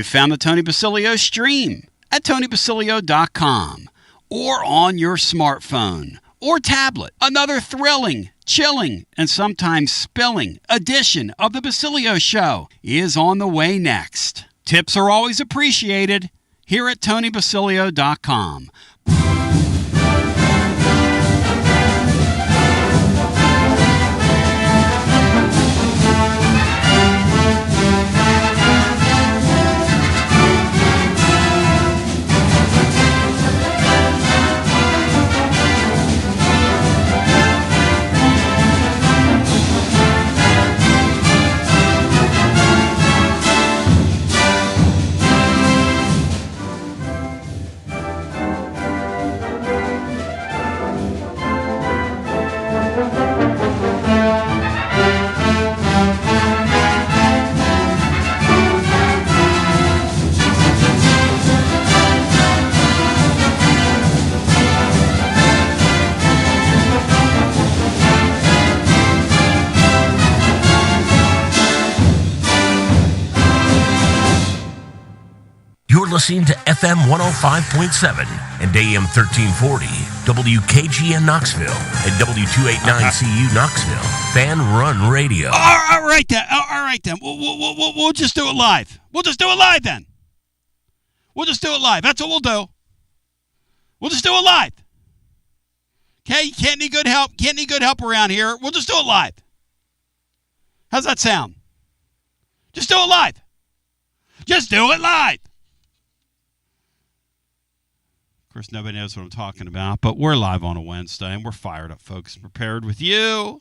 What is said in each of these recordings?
You found the Tony Basilio stream at TonyBasilio.com or on your smartphone or tablet. Another thrilling, chilling, and sometimes spilling edition of the Basilio Show is on the way next. Tips are always appreciated here at TonyBasilio.com. Listening to FM 105.7 and AM 1340, WKGN Knoxville, and W289CU Knoxville, Fan Run Radio. All right then. We'll just do it live. We'll just do it live then. We'll just do it live. That's what we'll do. We'll just do it live. Okay, you can't need good help around here. We'll just do it live. How's that sound? Just do it live. Just do it live. Of course, nobody knows what I'm talking about, but we're live on a Wednesday, and we're fired up, folks, prepared with you.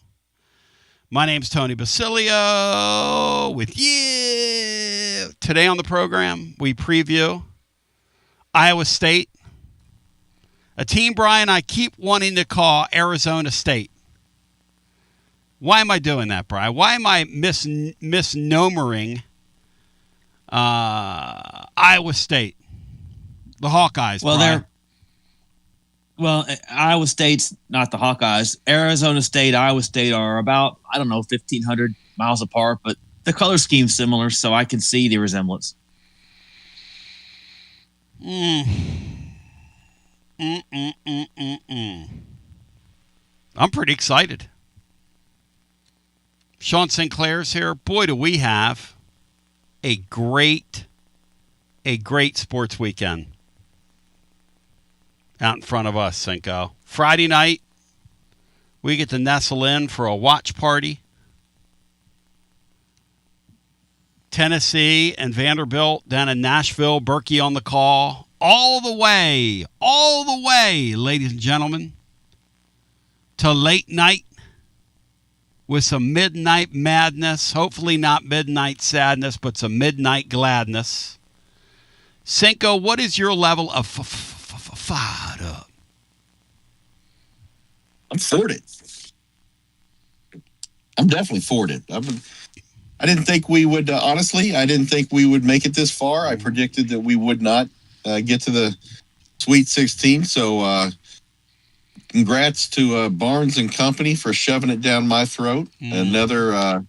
My name's Tony Basilio with you. Today on the program, we preview Iowa State, a team, Brian, I keep wanting to call Arizona State. Why am I doing that, Brian? Why am I misnomering Iowa State, the Hawkeyes, Brian? Well, Iowa State's not the Hawkeyes. Arizona State, Iowa State are about, 1,500 miles apart, but the color scheme's similar, so I can see the resemblance. I'm pretty excited. Sean Sinclair's here. Boy, do we have a great sports weekend out in front of us, Cinco. Friday night, we get to nestle in for a watch party. Tennessee and Vanderbilt down in Nashville, Berkey on the call. All the way, ladies and gentlemen, to late night with some midnight madness. Hopefully not midnight sadness, but some midnight gladness. Cinco, what is your level of fired up? I'm for it. I'm definitely for it. I didn't think we would, honestly, I didn't think we would make it this far. I predicted that we would not get to the Sweet 16. So congrats to Barnes and Company for shoving it down my throat. Another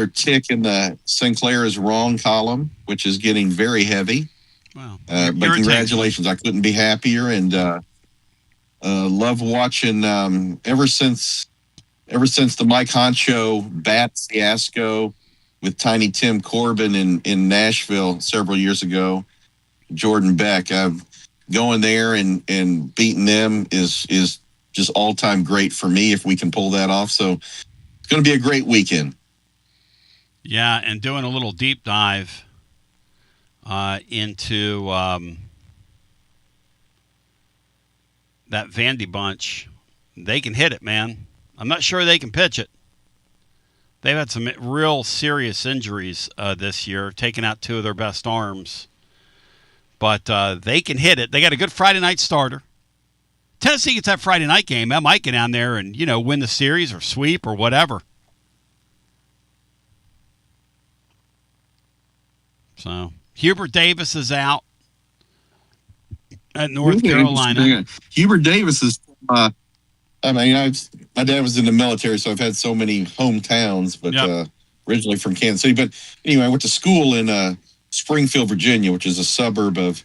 tick in the Sinclair is wrong column, which is getting very heavy. Wow. But congratulations. I couldn't be happier, and love watching ever since the Mike Honcho bat fiasco with Tiny Tim Corbin in Nashville several years ago. Jordan Beck, going there and beating them is just all-time great for me if we can pull that off. So it's going to be a great weekend. Yeah, and doing a little deep dive into that Vandy bunch. They can hit it, man. I'm not sure they can pitch it. They've had some real serious injuries this year, taking out two of their best arms. But they can hit it. They got a good Friday night starter. Tennessee gets that Friday night game. That might get down there and, win the series or sweep or whatever. So, Hubert Davis is out at North Carolina. Hubert Davis is, my dad was in the military, so I've had so many hometowns, but originally from Kansas City. But anyway, I went to school in Springfield, Virginia, which is a suburb of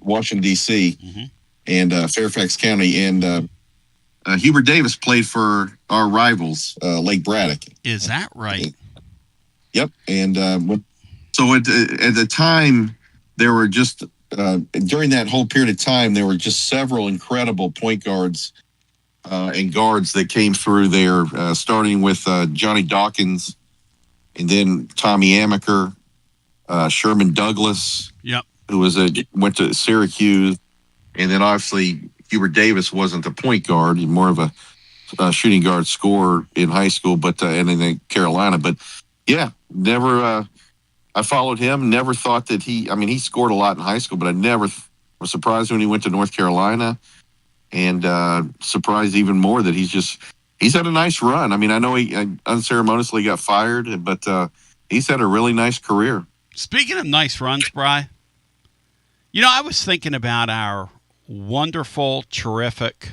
Washington D.C. And Fairfax County, and Hubert Davis played for our rivals, Lake Braddock. Is that right? Yep. And so at the time, there were just during that whole period of time, there were just several incredible point guards and guards that came through there, starting with Johnny Dawkins, and then Tommy Amaker, Sherman Douglas, who went to Syracuse, and then obviously Hubert Davis wasn't a point guard, he's more of a shooting guard scorer in high school, but and in Carolina. But yeah, never. I followed him. Never thought that he scored a lot in high school, but I never was surprised when he went to North Carolina, and surprised even more that he's had a nice run. I mean, I know he unceremoniously got fired, but he's had a really nice career. Speaking of nice runs, Bri, I was thinking about our wonderful, terrific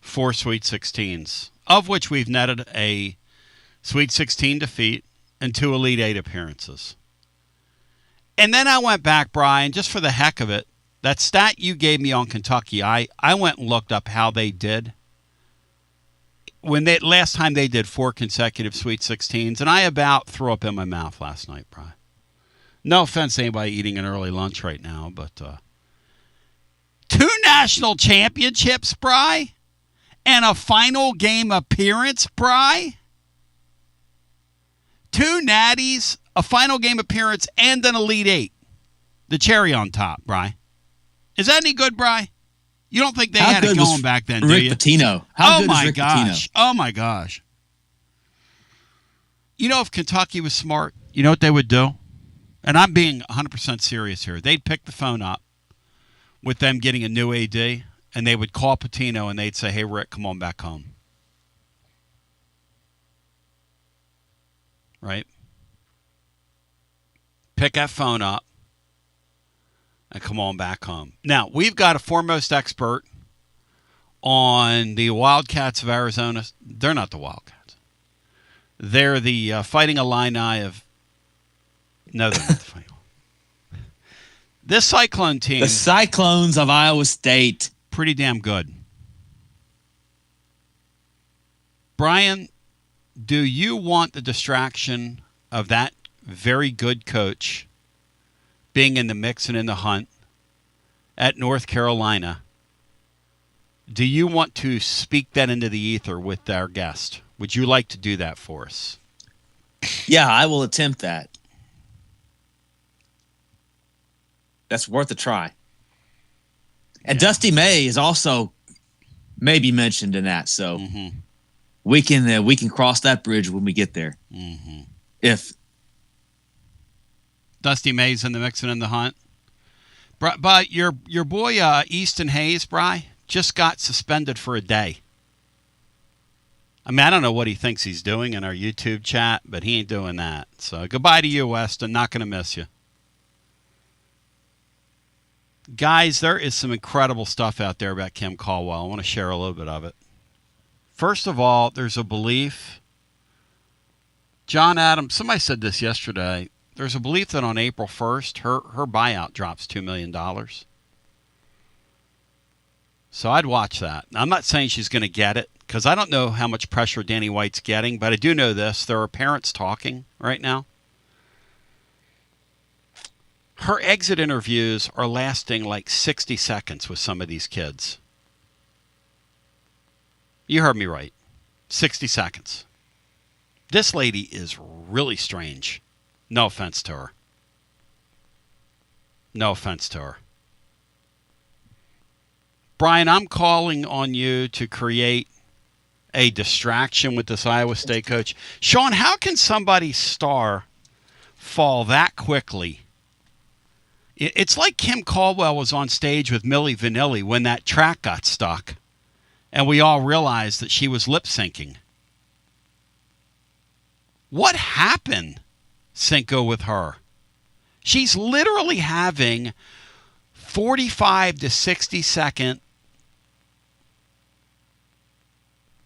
4 Sweet 16s, of which we've netted a Sweet 16 defeat and 2 Elite 8 appearances. And then I went back, Brian, just for the heck of it, that stat you gave me on Kentucky, I went and looked up how they did. Last time they did 4 consecutive Sweet 16s, and I about threw up in my mouth last night, Brian. No offense to anybody eating an early lunch right now, but 2 national championships, Bri, and a final game appearance, Bri. 2 natties, a final game appearance, and an Elite 8. The cherry on top, Bri. Is that any good, Bri? You don't think they had it going back then, do you? Rick Pitino. How good is Rick Pitino? Oh, my gosh. If Kentucky was smart, you know what they would do? And I'm being 100% serious here. They'd pick the phone up with them getting a new AD, and they would call Pitino, and they'd say, hey, Rick, come on back home. Right? Pick that phone up and come on back home. Now, we've got a foremost expert on the Wildcats of Arizona. They're not the Wildcats. They're the Fighting Illini of... No, they're not the Fighting. This Cyclone team... The Cyclones of Iowa State. Pretty damn good. Brian, do you want the distraction of that very good coach being in the mix and in the hunt at North Carolina? Do you want to speak that into the ether with our guest? Would you like to do that for us? Yeah, I will attempt that. That's worth a try. And Dusty May is also maybe mentioned in that, so we can cross that bridge when we get there. If Dusty May's in the mix and in the hunt, but your boy Easton Hayes, Bri, just got suspended for a day. I mean, I don't know what he thinks he's doing in our YouTube chat, but he ain't doing that. So goodbye to you, Weston. Not going to miss you. Guys, there is some incredible stuff out there about Kim Caldwell. I want to share a little bit of it. First of all, there's a belief. John Adams, somebody said this yesterday. There's a belief that on April 1st, her buyout drops $2 million. So I'd watch that. I'm not saying she's going to get it, because I don't know how much pressure Danny White's getting, but I do know this. There are parents talking right now. Her exit interviews are lasting like 60 seconds with some of these kids. You heard me right. 60 seconds. This lady is really strange. No offense to her. No offense to her. Brian, I'm calling on you to create a distraction with this Iowa State coach. Sean, how can somebody's star fall that quickly? It's like Kim Caldwell was on stage with Milli Vanilli when that track got stuck, and we all realized that she was lip-syncing. What happened, Cinco, with her? She's literally having 45 to 60 second.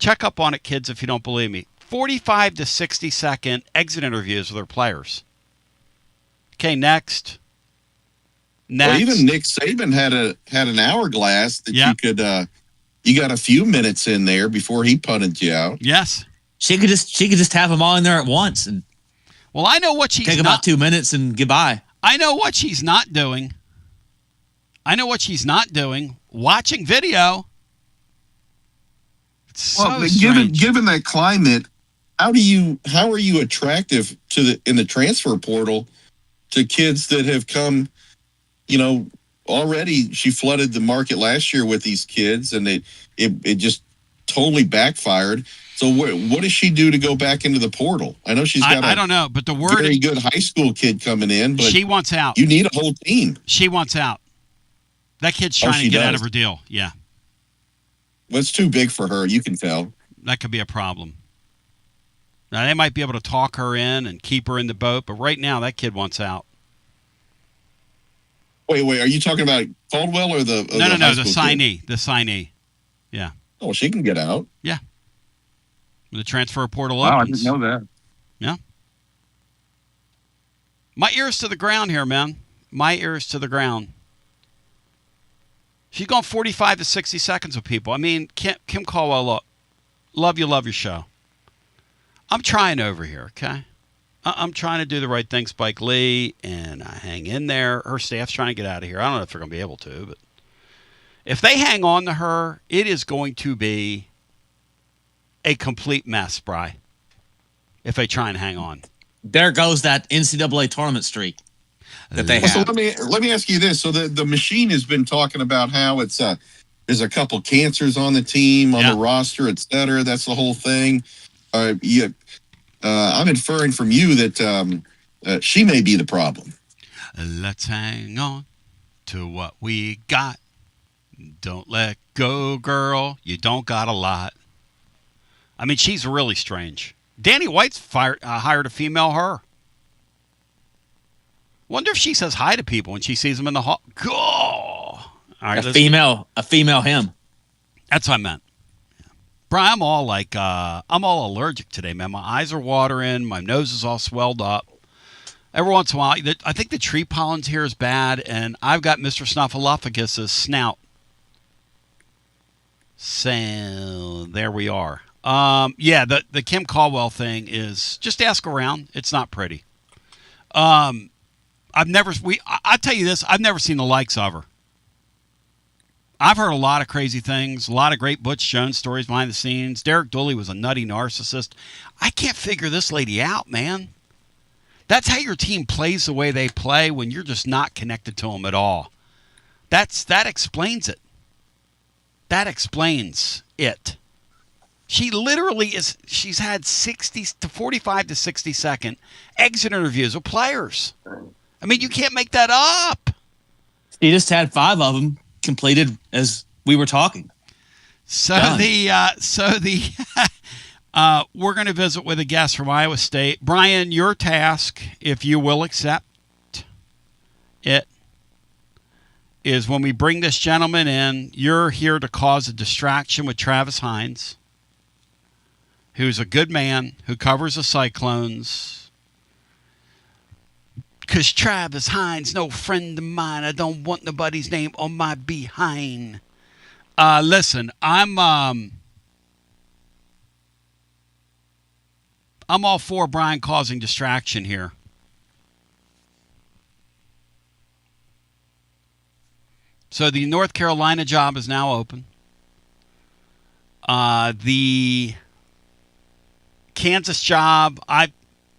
Check up on it, kids, if you don't believe me. 45 to 60 second exit interviews with her players. Okay, next. Well, even Nick Saban had an hourglass that Yep. you could you got a few minutes in there before he punted you out. Yes. She could just have them all in there at once and Well, I know what she's take about 2 minutes and goodbye. I know what she's not doing. Watching video. It's so Well, strange. given that climate, how are you attractive in the transfer portal to kids that have come, already she flooded the market last year with these kids and it just totally backfired. So what does she do to go back into the portal? I know she's got I don't know, but the word very good high school kid coming in, but she wants out. You need a whole team. She wants out. That kid's trying to get out of her deal. Yeah. Well, it's too big for her. You can tell. That could be a problem. Now, they might be able to talk her in and keep her in the boat, but right now that kid wants out. Wait. Are you talking about Caldwell or the No, the signee? The signee. Yeah. Oh, she can get out. Yeah. When the transfer portal Wow, opens. I didn't know that. Yeah. My ears to the ground here, man. My ears to the ground. She's gone 45 to 60 seconds with people. I mean, Kim Caldwell, look, love your show. I'm trying over here, okay? I'm trying to do the right thing, Spike Lee, and I hang in there. Her staff's trying to get out of here. I don't know if they're going to be able to, but if they hang on to her, it is going to be a complete mess, Bri, if they try and hang on. There goes that NCAA tournament streak that they have. So let me ask you this. So the machine has been talking about how it's there's a couple cancers on the team, on the roster, et cetera. That's the whole thing. I'm inferring from you that she may be the problem. Let's hang on to what we got. Don't let go, girl. You don't got a lot. I mean, she's really strange. Danny White's hired a female her. Wonder if she says hi to people when she sees them in the hall. Go. All right, a female him. That's what I meant. Brian, I'm all allergic today, man. My eyes are watering. My nose is all swelled up. Every once in a while, I think the tree pollen here is bad, and I've got Mr. Snuffleupagus' snout. So there we are. The Kim Caldwell thing is just ask around. It's not pretty. I'll tell you this, I've never seen the likes of her. I've heard a lot of crazy things, a lot of great Butch Jones stories behind the scenes. Derek Dooley was a nutty narcissist. I can't figure this lady out, man. That's how your team plays the way they play when you're just not connected to them at all. That explains it. That explains it. She literally she's had 60 to 45 to 60 second exit interviews with players. I mean, you can't make that up. She just had 5 of them completed as we were talking. So we're going to visit with a guest from Iowa State. Brian, your task, if you will accept it, is when we bring this gentleman in, you're here to cause a distraction with Travis Hines, who's a good man, who covers the Cyclones. Because Travis Hines, no friend of mine. I don't want nobody's name on my behind. Listen, I'm all for Brian causing distraction here. So the North Carolina job is now open. The Kansas job,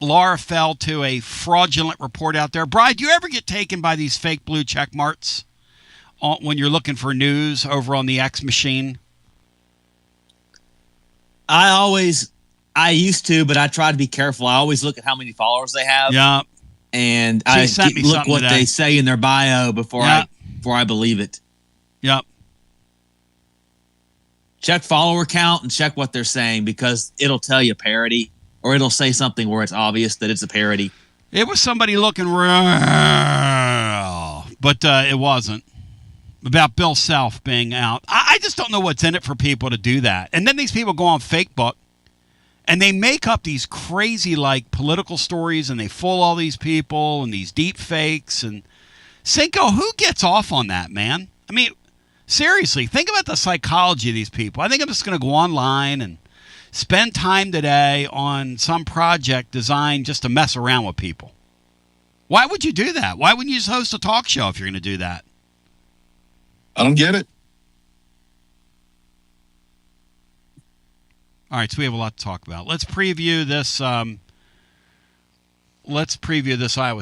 Laura fell to a fraudulent report out there. Bride, do you ever get taken by these fake blue check marks when you're looking for news over on the X machine? I used to, but I try to be careful. I always look at how many followers they have. Yeah. And I look what they say in their bio before I believe it. Yep. Check follower count and check what they're saying, because it'll tell you parody, or it'll say something where it's obvious that it's a parody. It was somebody looking real, but it wasn't. About Bill Self being out. I just don't know what's in it for people to do that. And then these people go on Facebook And they make up these crazy, like, political stories, and they fool all these people and these deep fakes. And Cinco, who gets off on that, man? I mean, seriously, think about the psychology of these people. I think I'm just going to go online and spend time today on some project designed just to mess around with people. Why would you do that? Why wouldn't you just host a talk show if you're going to do that? I don't get it. All right, so we have a lot to talk about. Let's preview this. Iowa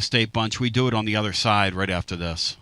State bunch. We do it on the other side right after this.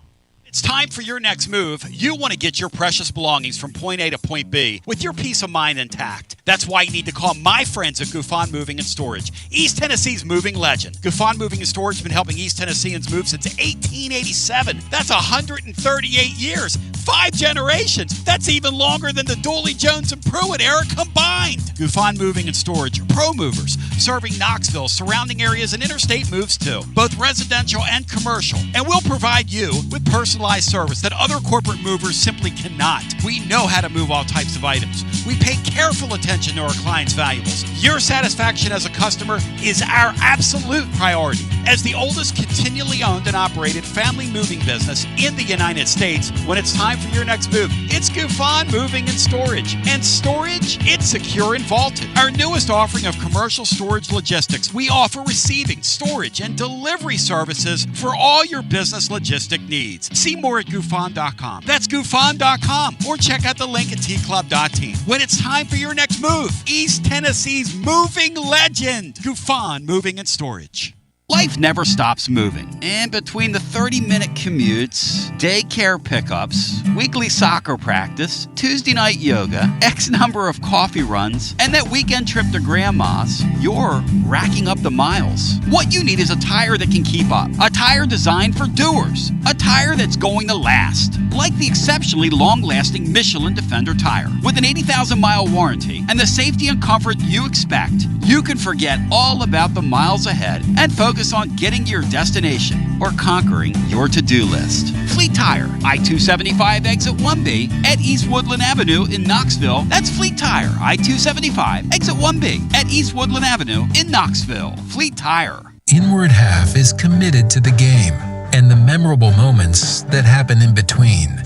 It's time for your next move. You want to get your precious belongings from point A to point B with your peace of mind intact. That's why you need to call my friends at Gouffon Moving and Storage, East Tennessee's moving legend. Gouffon Moving and Storage has been helping East Tennesseans move since 1887. That's 138 years, 5 generations. That's even longer than the Dooley, Jones, and Pruitt era combined. Gouffon Moving and Storage, pro movers, serving Knoxville, surrounding areas, and interstate moves too, both residential and commercial. And we'll provide you with personalized service that other corporate movers simply cannot. We know how to move all types of items. We pay careful attention to our clients' valuables. Your satisfaction as a customer is our absolute priority. As the oldest continually owned and operated family moving business in the United States, when it's time for your next move, it's Gouffon Moving and Storage. And storage, it's secure and vaulted. Our newest offering of commercial storage logistics, we offer receiving, storage, and delivery services for all your business logistic needs. See more at Gouffon.com. That's Gouffon.com. Or check out the link at tclub.team. When it's time for your next move, East Tennessee's moving legend, Gouffon Moving and Storage. Life never stops moving. And between the 30-minute commutes, daycare pickups, weekly soccer practice, Tuesday night yoga, X number of coffee runs, and that weekend trip to Grandma's, you're racking up the miles. What you need is a tire that can keep up. A tire designed for doers. A tire that's going to last. Like the exceptionally long-lasting Michelin Defender tire. With an 80,000-mile warranty and the safety and comfort you expect, you can forget all about the miles ahead and focus on getting to your destination or conquering your to-do list. Fleet Tire, I-275 exit 1B at East Woodland Avenue in Knoxville. That's Fleet Tire, I-275 exit 1B at East Woodland Avenue in Knoxville. Fleet Tire. Inward Half is committed to the game and the memorable moments that happen in between.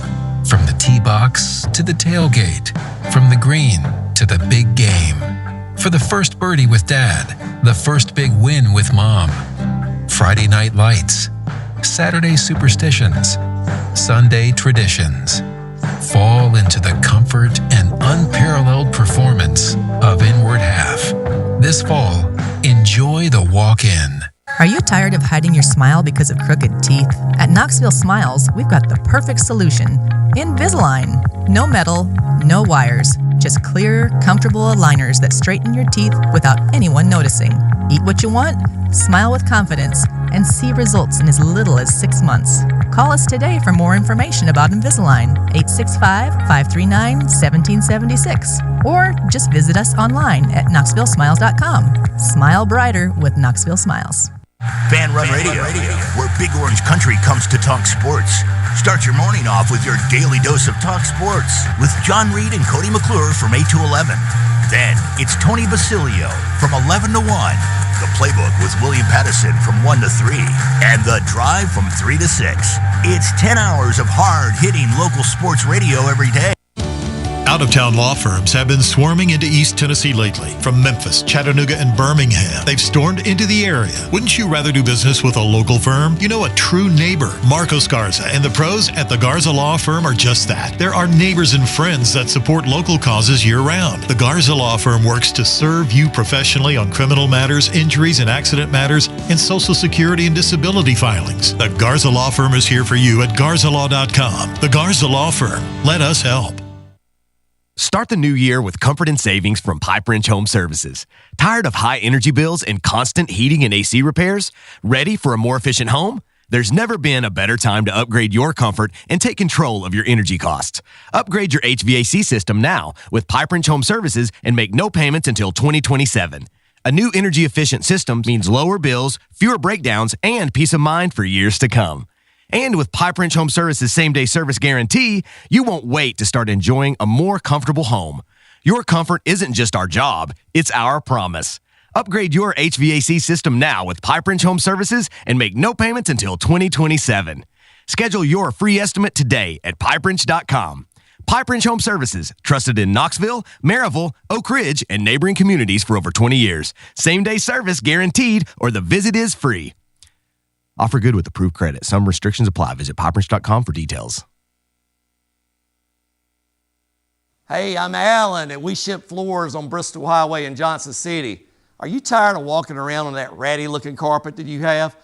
From the tee box to the tailgate, from the green to the big game. For the first birdie with Dad, the first big win with Mom. Friday night lights, Saturday superstitions, Sunday traditions. Fall into the comfort and unparalleled performance of Inward Half. This fall, enjoy the walk-in. Are you tired of hiding your smile because of crooked teeth? At Knoxville Smiles, we've got the perfect solution. Invisalign. No metal, no wires, just clear, comfortable aligners that straighten your teeth without anyone noticing. Eat what you want, smile with confidence, and see results in as little as 6 months. Call us today for more information about Invisalign, 865-539-1776, or just visit us online at knoxvillesmiles.com. Smile brighter with Knoxville Smiles. Fan Run Radio, where Big Orange Country comes to talk sports. Start your morning off with your daily dose of talk sports with John Reed and Cody McClure from 8 to 11. Then it's Tony Basilio from 11 to 1. The Playbook with William Pattison from 1 to 3. And The Drive from 3 to 6. It's 10 hours of hard-hitting local sports radio every day. Out-of-town law firms have been swarming into East Tennessee lately. From Memphis, Chattanooga, and Birmingham, they've stormed into the area. Wouldn't you rather do business with a local firm? You know, a true neighbor. Marcos Garza and the pros at the Garza Law Firm are just that. There are neighbors and friends that support local causes year-round. The Garza Law Firm works to serve you professionally on criminal matters, injuries and accident matters, and Social Security and disability filings. The Garza Law Firm is here for you at garzalaw.com. The Garza Law Firm. Let us help. Start the new year with comfort and savings from Pipe Wrench Home Services. Tired of high energy bills and constant heating and AC repairs? Ready for a more efficient home? There's never been a better time to upgrade your comfort and take control of your energy costs. Upgrade your HVAC system now with Pipe Wrench Home Services and make no payments until 2027. A new energy-efficient system means lower bills, fewer breakdowns, and peace of mind for years to come. And with Pipe Wrench Home Services same-day service guarantee, you won't wait to start enjoying a more comfortable home. Your comfort isn't just our job, it's our promise. Upgrade your HVAC system now with Pipe Wrench Home Services and make no payments until 2027. Schedule your free estimate today at pipewrench.com. Pipe Wrench Home Services, trusted in Knoxville, Maryville, Oak Ridge, and neighboring communities for over 20 years. Same-day service guaranteed, or the visit is free. Offer good with approved credit. Some restrictions apply. Visit pipewrench.com for details. Hey, I'm Alan, and we ship floors on Bristol Highway in Johnson City. Are you tired of walking around on that ratty-looking carpet that you have?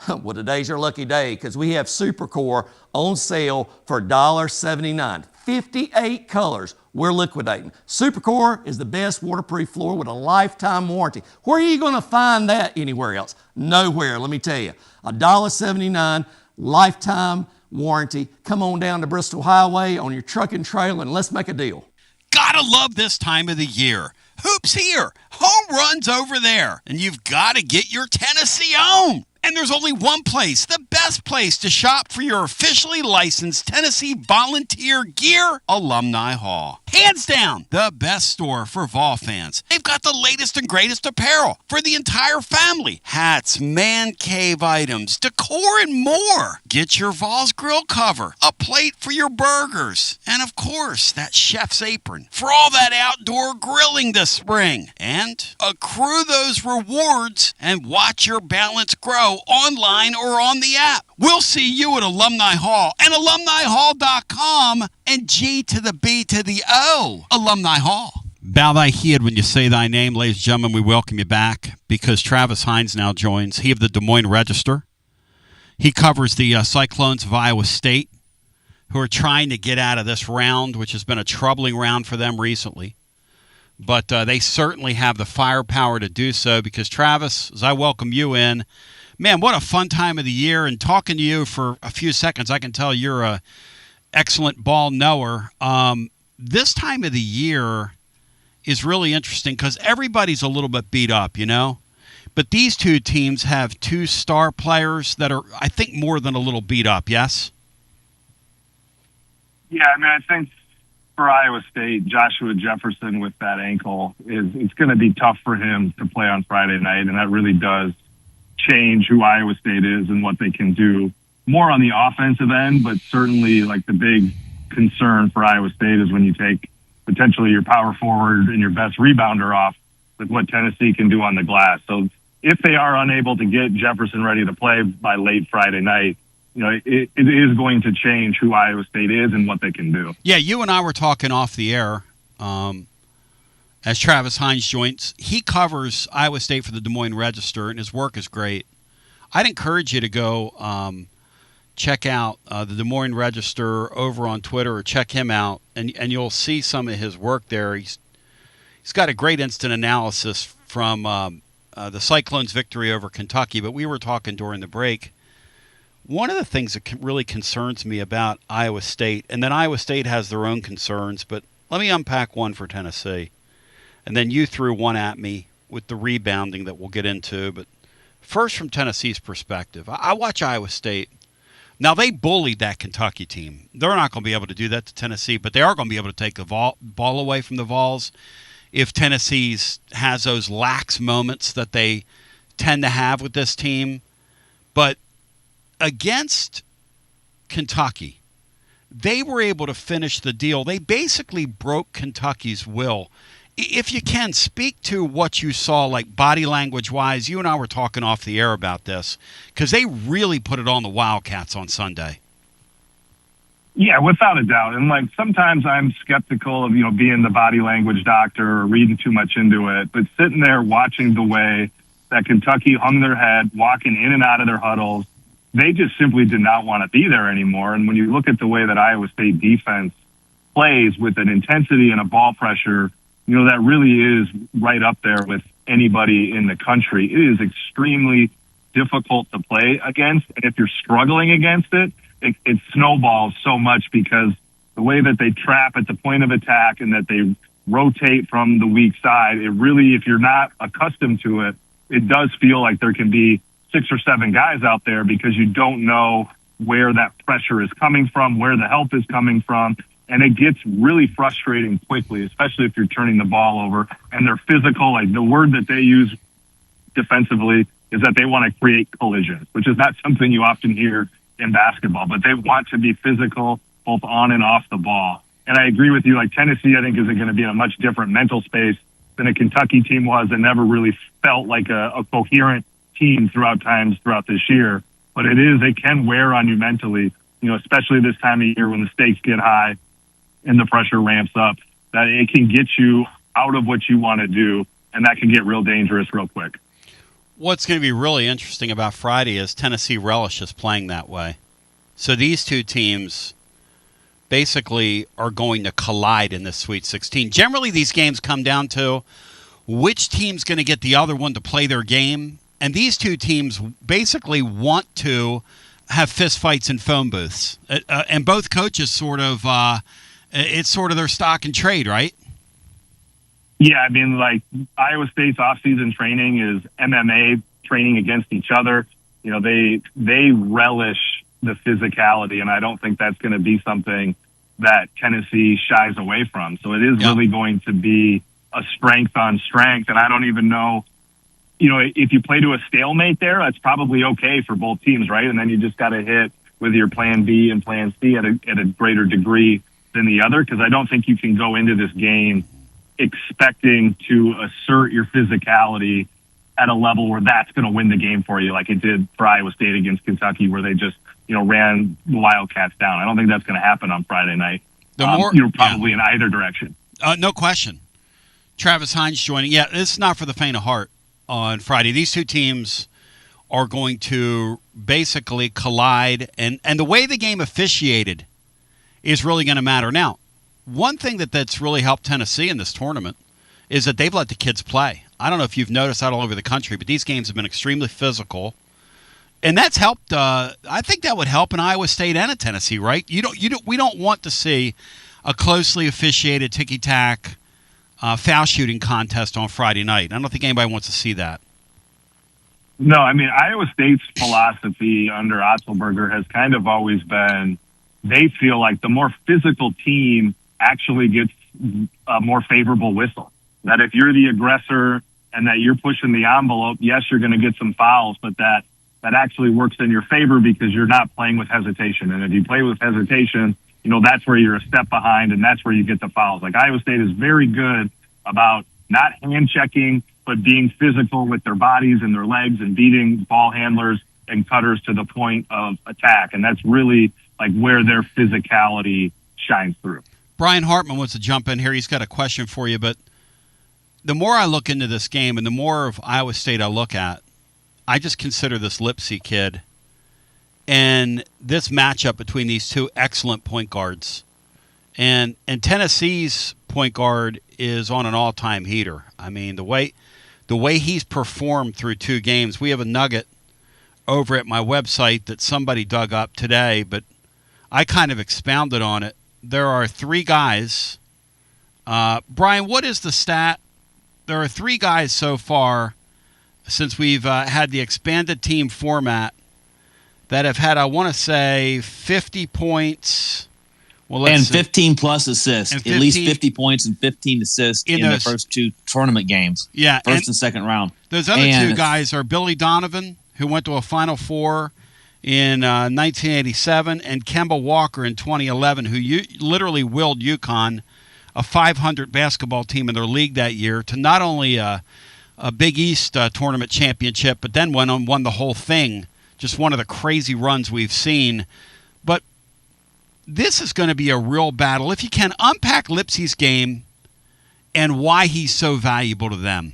Well, today's your lucky day because we have Supercore on sale for $1.79. 58 colors we're liquidating. Supercore is the best waterproof floor with a lifetime warranty. Where are you going to find that anywhere else? Nowhere, let me tell you. $1.79, lifetime warranty. Come on down to Bristol Highway on your truck and trailer and let's make a deal. Gotta love this time of the year. Hoops here, home runs over there, and you've got to get your Tennessee on. And there's only one place, the best place to shop for your officially licensed Tennessee volunteer gear, Alumni Hall. Hands down, the best store for Vol fans. They've got the latest and greatest apparel for the entire family. Hats, man cave items, decor, and more. Get your Vols grill cover, a plate for your burgers, and of course, that chef's apron for all that outdoor grilling this spring. And accrue those rewards and watch your balance grow online or on the app. We'll see you at Alumni Hall and alumnihall.com and G to the B to the O, Alumni Hall. Bow thy head when you say thy name, ladies and gentlemen. We welcome you back because Travis Hines now joins. He of the Des Moines Register. He covers the Cyclones of Iowa State, who are trying to get out of this round, which has been a troubling round for them recently. But they certainly have the firepower to do so because, Travis, as I welcome you in, man, what a fun time of the year. And talking to you for a few seconds, I can tell you're an excellent ball knower. This time of the year is really interesting because everybody's a little bit beat up, you know? But these two teams have two star players that are, I think, more than a little beat up, yes? Yeah, I mean, I think for Iowa State, Joshua Jefferson with that ankle, it's going to be tough for him to play on Friday night, and that really does change who Iowa State is and what they can do more on the offensive end, but certainly like the big concern for Iowa State is when you take potentially your power forward and your best rebounder off with what Tennessee can do on the glass. So if they are unable to get Jefferson ready to play by late Friday night, you know, it is going to change who Iowa State is and what they can do. Yeah, you and I were talking off the air as Travis Hines joins. He covers Iowa State for the Des Moines Register, and his work is great. I'd encourage you to go check out the Des Moines Register over on Twitter, or check him out, and you'll see some of his work there. He's got a great instant analysis from the Cyclones' victory over Kentucky, but we were talking during the break. One of the things that really concerns me about Iowa State, and then Iowa State has their own concerns, but let me unpack one for Tennessee. And then you threw one at me with the rebounding that we'll get into. But first, from Tennessee's perspective, I watch Iowa State. Now, they bullied that Kentucky team. They're not going to be able to do that to Tennessee, but they are going to be able to take the ball away from the Vols if Tennessee has those lax moments that they tend to have with this team. But against Kentucky, they were able to finish the deal. They basically broke Kentucky's will. If you can, speak to what you saw, like body language-wise. You and I were talking off the air about this because they really put it on the Wildcats on Sunday. Yeah, without a doubt. And, like, sometimes I'm skeptical of, you know, being the body language doctor or reading too much into it. But sitting there watching the way that Kentucky hung their head, walking in and out of their huddles, they just simply did not want to be there anymore. And when you look at the way that Iowa State defense plays with an intensity and a ball pressure, you know, that really is right up there with anybody in the country. It is extremely difficult to play against. And if you're struggling against it, it snowballs so much because the way that they trap at the point of attack and that they rotate from the weak side, it really, if you're not accustomed to it, it does feel like there can be 6 or 7 guys out there because you don't know where that pressure is coming from, where the help is coming from. And it gets really frustrating quickly, especially if you're turning the ball over and they're physical. Like the word that they use defensively is that they want to create collisions, which is not something you often hear in basketball, but they want to be physical both on and off the ball. And I agree with you. Like Tennessee, I think is going to be in a much different mental space than a Kentucky team was and never really felt like a coherent team throughout this year. But they can wear on you mentally, especially this time of year when the stakes get high and the pressure ramps up, that it can get you out of what you want to do, and that can get real dangerous real quick. What's going to be really interesting about Friday is Tennessee relishes playing that way. So these two teams basically are going to collide in this Sweet 16. Generally, these games come down to which team's going to get the other one to play their game, and these two teams basically want to have fistfights in phone booths. And both coaches it's sort of their stock and trade, right? Yeah, I mean, like Iowa State's off-season training is MMA training against each other. They relish the physicality, and I don't think that's going to be something that Tennessee shies away from. So it is really going to be a strength on strength, and I don't even know, if you play to a stalemate there, that's probably okay for both teams, right? And then you just got to hit with your plan B and plan C at a greater degree than the other, because I don't think you can go into this game expecting to assert your physicality at a level where that's going to win the game for you, like it did for Iowa State against Kentucky, where they just ran the Wildcats down. I don't think that's going to happen on Friday night. Probably in either direction. No question. Travis Hines joining. Yeah, it's not for the faint of heart on Friday. These two teams are going to basically collide, and the way the game officiated is really going to matter. Now, one thing that's really helped Tennessee in this tournament is that they've let the kids play. I don't know if you've noticed that all over the country, but these games have been extremely physical, and that's helped. I think that would help in Iowa State and in Tennessee, right? We don't want to see a closely officiated ticky-tack foul shooting contest on Friday night. I don't think anybody wants to see that. No, I mean, Iowa State's philosophy under Otzelberger has kind of always been, they feel like the more physical team actually gets a more favorable whistle. That if you're the aggressor and that you're pushing the envelope, yes, you're going to get some fouls, but that actually works in your favor because you're not playing with hesitation. And if you play with hesitation, that's where you're a step behind, and that's where you get the fouls. Like Iowa State is very good about not hand checking, but being physical with their bodies and their legs and beating ball handlers and cutters to the point of attack. And that's really like where their physicality shines through. Brian Hartman wants to jump in here. He's got a question for you, but the more I look into this game and the more of Iowa State I look at, I just consider this Lipsy kid and this matchup between these two excellent point guards. And Tennessee's point guard is on an all-time heater. I mean, the way he's performed through two games, we have a nugget over at my website that somebody dug up today, but I kind of expounded on it. There are three guys. Brian, what is the stat? There are three guys so far since we've had the expanded team format that have had, I want to say, 50 points. Well, and 15 plus assists. At least 50 points and 15 assists in the first two tournament games. Yeah. First and second round. Those other two guys are Billy Donovan, who went to a Final Four in 1987, and Kemba Walker in 2011, who literally willed UConn, a 500 basketball team in their league that year, to not only a Big East tournament championship, but then went on and won the whole thing. Just one of the crazy runs we've seen. But this is going to be a real battle. If you can, unpack Lipsy's game and why he's so valuable to them.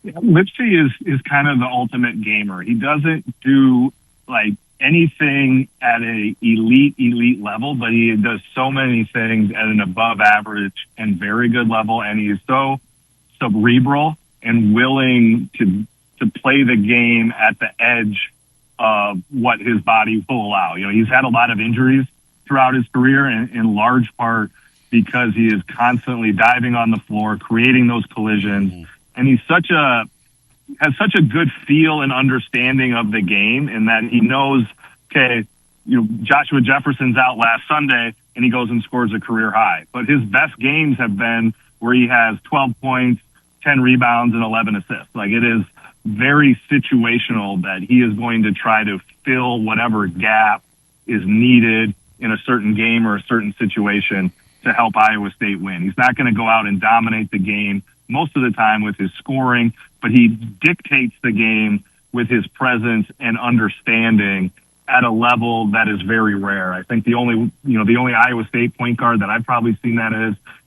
Lipsy is kind of the ultimate gamer. He doesn't do like anything at a elite level, but he does so many things at an above average and very good level. And he's so cerebral and willing to play the game at the edge of what his body will allow. He's had a lot of injuries throughout his career, in large part because he is constantly diving on the floor, creating those collisions. And he's has such a good feel and understanding of the game in that he knows, okay, Joshua Jefferson's out last Sunday, and he goes and scores a career high. But his best games have been where he has 12 points, 10 rebounds, and 11 assists. Like, it is very situational that he is going to try to fill whatever gap is needed in a certain game or a certain situation to help Iowa State win. He's not going to go out and dominate the game most of the time with his scoring, but he dictates the game with his presence and understanding at a level that is very rare. I think the only Iowa State point guard that I've probably seen that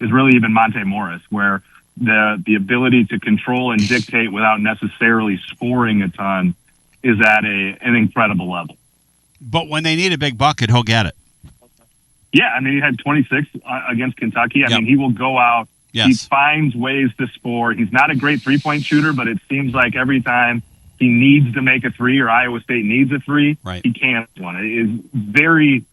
is really even Monte Morris, where the ability to control and dictate without necessarily scoring a ton is at an incredible level. But when they need a big bucket, he'll get it. Yeah, I mean, he had 26 against Kentucky. I Yep. mean, he will go out. Yes. He finds ways to score. He's not a great three-point shooter, but it seems like every time he needs to make a three or Iowa State needs a three, right, he can one. It is very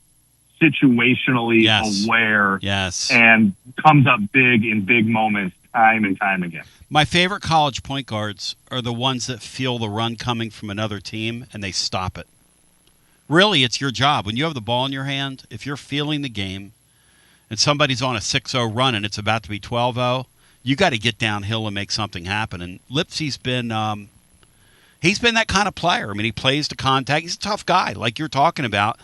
situationally yes. aware, yes, and comes up big in big moments time and time again. My favorite college point guards are the ones that feel the run coming from another team and they stop it. Really, it's your job. When you have the ball in your hand, if you're feeling the game and somebody's on a 6-0 run and it's about to be 12-0, you got to get downhill and make something happen. And Lipsey's been he's been that kind of player. I mean, he plays to contact. He's a tough guy, like you're talking about.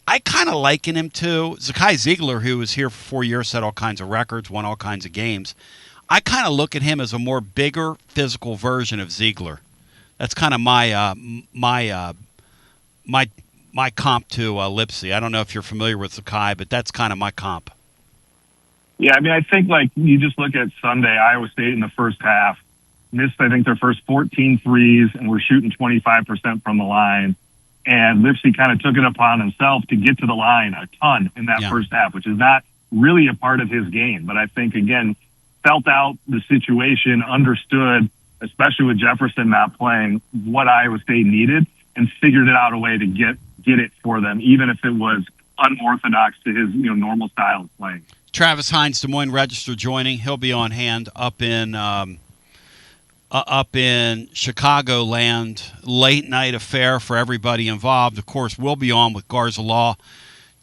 I kind of liken him to Zakai Ziegler, who was here for 4 years, set all kinds of records, won all kinds of games. I kind of look at him as a more bigger, physical version of Ziegler. That's kind of my comp to Lipsey. I don't know if you're familiar with Zakai, but that's kind of my comp. Yeah, I mean, I think, like, you just look at Sunday, Iowa State in the first half missed, I think, their first 14 threes, and were shooting 25% from the line. And Lipsey kind of took it upon himself to get to the line a ton in that first half, which is not really a part of his game. But I think, again, felt out the situation, understood, especially with Jefferson not playing, what Iowa State needed, and figured it out a way to get it for them, even if it was unorthodox to his normal style of playing. Travis Hines, Des Moines Register, joining. He'll be on hand up in Chicagoland. Late night affair for everybody involved. Of course, we'll be on with Garza Law,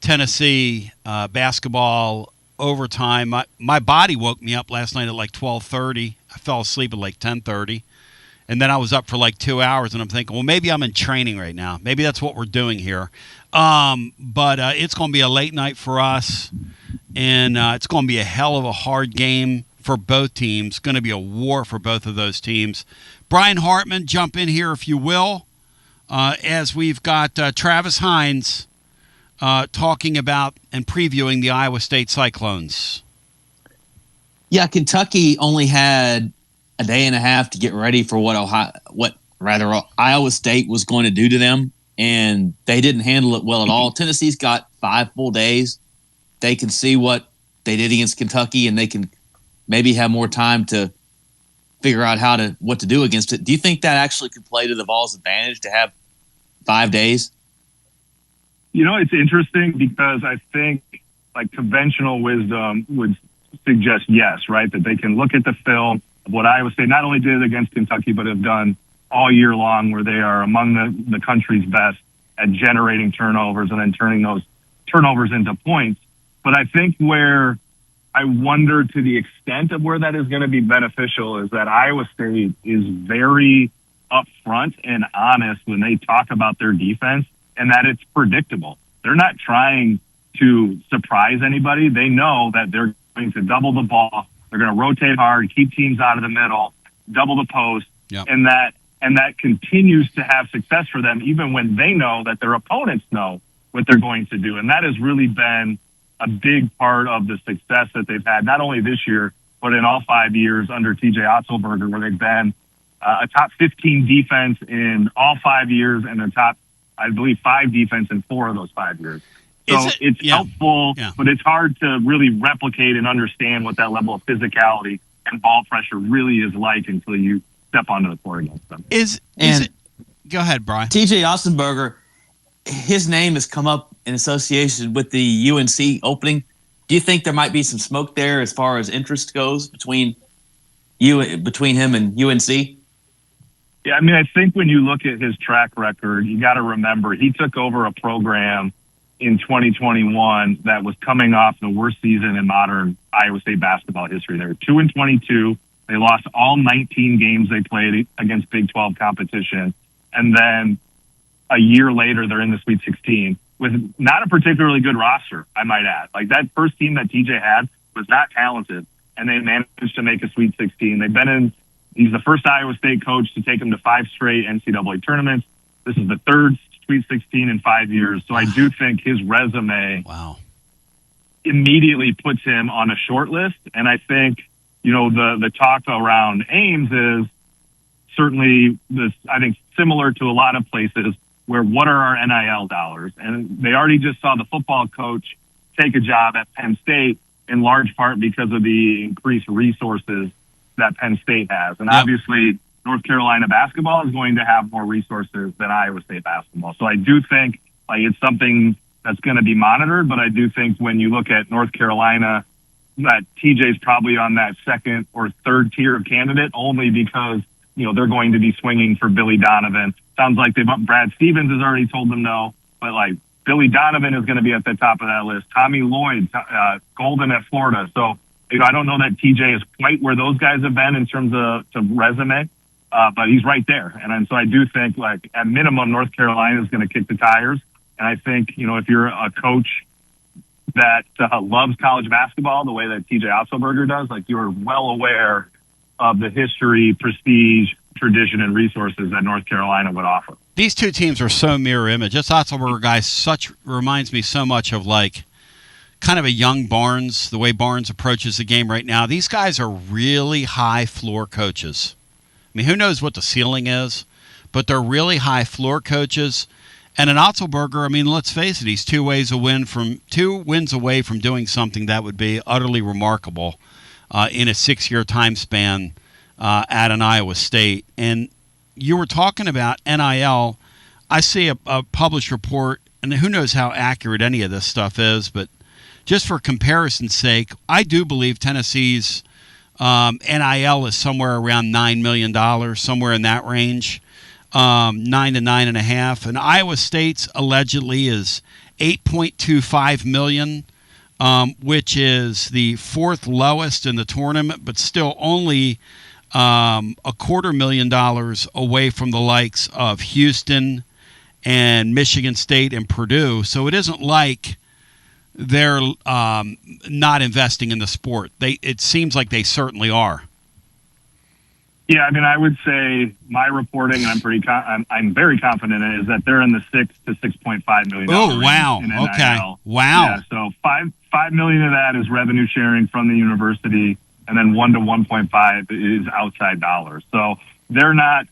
Tennessee basketball overtime. My body woke me up last night at like 12:30. I fell asleep at like 10:30. And then I was up for like 2 hours, and I'm thinking, well, maybe I'm in training right now. Maybe that's what we're doing here. But it's going to be a late night for us, and it's going to be a hell of a hard game for both teams. Going to be a war for both of those teams. Brian Hartman, jump in here if you will, as we've got Travis Hines talking about and previewing the Iowa State Cyclones. Yeah, Kentucky only had a day and a half to get ready for what Iowa State was going to do to them, and they didn't handle it well at all. Tennessee's got 5 full days. They can see what they did against Kentucky, and they can maybe have more time to figure out what to do against it. Do you think that actually could play to the Vols' advantage to have 5 days? It's interesting because I think, like, conventional wisdom would suggest yes, right? That they can look at the film of what Iowa State not only did against Kentucky, but have done all year long, where they are among the country's best at generating turnovers and then turning those turnovers into points. But I think where I wonder to the extent of where that is going to be beneficial is that Iowa State is very upfront and honest when they talk about their defense, and that it's predictable. They're not trying to surprise anybody. They know that they're going to double the ball. They're going to rotate hard, keep teams out of the middle, double the post, and that continues to have success for them, even when they know that their opponents know what they're going to do. And that has really been a big part of the success that they've had, not only this year, but in all 5 years under TJ Otzelberger, where they've been a top 15 defense in all 5 years and a top, I believe, 5 defense in 4 of those 5 years. So it's helpful, but it's hard to really replicate and understand what that level of physicality and ball pressure really is like until you step onto the court against them. Go ahead, Brian. TJ Otzelberger, his name has come up in association with the UNC opening. Do you think there might be some smoke there as far as interest goes between him and UNC? Yeah, I mean, I think when you look at his track record, you got to remember he took over a program in 2021 that was coming off the worst season in modern Iowa State basketball history. They were 2-22. They lost all 19 games they played against Big 12 competition. And then a year later, they're in the Sweet 16 with not a particularly good roster, I might add. Like, that first team that TJ had was not talented, and they managed to make a Sweet 16. He's the first Iowa State coach to take them to 5 straight NCAA tournaments. This is the third Sweet 16 in 5 years. So I do think his resume immediately puts him on a short list. And I think, the talk around Ames is certainly I think similar to a lot of places where what are our NIL dollars? And they already just saw the football coach take a job at Penn State in large part because of the increased resources that Penn State has. And obviously North Carolina basketball is going to have more resources than Iowa State basketball. So I do think it's something that's going to be monitored, but I do think when you look at North Carolina, that TJ's probably on that second or third tier of candidate only because, they're going to be swinging for Billy Donovan. Sounds like Brad Stevens has already told them no, but Billy Donovan is going to be at the top of that list. Tommy Lloyd, Golden at Florida. So, I don't know that TJ is quite where those guys have been in terms of resume, but he's right there. And so I do think, at minimum, North Carolina is going to kick the tires. And I think, if you're a coach that loves college basketball the way that TJ Otzelberger does, you're well aware of the history, prestige, tradition, and resources that North Carolina would offer. These two teams are so mirror image. This Otzelberger guy reminds me so much of kind of a young Barnes, the way Barnes approaches the game right now. These guys are really high floor coaches. I mean, who knows what the ceiling is, but they're really high floor coaches. And an Otzelberger, I mean, let's face it, he's 2 wins away from doing something that would be utterly remarkable in a 6-year time span at an Iowa State. And you were talking about NIL. I see a published report, and who knows how accurate any of this stuff is, but just for comparison's sake, I do believe Tennessee's NIL is somewhere around $9 million, somewhere in that range, 9 to 9.5. And Iowa State's allegedly is $8.25 million, which is the 4th lowest in the tournament, but still only $250,000 away from the likes of Houston and Michigan State and Purdue. So it isn't like they're not investing in the sport. It seems like they certainly are. Yeah, I mean, I would say my reporting, and I'm very confident in it, is that they're in the $6 to $6.5 million. Oh, wow. In NIL. Okay. Wow. Yeah, so $5 million of that is revenue sharing from the university, and then 1 to 1.5 is outside dollars. So they're not,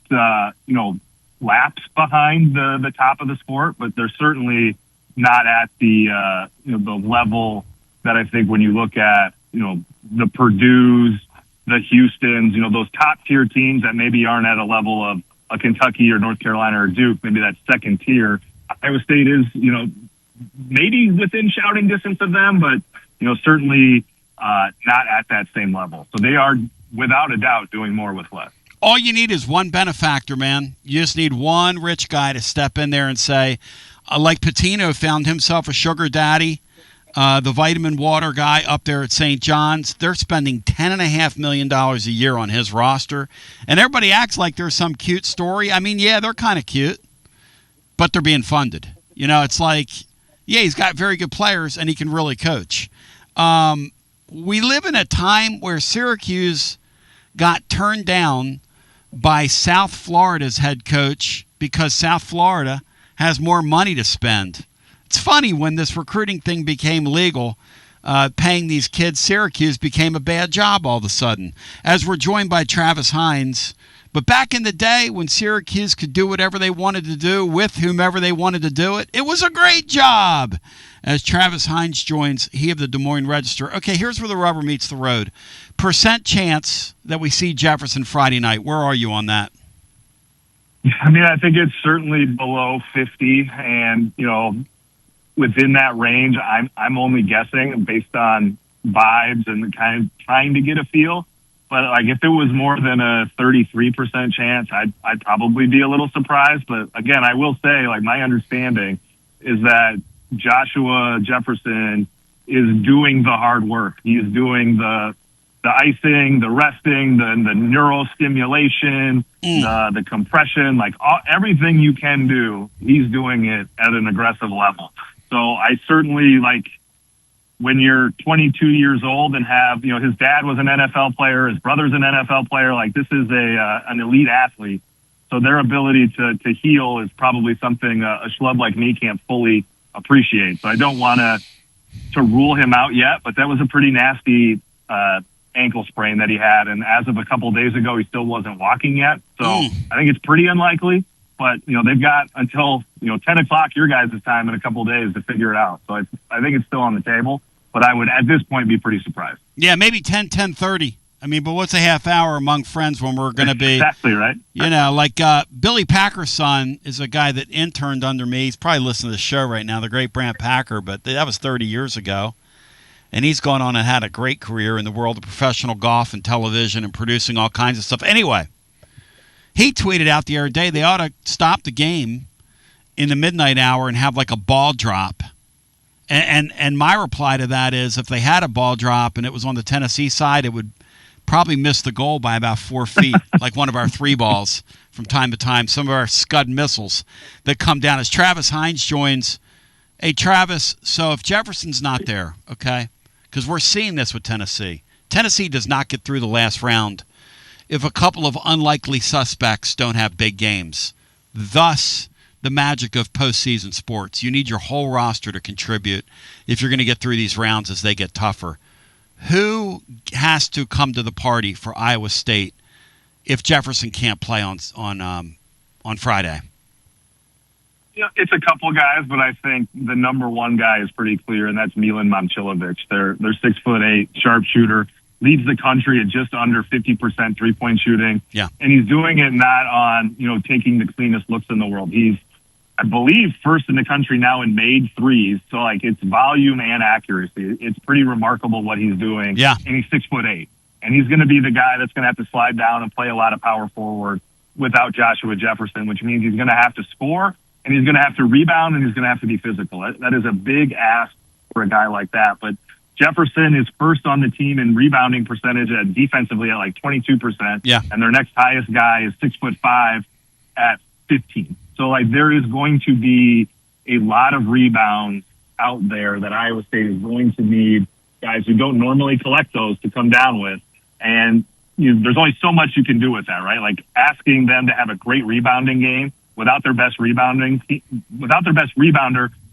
laps behind the top of the sport, but they're certainly not at the the level that I think when you look at the Purdue's, the Houstons, those top tier teams that maybe aren't at a level of a Kentucky or North Carolina or Duke, maybe that second tier. Iowa State is maybe within shouting distance of them, but certainly not at that same level. So they are without a doubt doing more with less. All you need is one benefactor, man. You just need one rich guy to step in there and say, like Patino found himself a sugar daddy, the vitamin water guy up there at St. John's. They're spending $10.5 million a year on his roster. And everybody acts like there's some cute story. I mean, yeah, they're kind of cute, but they're being funded. It's like, yeah, he's got very good players and he can really coach. We live in a time where Syracuse got turned down by South Florida's head coach because South Florida has more money to spend. It's funny, when this recruiting thing became legal, paying these kids, Syracuse became a bad job all of a sudden, as we're joined by Travis Hines. But back in the day when Syracuse could do whatever they wanted to do with whomever they wanted to do it, it was a great job. As Travis Hines joins, he of the Des Moines Register. Okay, here's where the rubber meets the road. Percent chance that we see Jefferson Friday night. Where are you on that? I mean, I think it's certainly below 50, and within that range, I'm only guessing based on vibes and kind of trying to get a feel. But if it was more than a 33% chance, I'd probably be a little surprised. But again, I will say, my understanding is that Joshua Jefferson is doing the hard work. He's doing the icing, the resting, the neurostimulation, the compression, like everything you can do, he's doing it at an aggressive level. So I certainly, like, when you're 22 years old and have, his dad was an NFL player, his brother's an NFL player, like, this is an elite athlete. So their ability to heal is probably something a schlub like me can't fully appreciate. So I don't want to rule him out yet, but that was a pretty nasty ankle sprain that he had. And as of a couple of days ago, he still wasn't walking yet. So I think it's pretty unlikely, but they've got until, 10 o'clock your guys' time in a couple of days to figure it out. So I think it's still on the table, but I would at this point be pretty surprised. Yeah, maybe 10:30. I mean, but what's a half hour among friends when we're going to be? Exactly right. Like Billy Packer's son is a guy that interned under me. He's probably listening to the show right now, the great Brant Packer, but that was 30 years ago. And he's gone on and had a great career in the world of professional golf and television and producing all kinds of stuff. Anyway, he tweeted out the other day they ought to stop the game in the midnight hour and have like a ball drop. And my reply to that is if they had a ball drop and it was on the Tennessee side, it would probably miss the goal by about 4 feet, like one of our 3 balls from time to time, some of our Scud missiles that come down. As Travis Hines joins, hey, Travis, so if Jefferson's not there, okay, because we're seeing this with Tennessee. Tennessee does not get through the last round if a couple of unlikely suspects don't have big games. Thus, the magic of postseason sports. You need your whole roster to contribute if you're going to get through these rounds as they get tougher. Who has to come to the party for Iowa State if Jefferson can't play on Friday? It's a couple guys, but I think the number one guy is pretty clear, and that's Milan Momcilovic. They're 6'8", sharpshooter, leads the country at just under 50% 3-point shooting. Yeah, and he's doing it not on taking the cleanest looks in the world. He's, I believe, first in the country now in made threes. So like it's volume and accuracy. It's pretty remarkable what he's doing. Yeah, and he's 6'8", and he's going to be the guy that's going to have to slide down and play a lot of power forward without Joshua Jefferson, which means he's going to have to score. And he's going to have to rebound, and he's going to have to be physical. That is a big ask for a guy like that. But Jefferson is first on the team in rebounding percentage defensively at like 22%. Yeah. And their next highest guy is 6'5" at 15. So like there is going to be a lot of rebounds out there that Iowa State is going to need guys who don't normally collect those to come down with. And there's only so much you can do with that, right? Like asking them to have a great rebounding game without their best rebounder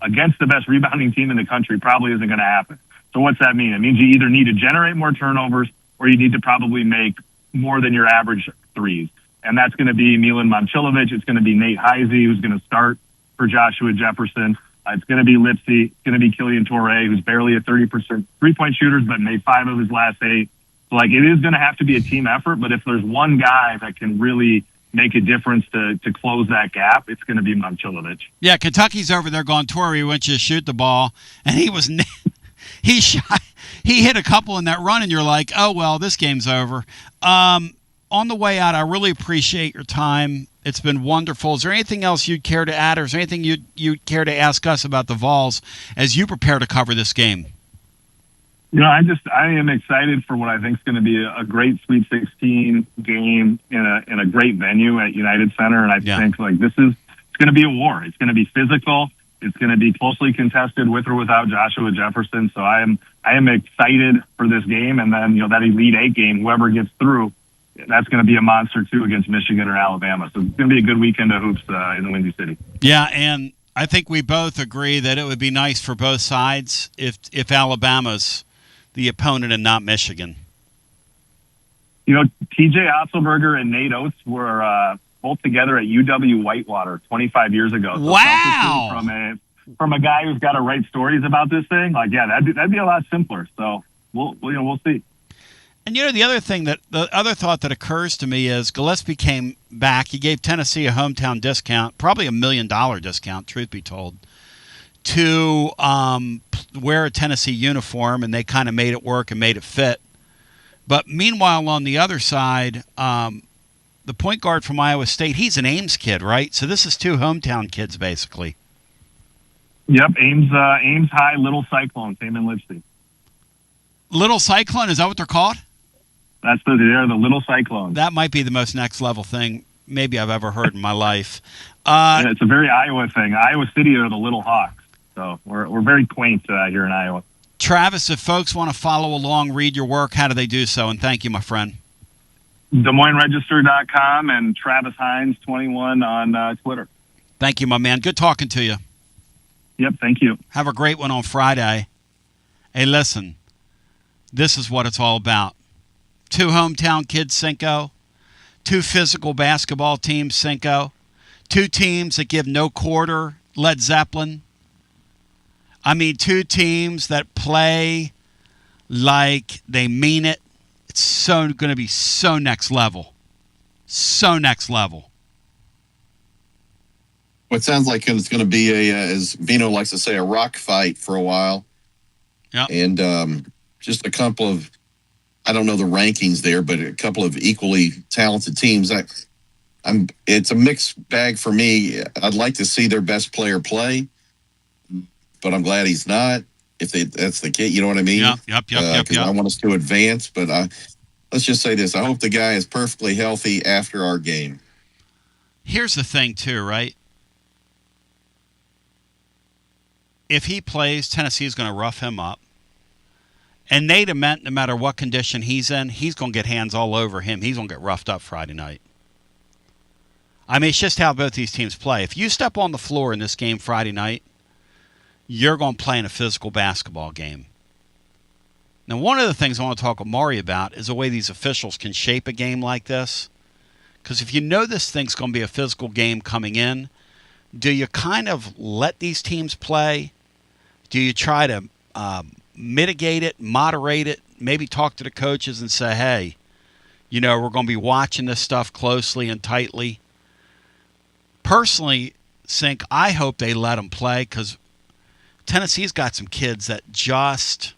against the best rebounding team in the country probably isn't going to happen. So what's that mean? It means you either need to generate more turnovers or you need to probably make more than your average threes. And that's going to be Milan Momcilovic. It's going to be Nate Heisey, who's going to start for Joshua Jefferson. It's going to be Lipsy. It's going to be Killian Torrey, who's barely a 30% 3-point shooter, but made 5 of his last 8. So like it is going to have to be a team effort. But if there's one guy that can really make a difference to close that gap, it's going to be Momcilovic. Yeah, Kentucky's over there going, Torrey went to shoot the ball, and he hit a couple in that run, and you're like, oh, well, this game's over. On the way out, I really appreciate your time. It's been wonderful. Is there anything else you'd care to add, or is there anything you'd care to ask us about the Vols as you prepare to cover this game? I am excited for what I think is going to be a great Sweet 16 game in a great venue at United Center. And I think like it's going to be a war. It's going to be physical. It's going to be closely contested with or without Joshua Jefferson. So I am excited for this game. And then, that Elite 8 game, whoever gets through, that's going to be a monster too against Michigan or Alabama. So it's going to be a good weekend of hoops in the Windy City. Yeah. And I think we both agree that it would be nice for both sides if Alabama's the opponent and not Michigan. TJ Otzelberger and Nate Oates were both together at UW Whitewater 25 years ago. So wow! From a guy who's got to write stories about this thing, that'd be a lot simpler. So we'll see. And the other thought that occurs to me is Gillespie came back. He gave Tennessee a hometown discount, probably $1 million discount, truth be told, to wear a Tennessee uniform, and they kind of made it work and made it fit. But meanwhile, on the other side, the point guard from Iowa State, he's an Ames kid, right? So this is 2 hometown kids, basically. Yep, Ames High Little Cyclone, same in Lipsy. Little Cyclone, is that what they're called? They're the Little Cyclone. That might be the most next level thing maybe I've ever heard in my life. It's a very Iowa thing. Iowa City are the Little Hawks, so we're very quaint here in Iowa. Travis, if folks want to follow along, read your work, how do they do so? And thank you, my friend. DesMoinesRegister.com and Travis Hines 21 on Twitter. Thank you, my man. Good talking to you. Yep, thank you. Have a great one on Friday. Hey, listen, this is what it's all about. 2 hometown kids, Cinco. 2 physical basketball teams, Cinco. 2 teams that give no quarter, Led Zeppelin. I mean, 2 teams that play like they mean it. It's going to be so next level. So next level. Well, it sounds like it's going to be as Vino likes to say, a rock fight for a while. Yeah. And just a couple of, I don't know the rankings there, but a couple of equally talented teams. It's a mixed bag for me. I'd like to see their best player play, but I'm glad he's not. If that's the case, you know what I mean? Yep. Because I want us to advance, but let's just say this. I hope the guy is perfectly healthy after our game. Here's the thing, too, right? If he plays, Tennessee's going to rough him up. And Nate Ament, no matter what condition he's in, he's going to get hands all over him. He's going to get roughed up Friday night. I mean, it's just how both these teams play. If you step on the floor in this game Friday night, you're going to play in a physical basketball game. Now, one of the things I want to talk with Maury about is the way these officials can shape a game like this. Because if you know this thing's going to be a physical game coming in, do you kind of let these teams play? Do you try to mitigate it, moderate it, maybe talk to the coaches and say, hey, we're going to be watching this stuff closely and tightly? Personally, Sink, I hope they let them play because Tennessee's got some kids that just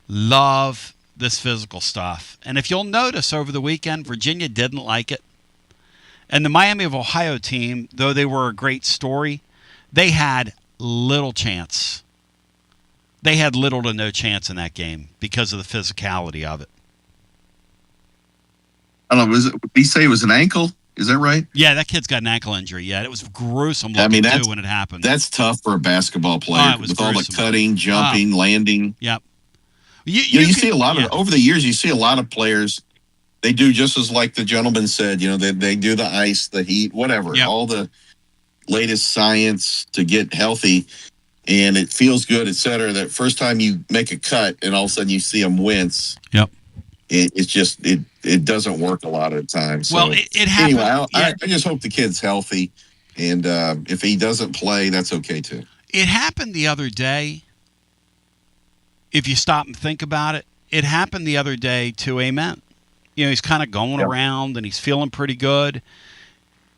love this physical stuff. And if you'll notice over the weekend, Virginia didn't like it. And the Miami of Ohio team, though they were a great story, they had little chance. They had little to no chance in that game because of the physicality of it. I don't know. Did he say it was an ankle? Is that right? Yeah, that kid's got an ankle injury. Yeah, it was gruesome looking too when it happened. That's tough for a basketball player with gruesome. all the cutting, jumping, landing. Yep. You see a lot of over the years. You see a lot of players. They do just as like the gentleman said. They do the ice, the heat, whatever. Yep. All the latest science to get healthy, and it feels good, et cetera. That first time you make a cut, and all of a sudden you see them wince. Yep. It's just it doesn't work a lot of the time. So, well, it happened. Anyway, I just hope the kid's healthy, and if he doesn't play, that's okay too. It happened the other day. If you stop and think about it, it happened the other day to Ament. He's kind of going around and he's feeling pretty good.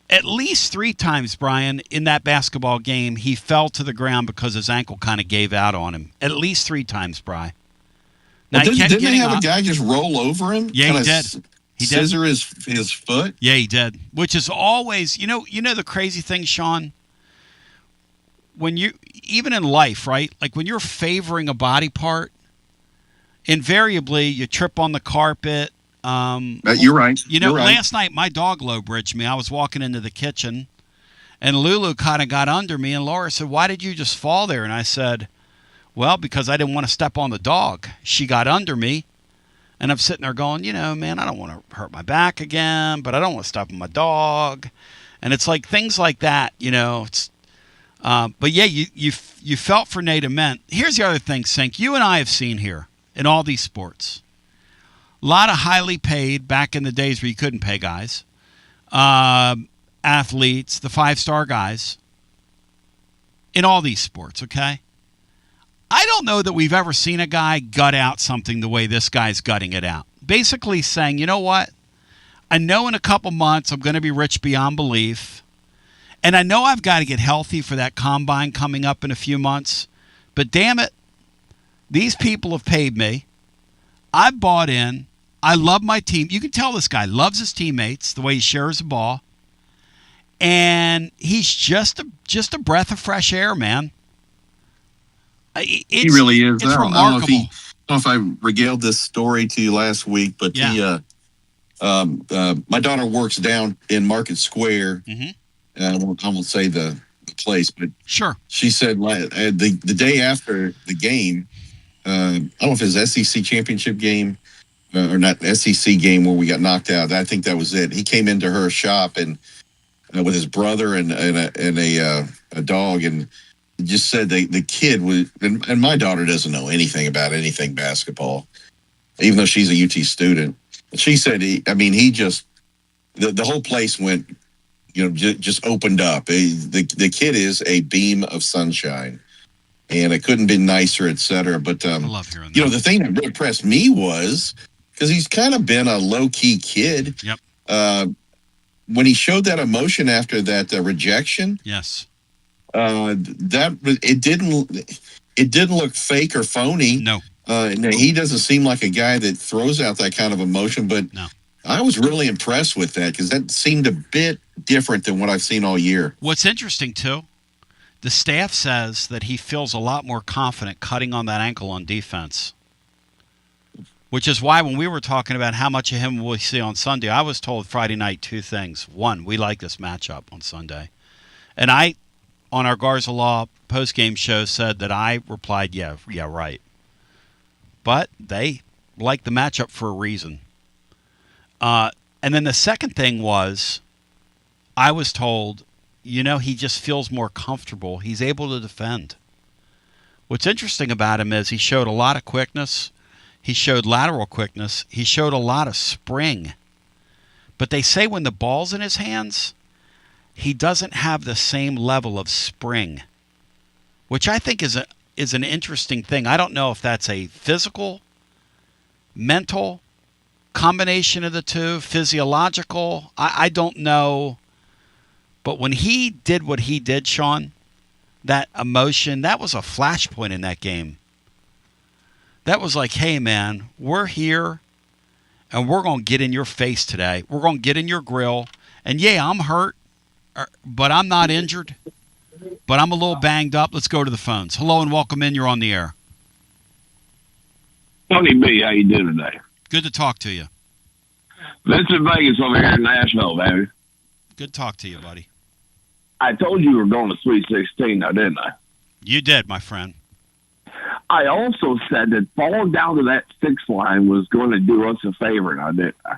At least 3 times, Brian, in that basketball game, he fell to the ground because his ankle kind of gave out on him. At least 3 times, Brian. Now, didn't they have a guy just roll over him? Yeah, he did. He scissor his foot? Yeah, he did. Which is always, you know the crazy thing, Sean? When you, even in life, right? Like when you're favoring a body part, invariably you trip on the carpet. You're right. You're right. Last night my dog low bridged me. I was walking into the kitchen and Lulu kind of got under me and Laura said, "Why did you just fall there?" And I said, "Well, because I didn't want to step on the dog. She got under me." And I'm sitting there going, man, I don't want to hurt my back again, but I don't want to step on my dog. And it's like things like that, It's, but yeah, you felt for Nate Ament. Here's the other thing, Sink. You and I have seen here in all these sports. A lot of highly paid, back in the days where you couldn't pay guys, athletes, the 5-star guys, in all these sports, okay? I don't know that we've ever seen a guy gut out something the way this guy's gutting it out. Basically saying, you know what? I know in a couple months I'm going to be rich beyond belief, and I know I've got to get healthy for that combine coming up in a few months, but damn it, these people have paid me. I've bought in. I love my team. You can tell this guy loves his teammates, the way he shares the ball. And he's just a breath of fresh air, man. He really is. It's I don't know remarkable. I don't know if I regaled this story to you last week, but my daughter works down in Market Square. Mm-hmm. I won't say the place, but sure. She said the day after the game, I don't know if it was SEC championship game or not SEC game where we got knocked out. I think that was it. He came into her shop and with his brother and a dog, and just said the kid was, and my daughter doesn't know anything about anything basketball, even though she's a UT student. She said the whole place went, just opened up. The kid is a beam of sunshine, and it couldn't be nicer, et cetera. But I love hearing that. The thing that really impressed me was because he's kind of been a low key kid. Yep. When he showed that emotion after that rejection, yes, it didn't look fake or phony. No. He doesn't seem like a guy that throws out that kind of emotion, but no. I was really impressed with that because that seemed a bit different than what I've seen all year. What's interesting, too, the staff says that he feels a lot more confident cutting on that ankle on defense, which is why when we were talking about how much of him we'll see on Sunday, I was told Friday night two things. One, we like this matchup on Sunday. And I, on our Garza Law post-game show, said that I replied, yeah, right. But they like the matchup for a reason. And then the second thing was, I was told, he just feels more comfortable. He's able to defend. What's interesting about him is he showed a lot of quickness. He showed lateral quickness. He showed a lot of spring. But they say when the ball's in his hands, he doesn't have the same level of spring, which I think is an interesting thing. I don't know if that's a physical, mental combination of the two, physiological. I don't know. But when he did what he did, Sean, that emotion, that was a flashpoint in that game. That was like, hey, man, we're here, and we're going to get in your face today. We're going to get in your grill. And, yeah, I'm hurt, but I'm not injured. But I'm a little banged up. Let's go to the phones. Hello and welcome in. You're on the air. Tony B, how you doing today? Good to talk to you. Vincent Vegas over here in Nashville, baby. Good to talk to you, buddy. I told you we were going to Sweet 16 now, didn't I? You did, my friend. I also said that falling down to that 6 line was going to do us a favor now, didn't I?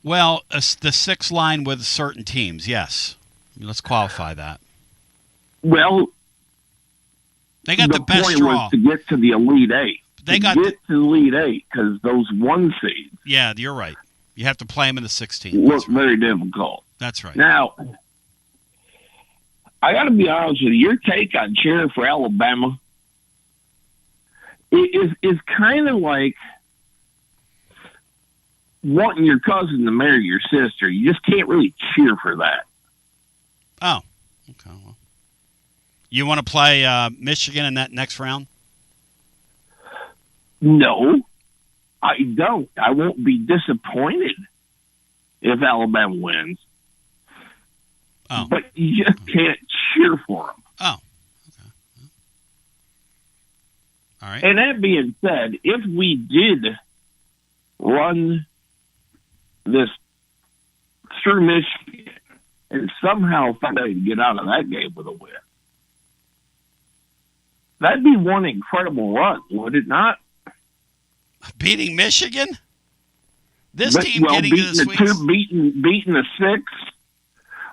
Well, the 6 line with certain teams, yes. Let's qualify that. Well, they got the best point draw. Was to get to the Elite Eight. They got to the Elite Eight because those 1 seeds. Yeah, you're right. You have to play them in the 16. Look very difficult. That's right. Now, I got to be honest with you. Your take on cheering for Alabama is kind of like wanting your cousin to marry your sister. You just can't really cheer for that. Oh, okay. Well, you want to play Michigan in that next round? No, I don't. I won't be disappointed if Alabama wins. Oh. But you just can't cheer for them. Oh, okay. All right. And that being said, if we did run this through Michigan and somehow find a way to get out of that game with a win, that'd be one incredible run, would it not? Beating Michigan? This team getting to the Sweet 16? Beating the 6,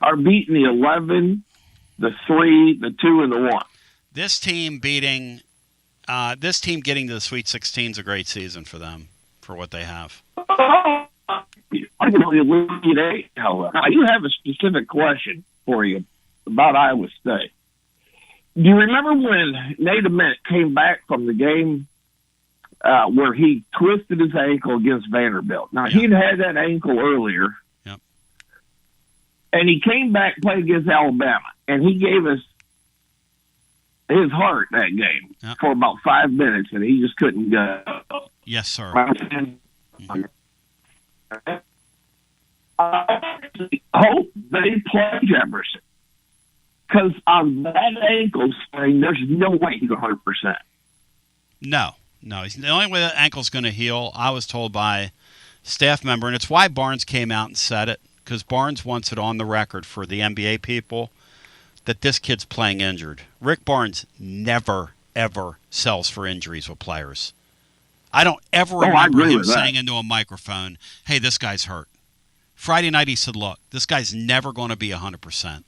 or beating the 11, the 3, the 2, and the 1. This team getting to the Sweet 16 is a great season for them, for what they have. I do have a specific question for you about Iowa State. Do you remember when Nate Ament came back from the game where he twisted his ankle against Vanderbilt? Now, he'd had that ankle earlier. Yep. And he came back and played against Alabama. And he gave us his heart that game for about 5 minutes, and he just couldn't go. Yes, sir. I hope they play Jefferson. Because on that ankle sprain, there's no way he's 100%. No. He's the only way that ankle's going to heal. I was told by staff member, and it's why Barnes came out and said it, because Barnes wants it on the record for the NBA people that this kid's playing injured. Rick Barnes never, ever sells for injuries with players. I don't ever remember him saying into a microphone, hey, this guy's hurt. Friday night he said, look, this guy's never going to be 100%.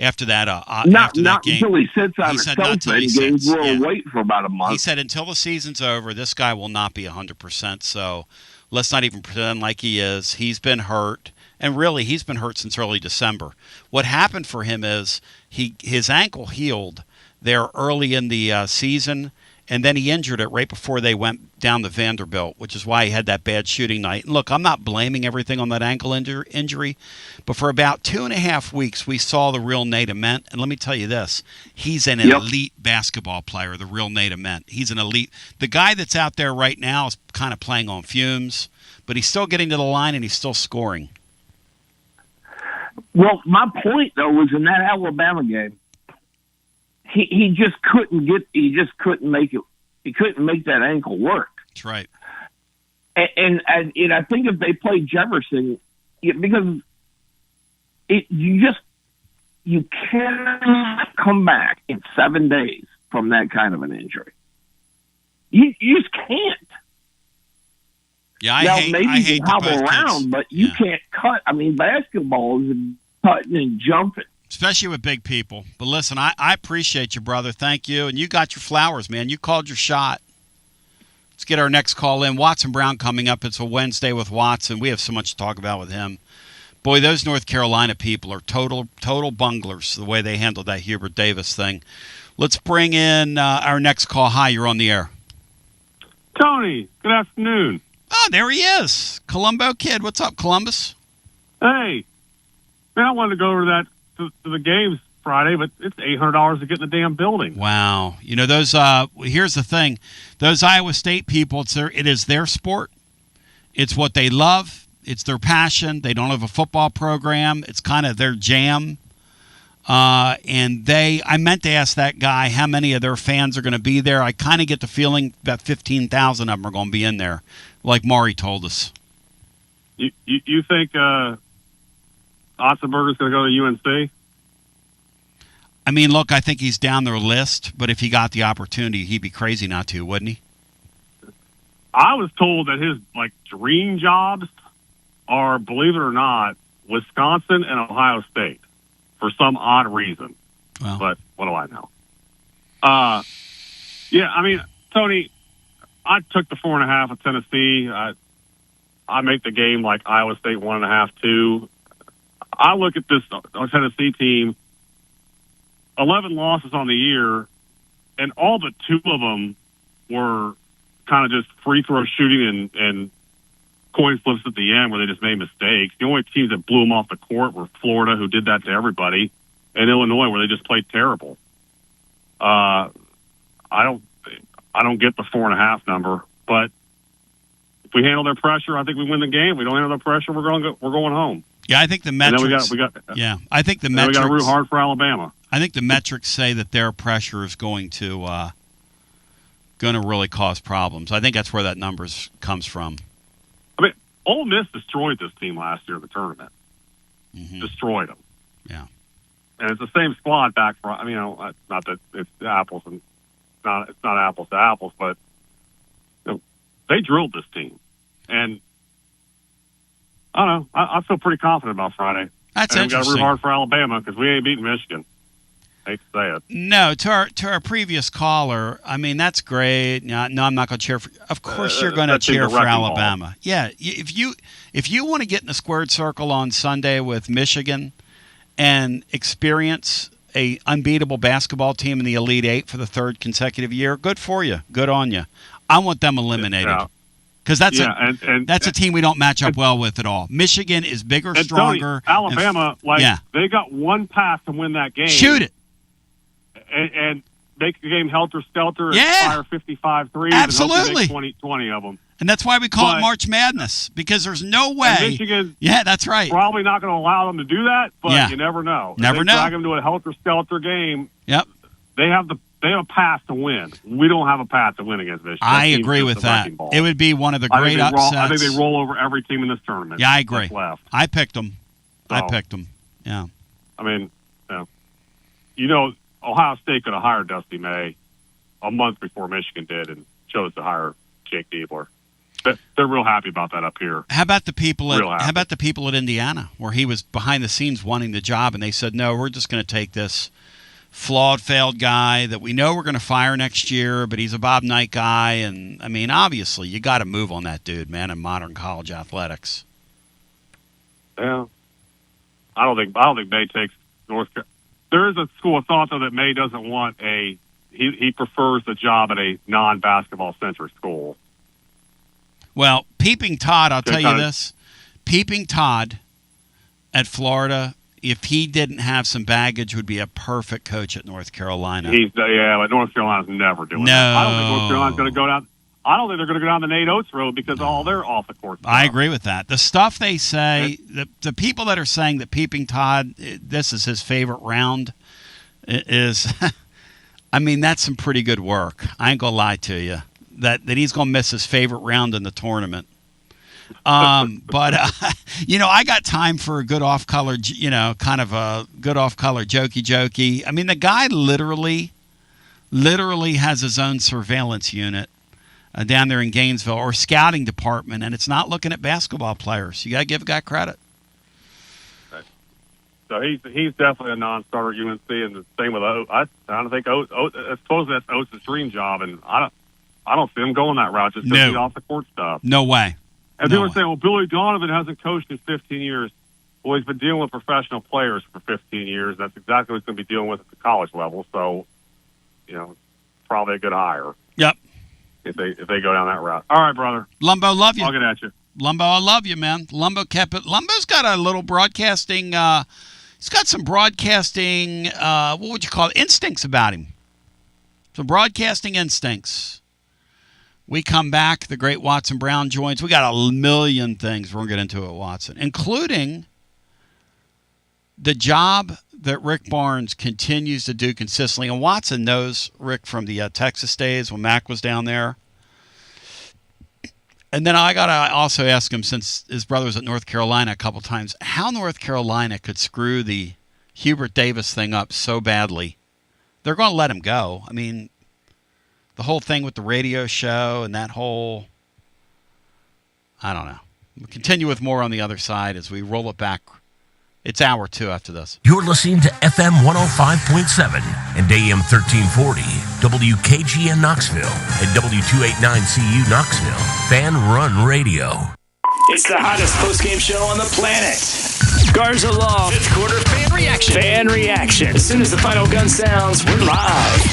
After that, not game, until he sits on the sofa and games will wait for about a month. He said until the season's over, this guy will not be 100%. So let's not even pretend like he is. He's been hurt, and really, he's been hurt since early December. What happened for him is his ankle healed there early in the season, and then he injured it right before they went down to Vanderbilt, which is why he had that bad shooting night. And look, I'm not blaming everything on that ankle injury, but for about 2.5 weeks, we saw the real Nate Ament. And let me tell you this, he's an elite basketball player, the real Nate Ament. He's an elite. The guy that's out there right now is kind of playing on fumes, but he's still getting to the line and he's still scoring. Well, my point, though, was in that Alabama game, he just couldn't make it. He couldn't make that ankle work. That's right. And I think if they played Jefferson, because you cannot come back in 7 days from that kind of an injury. You just can't. Yeah, I hate you can hobble around, but you can't cut. I mean, basketball is cutting and jumping. Especially with big people. But listen, I appreciate you, brother. Thank you. And you got your flowers, man. You called your shot. Let's get our next call in. Watson Brown coming up. It's a Wednesday with Watson. We have so much to talk about with him. Boy, those North Carolina people are total bunglers, the way they handled that Hubert Davis thing. Let's bring in our next call. Hi, you're on the air. Tony, good afternoon. Oh, there he is. Columbo Kid. What's up, Columbus? Hey, man, I wanted to go over to the games Friday, but it's $800 to get in the damn building. Wow. You know, those here's the thing. Those Iowa State people, it is their sport. It's what they love. It's their passion. They don't have a football program. It's kind of their jam. And I meant to ask that guy how many of their fans are going to be there. I kind of get the feeling that 15,000 of them are going to be in there, like Maury told us. You think Otzenberger's going to go to UNC? I mean, look, I think he's down their list, but if he got the opportunity, he'd be crazy not to, wouldn't he? I was told that his dream jobs are, believe it or not, Wisconsin and Ohio State for some odd reason. Well. But what do I know? Yeah, I mean, Tony, I took the 4.5 of Tennessee. I make the game like Iowa State 1.5, 2. I look at this Tennessee team, 11 losses on the year, and all but 2 of them were kind of just free throw shooting and coin flips at the end where they just made mistakes. The only teams that blew them off the court were Florida, who did that to everybody, and Illinois, where they just played terrible. I don't get the 4.5 number, but if we handle their pressure, I think we win the game. If we don't handle their pressure, we're going home. Yeah, I think the metrics. And then we got. Yeah, I think the metrics. We got to root hard for Alabama. I think the metrics say that their pressure is going to really cause problems. I think that's where that numbers comes from. I mean, Ole Miss destroyed this team last year in the tournament. Mm-hmm. Destroyed them. Yeah. And it's the same squad back from. I mean, not that it's apples and it's not apples to apples, but they drilled this team, and I don't know. I feel pretty confident about Friday. That's and interesting. We got to root hard for Alabama because we ain't beating Michigan. Hate to say it. No, to our previous caller, I mean, that's great. No, I'm not going to cheer for. Of course, you're going to cheer for Alabama. Ball. Yeah, if you want to get in the squared circle on Sunday with Michigan and experience a unbeatable basketball team in the Elite Eight for the 3rd consecutive year, good for you. Good on you. I want them eliminated. Because that's a team we don't match up well with at all. Michigan is bigger, stronger. Tony, Alabama, they got one pass to win that game. Shoot it. And make the game helter-skelter and fire 55 threes Absolutely. and hope you make 20 of them. And that's why we call it March Madness, because there's no way. Michigan, that's right. Probably not going to allow them to do that, but you never know. Never if know. They drag them to a helter-skelter game. Yep. They have a path to win. We don't have a path to win against Michigan. I agree with that. It would be one of the great upsets. I think they roll over every team in this tournament. Yeah, I agree. Left. I picked them. So, Yeah. I mean, Ohio State could have hired Dusty May a month before Michigan did and chose to hire Jake Diebler. They're real happy about that up here. How about the people at Indiana, where he was behind the scenes wanting the job, and they said, no, we're just going to take this flawed, failed guy that we know we're going to fire next year, but he's a Bob Knight guy. And, I mean, obviously, you got to move on that dude, man, in modern college athletics. Yeah. I don't think May takes North Carolina. There is a school of thought, though, that May doesn't want he prefers the job at a non-basketball centric school. Well, Peeping Todd, I'll tell you this. Peeping Todd at Florida, if he didn't have some baggage, would be a perfect coach at North Carolina. But North Carolina's never doing that. I don't think North Carolina's going to go down. I don't think they're going to go down the Nate Oates road because all they're off the court stuff. I agree with that. The stuff they say, the people that are saying that Peeping Todd, this is his favorite round, is, I mean, that's some pretty good work. I ain't going to lie to you. That he's going to miss his favorite round in the tournament. But I got time for a good off-color, kind of a good off-color jokey. I mean, the guy literally has his own surveillance unit down there in Gainesville, or scouting department, and it's not looking at basketball players. You got to give a guy credit. So he's definitely a non-starter at UNC, and the same with Oates. I don't think Oates. I suppose that's Oates' dream job, and I don't see him going that route just because he's off the court stuff. No way. And people are saying, well, Billy Donovan hasn't coached in 15 years. Well, he's been dealing with professional players for 15 years. That's exactly what he's going to be dealing with at the college level. So, probably a good hire. Yep. If they go down that route. All right, brother. Lumbo, love you. I'll get at you. Lumbo, I love you, man. Lumbo kept it. Lumbo's got a little broadcasting. He's got some broadcasting. What would you call it? Instincts about him. Some broadcasting instincts. We come back. The great Watson Brown joins. We got a million things we're going to get into at Watson, including the job that Rick Barnes continues to do consistently. And Watson knows Rick from the Texas days when Mac was down there. And then I got to also ask him, since his brother was at North Carolina a couple times, how North Carolina could screw the Hubert Davis thing up so badly. They're going to let him go. I mean, the whole thing with the radio show and that whole, I don't know. We'll continue with more on the other side as we roll it back. It's hour 2 after this. You're listening to FM 105.7 and AM 1340, WKGN Knoxville, and W289CU Knoxville, Fan Run Radio. It's the hottest post-game show on the planet. Garza Law. Fifth quarter fan reaction. Fan reaction. As soon as the final gun sounds, we're live.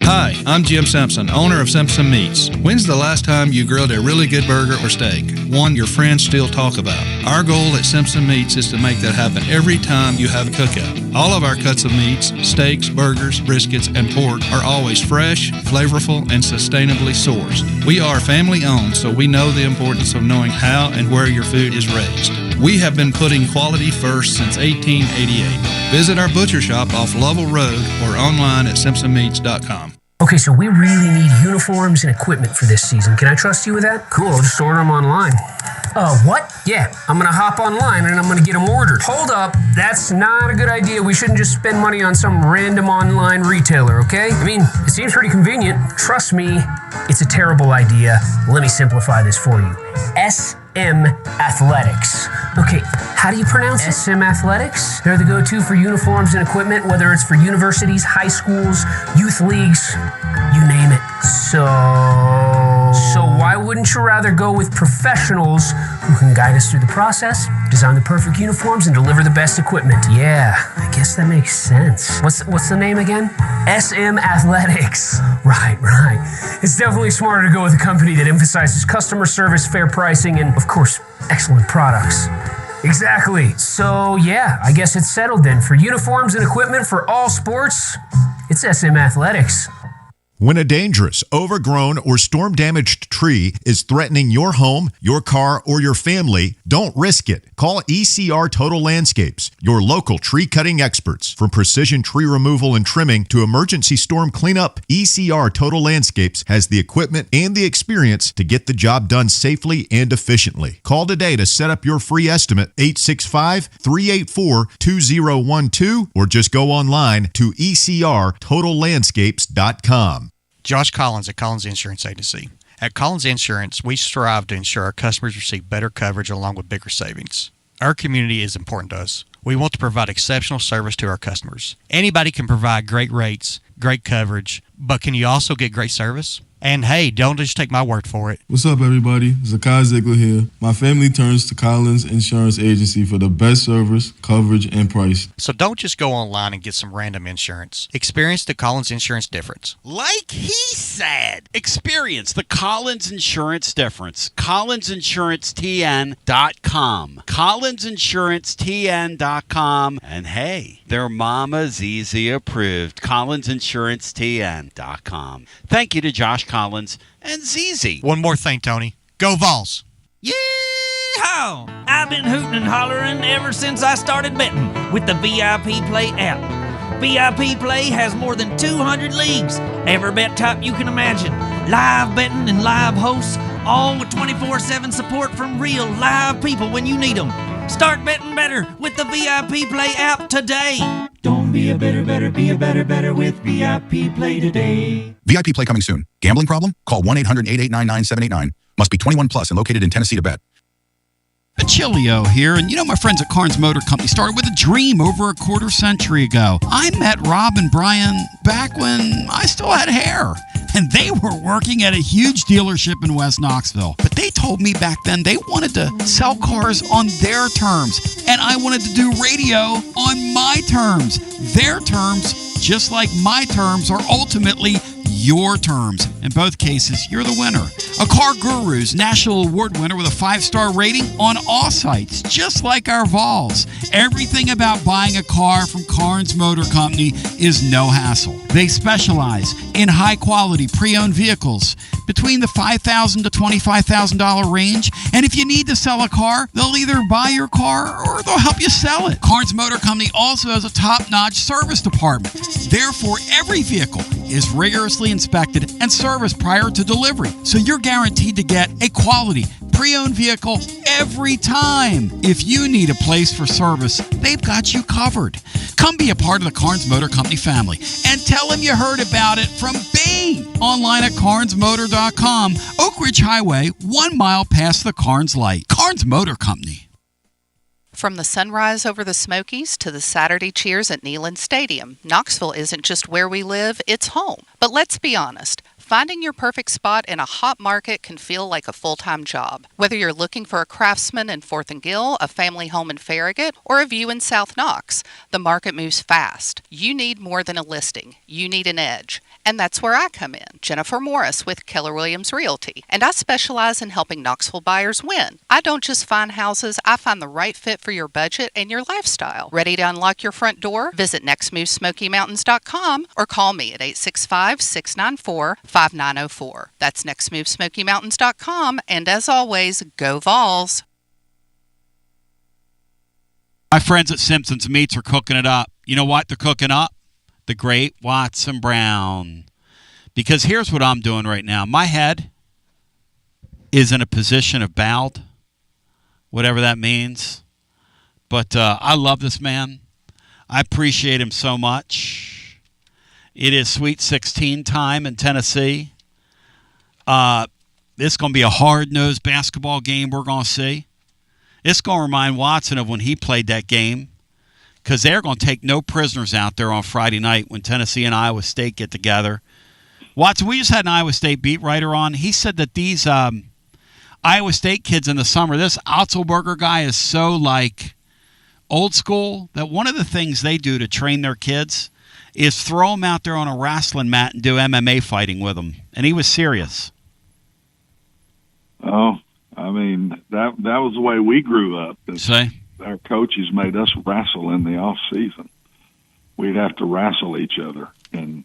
Hi, I'm Jim Simpson, owner of Simpson Meats. When's the last time you grilled a really good burger or steak? One your friends still talk about. Our goal at Simpson Meats is to make that happen every time you have a cookout. All of our cuts of meats, steaks, burgers, briskets, and pork are always fresh, flavorful, and sustainably sourced. We are family owned, so we know the importance of knowing how and where your food is raised. We have been putting quality first since 1888. Visit our butcher shop off Lovell Road or online at simpsonmeats.com. Okay, so we really need uniforms and equipment for this season. Can I trust you with that? Cool, I'll just order them online. What? Yeah, I'm gonna hop online and I'm gonna get them ordered. Hold up, that's not a good idea. We shouldn't just spend money on some random online retailer, okay? I mean, it seems pretty convenient. Trust me, it's a terrible idea. Let me simplify this for you. SM Athletics. Okay, how do you pronounce it? SM Athletics? They're the go-to for uniforms and equipment, whether it's for universities, high schools, youth leagues, you name it. So why wouldn't you rather go with professionals who can guide us through the process, design the perfect uniforms, and deliver the best equipment? Yeah, I guess that makes sense. What's the name again? SM Athletics. Right. It's definitely smarter to go with a company that emphasizes customer service, fair pricing, and, of course, excellent products. Exactly. So, yeah, I guess it's settled then. For uniforms and equipment for all sports, it's SM Athletics. When a dangerous, overgrown, or storm-damaged tree is threatening your home, your car, or your family, don't risk it. Call ECR Total Landscapes, your local tree-cutting experts. From precision tree removal and trimming to emergency storm cleanup, ECR Total Landscapes has the equipment and the experience to get the job done safely and efficiently. Call today to set up your free estimate, 865-384-2012, or just go online to ecrtotallandscapes.com. Josh Collins at Collins Insurance Agency. At Collins Insurance, we strive to ensure our customers receive better coverage along with bigger savings. Our community is important to us. We want to provide exceptional service to our customers. Anybody can provide great rates, great coverage, but can you also get great service? And hey, don't just take my word for it. What's up, everybody? Zakai Ziegler here. My family turns to Collins Insurance Agency for the best service, coverage, and price. So don't just go online and get some random insurance. Experience the Collins Insurance difference. Like he said, experience the Collins Insurance difference. CollinsInsuranceTN.com. CollinsInsuranceTN.com. And hey, their Mama ZZ approved. CollinsInsuranceTN.com. Thank you to Josh Collins and ZZ. One more thing, Tony. Go Vols! Yeehaw! I've been hooting and hollering ever since I started betting with the VIP Play app. VIP Play has more than 200 leagues, every bet type you can imagine, live betting and live hosts, all with 24/7 support from real live people when you need them. Start betting better with the VIP Play app today. Don't be a better, be a better with VIP Play today. VIP Play coming soon. Gambling problem? Call 1-800-889-9789. Must be 21 plus and located in Tennessee to bet. Chilio here, and you know my friends at Carnes Motor Company started with a dream over a quarter century ago. I met Rob and Brian back when I still had hair, and they were working at a huge dealership in West Knoxville. But they told me back then they wanted to sell cars on their terms, and I wanted to do radio on my terms. Their terms, just like my terms, are ultimately your terms. In both cases, you're the winner. A Car Guru's National Award winner with a 5-star rating on all sites, just like our Vols. Everything about buying a car from Carnes Motor Company is no hassle. They specialize in high-quality pre-owned vehicles between the $5,000 to $25,000 range. And if you need to sell a car, they'll either buy your car or they'll help you sell it. Carnes Motor Company also has a top-notch service department. Therefore, every vehicle is rigorously inspected and serviced prior to delivery. So you're guaranteed to get a quality pre-owned vehicle every time. If you need a place for service, they've got you covered. Come be a part of the Carnes Motor Company family and tell them you heard about it from me. Online at carnesmotor.com, Oak Ridge Highway, 1 mile past the Carnes light. Carnes Motor Company. From the sunrise over the Smokies to the Saturday cheers at Neyland Stadium, Knoxville isn't just where we live, it's home. But let's be honest. Finding your perfect spot in a hot market can feel like a full-time job. Whether you're looking for a Craftsman in 4th and Gill, a family home in Farragut, or a view in South Knox, the market moves fast. You need more than a listing. You need an edge. And that's where I come in, Jennifer Morris with Keller Williams Realty. And I specialize in helping Knoxville buyers win. I don't just find houses, I find the right fit for your budget and your lifestyle. Ready to unlock your front door? Visit nextmovesmokymountains.com or call me at 865-694-5904. That's nextmovesmokymountains.com, and as always, go Vols. My friends at Simpson's Meats are cooking it up. You know what they're cooking up? The great Watson Brown. Because here's what I'm doing right now. My head is in a position of bowed, whatever that means. But I love this man. I appreciate him so much. It is Sweet 16 time in Tennessee. This is going to be a hard-nosed basketball game we're going to see. It's going to remind Watson of when he played that game, because they're going to take no prisoners out there on Friday night when Tennessee and Iowa State get together. Watson, we just had an Iowa State beat writer on. He said that these Iowa State kids in the summer, this Otzelberger guy is so like old school that one of the things they do to train their kids is throw them out there on a wrestling mat and do MMA fighting with them. And he was serious. Oh, I mean, that was the way we grew up. Say? our coaches made us wrestle in the off season. We'd have to wrestle each other, and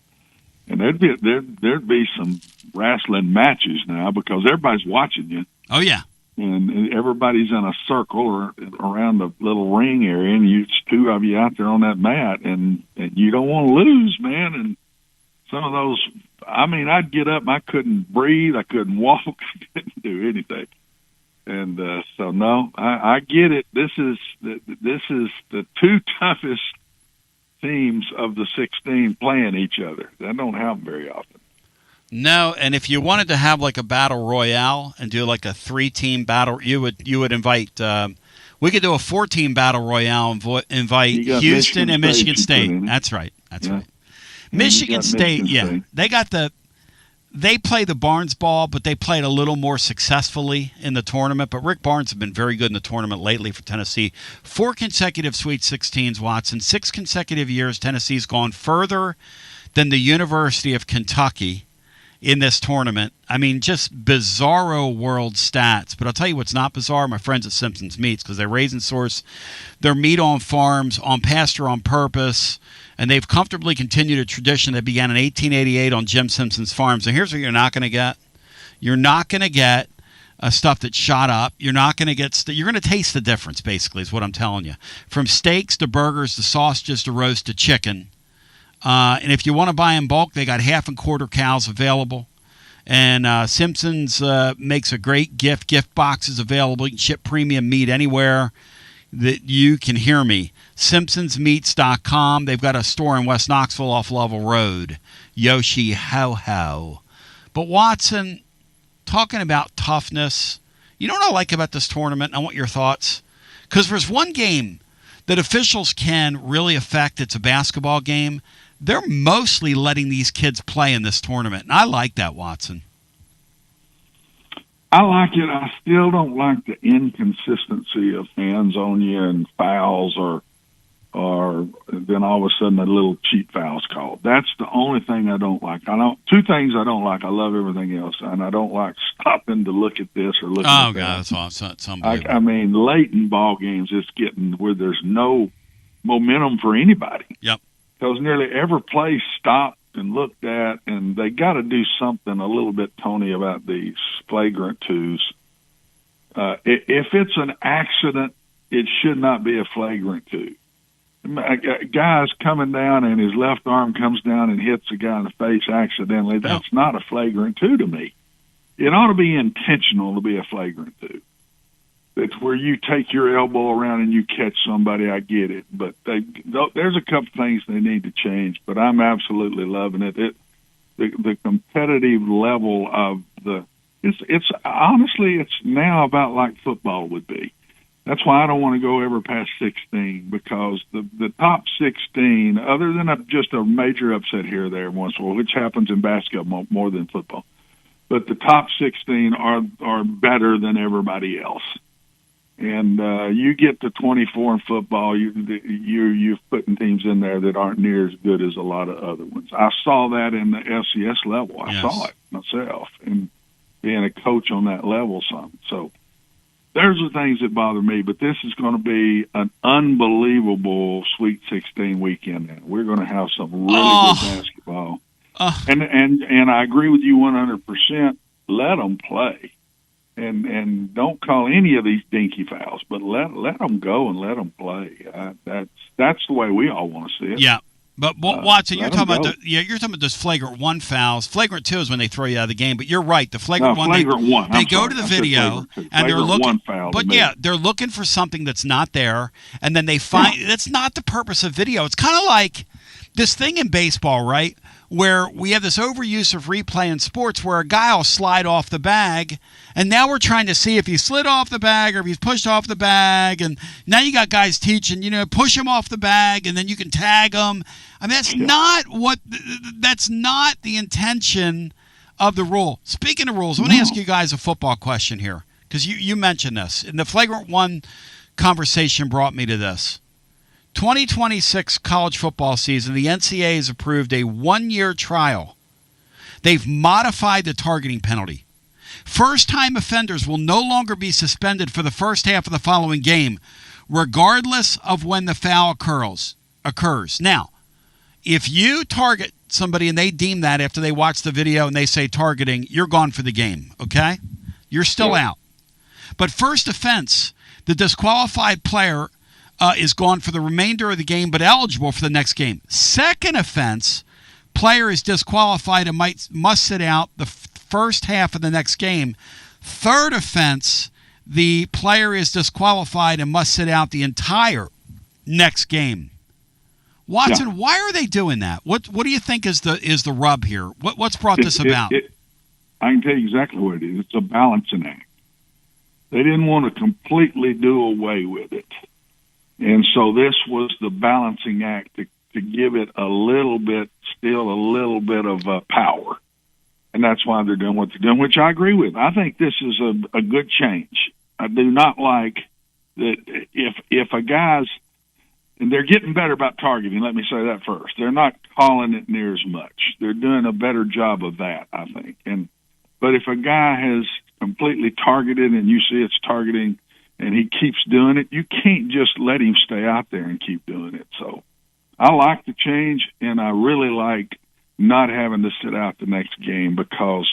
there'd be some wrestling matches now because everybody's watching you. Oh yeah. And everybody's in a circle or around the little ring area, and it's two of you out there on that mat, and you don't want to lose, man. And some of those, I mean, I'd get up, and I couldn't breathe, I couldn't walk, I couldn't do anything. And so, no, I get it. This is the two toughest teams of the 16 playing each other. That don't happen very often. No, and if you wanted to have like a battle royale and do like a 3-team battle, you would invite. We could do a 4-team battle royale and invite Houston and Michigan State. That's right. That's right. Michigan State, yeah, they play the Barnes ball, but they played a little more successfully in the tournament. But Rick Barnes has been very good in the tournament lately for Tennessee. 4 consecutive Sweet 16s, Watson. 6 consecutive years Tennessee's gone further than the University of Kentucky in this tournament. I mean, just bizarro world stats. But I'll tell you what's not bizarre, my friends at Simpson's Meats, because they raise and source their meat on farms, on pasture, on purpose, and they've comfortably continued a tradition that began in 1888 on Jim Simpson's farms. And here's what you're not going to get. You're not going to get stuff that's shot up. You're not going to get you're going to taste the difference, basically, is what I'm telling you. From steaks to burgers to sausages to roast to chicken. And if you want to buy in bulk, they got half and quarter cows available. And Simpson's makes a great gift boxes available. You can ship premium meat anywhere that you can hear me. SimpsonsMeats.com. They've got a store in West Knoxville off Level Road. Yoshi ho ho. But Watson, talking about toughness, you know what I like about this tournament? I want your thoughts. Because there's one game that officials can really affect. It's a basketball game. They're mostly letting these kids play in this tournament, and I like that, Watson. I like it. I still don't like the inconsistency of hands on you and fouls, or then all of a sudden a little cheap foul's called. That's the only thing I don't like. Two things I don't like. I love everything else, and I don't like stopping to look at this or look at that. Oh, God, that's awesome. That's unbelievable. I mean, late in ball games, it's getting where there's no momentum for anybody. Yep. Because nearly every play stopped and looked at, and they got to do something a little bit, Tony, about these flagrant twos. If it's an accident, it should not be a flagrant two. A guy's coming down and his left arm comes down and hits a guy in the face accidentally. That's not a flagrant two to me. It ought to be intentional to be a flagrant two. It's where you take your elbow around and you catch somebody. I get it, but there's a couple things they need to change. But I'm absolutely loving it. The competitive level of it's honestly it's now about like football would be. That's why I don't want to go ever past 16, because the top 16, other than just a major upset here or there once in a while, which happens in basketball more than football, but the top 16 are better than everybody else. And you get to 24 in football, you're putting teams in there that aren't near as good as a lot of other ones. I saw that in the FCS level. I saw it myself, and being a coach on that level some. So there's the things that bother me, but this is going to be an unbelievable Sweet 16 weekend. Now. We're going to have some really good basketball. And I agree with you 100%. Let them play. And don't call any of these dinky fouls, but let them go and let them play. That's the way we all want to see it. Yeah, but Watson, you're talking about those flagrant 1 fouls. Flagrant 2 is when they throw you out of the game. But you're right, the flagrant 1. They go to the video and they're looking. But they're looking for something that's not there, and then they find that's not the purpose of video. It's kind of like this thing in baseball, right? Where we have this overuse of replay in sports where a guy will slide off the bag, and now we're trying to see if he slid off the bag or if he's pushed off the bag, and now you got guys teaching, push him off the bag, and then you can tag him. I mean, that's not the intention of the rule. Speaking of rules, I want to ask you guys a football question here, because you mentioned this. And the flagrant 1 conversation brought me to this. 2026 college football season, the NCAA has approved a 1-year trial. They've modified the targeting penalty. First-time offenders will no longer be suspended for the first half of the following game. regardless of when the foul occurs. Now, if you target somebody and they deem that after they watch the video and they say targeting, you're gone for the game, okay? You're still out. But first offense, the disqualified player is gone for the remainder of the game but eligible for the next game. Second offense, player is disqualified and must sit out the first half of the next game. Third offense, the player is disqualified and must sit out the entire next game. Watson, why are they doing that? What do you think is the rub here? What's brought this about? I can tell you exactly what it is. It's a balancing act. They didn't want to completely do away with it. And so this was the balancing act to give it a little bit of power. And that's why they're doing what they're doing, which I agree with. I think this is a good change. I do not like that if a guy's, and they're getting better about targeting, let me say that first. They're not calling it near as much. They're doing a better job of that, I think. But if a guy has completely targeted and you see it's targeting and he keeps doing it, you can't just let him stay out there and keep doing it. So I like the change, and I really like not having to sit out the next game, because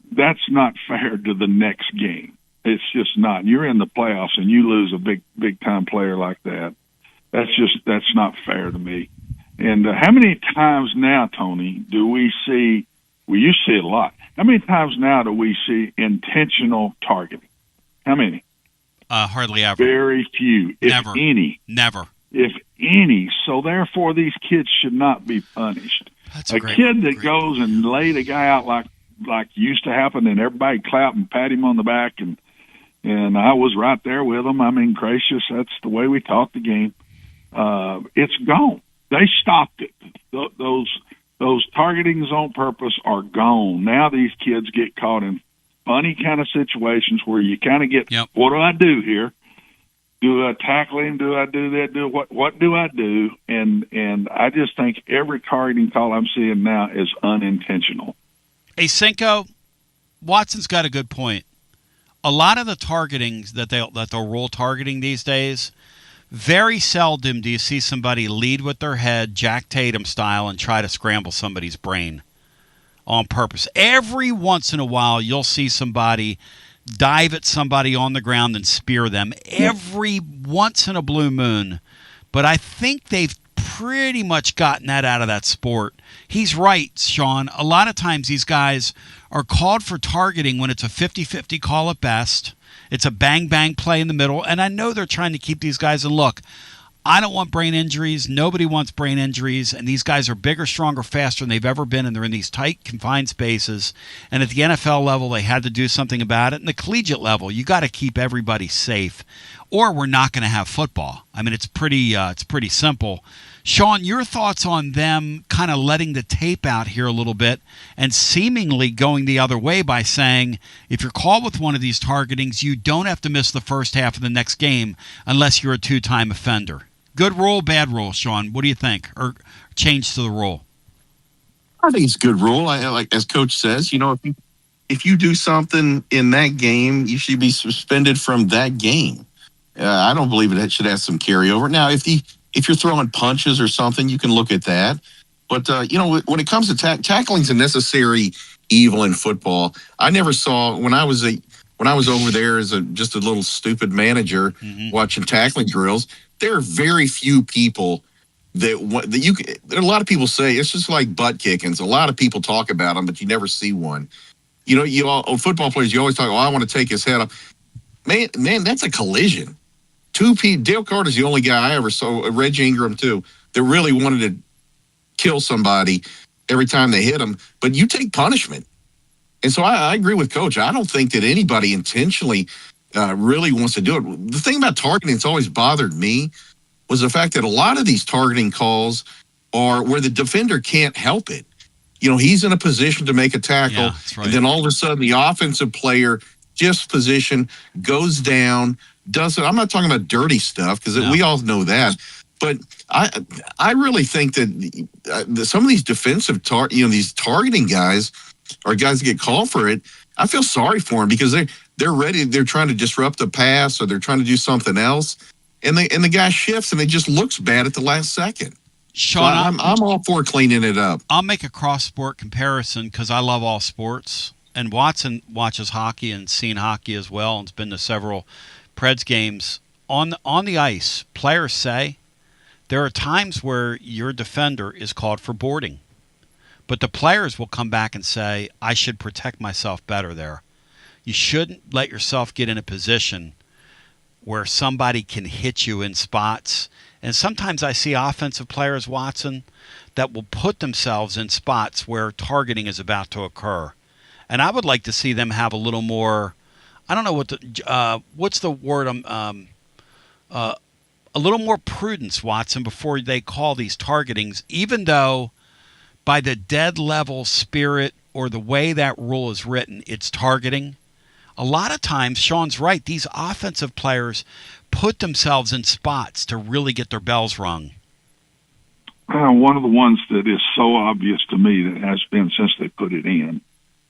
that's not fair to the next game. It's just not. You're in the playoffs and you lose a big time player like that. That's not fair to me. And how many times now, Tony, do we see? We used to see it a lot. How many times now do we see intentional targeting? How many? Hardly ever. Very few, if any. Never. If any. So therefore, these kids should not be punished. That's a kid that goes and laid a guy out like used to happen, and everybody clap and pat him on the back, and I was right there with him. I mean, gracious, that's the way we taught the game. It's gone. They stopped it. Those targetings on purpose are gone. Now these kids get caught in funny kind of situations where you kind of get, what do I do here? Do I tackle him? Do I do that? What do I do? And I just think every targeting call I'm seeing now is unintentional. Hey, Cinco, Watson's got a good point. A lot of the targetings that they'll roll targeting these days, very seldom do you see somebody lead with their head, Jack Tatum style, and try to scramble somebody's brain on purpose. Every once in a while, you'll see somebody dive at somebody on the ground and spear them. Every once in a blue moon. But I think they've pretty much gotten that out of that sport. He's right, Sean. A lot of times these guys are called for targeting when it's a 50-50 call at best. It's a bang-bang play in the middle. And I know they're trying to keep these guys. And look, I don't want brain injuries. Nobody wants brain injuries. And these guys are bigger, stronger, faster than they've ever been. And they're in these tight, confined spaces. And at the NFL level, they had to do something about it. And the collegiate level, you got to keep everybody safe, or we're not going to have football. I mean, it's pretty simple. Sean, your thoughts on them kind of letting the tape out here a little bit and seemingly going the other way by saying, if you're called with one of these targetings, you don't have to miss the first half of the next game unless you're a two-time offender. Good rule, bad rule, Sean? What do you think? Or change to the rule? I think it's a good rule. Like as Coach says, if you do something in that game, you should be suspended from that game. I don't believe it should have some carryover. Now, if you're throwing punches or something, you can look at that. But when it comes to tackling's a necessary evil in football. I never saw when I was over there as just a little stupid manager watching tackling drills. There are very few people there are a lot of people say it's just like butt kickings. A lot of people talk about them, but you never see one. Football players, you always talk, I want to take his head off. Man, that's a collision. Dale Carter's the only guy I ever saw, Reggie Ingram too, that really wanted to kill somebody every time they hit him. But you take punishment. And so I agree with Coach. I don't think that anybody intentionally really wants to do it. The thing about targeting that's always bothered me was the fact that a lot of these targeting calls are where the defender can't help it. He's in a position to make a tackle, and then all of a sudden the offensive player just position, goes down, does it. I'm not talking about dirty stuff because we all know that. But I really think that some of these defensive, these targeting guys or guys that get called for it, I feel sorry for them because they're ready. They're trying to disrupt the pass or they're trying to do something else. and the guy shifts, and it just looks bad at the last second. Sean, so I'm all for cleaning it up. I'll make a cross-sport comparison because I love all sports. And Watson watches hockey and seen hockey as well and has been to several Preds games. On the ice, players say there are times where your defender is called for boarding. But the players will come back and say, I should protect myself better there. You shouldn't let yourself get in a position where somebody can hit you in spots. And sometimes I see offensive players, Watson, that will put themselves in spots where targeting is about to occur. And I would like to see them have a little more, I don't know what's the word, a little more prudence, Watson, before they call these targetings, even though by the dead level spirit or the way that rule is written, it's targeting. A lot of times, Sean's right, these offensive players put themselves in spots to really get their bells rung. One of the ones that is so obvious to me that has been since they put it in,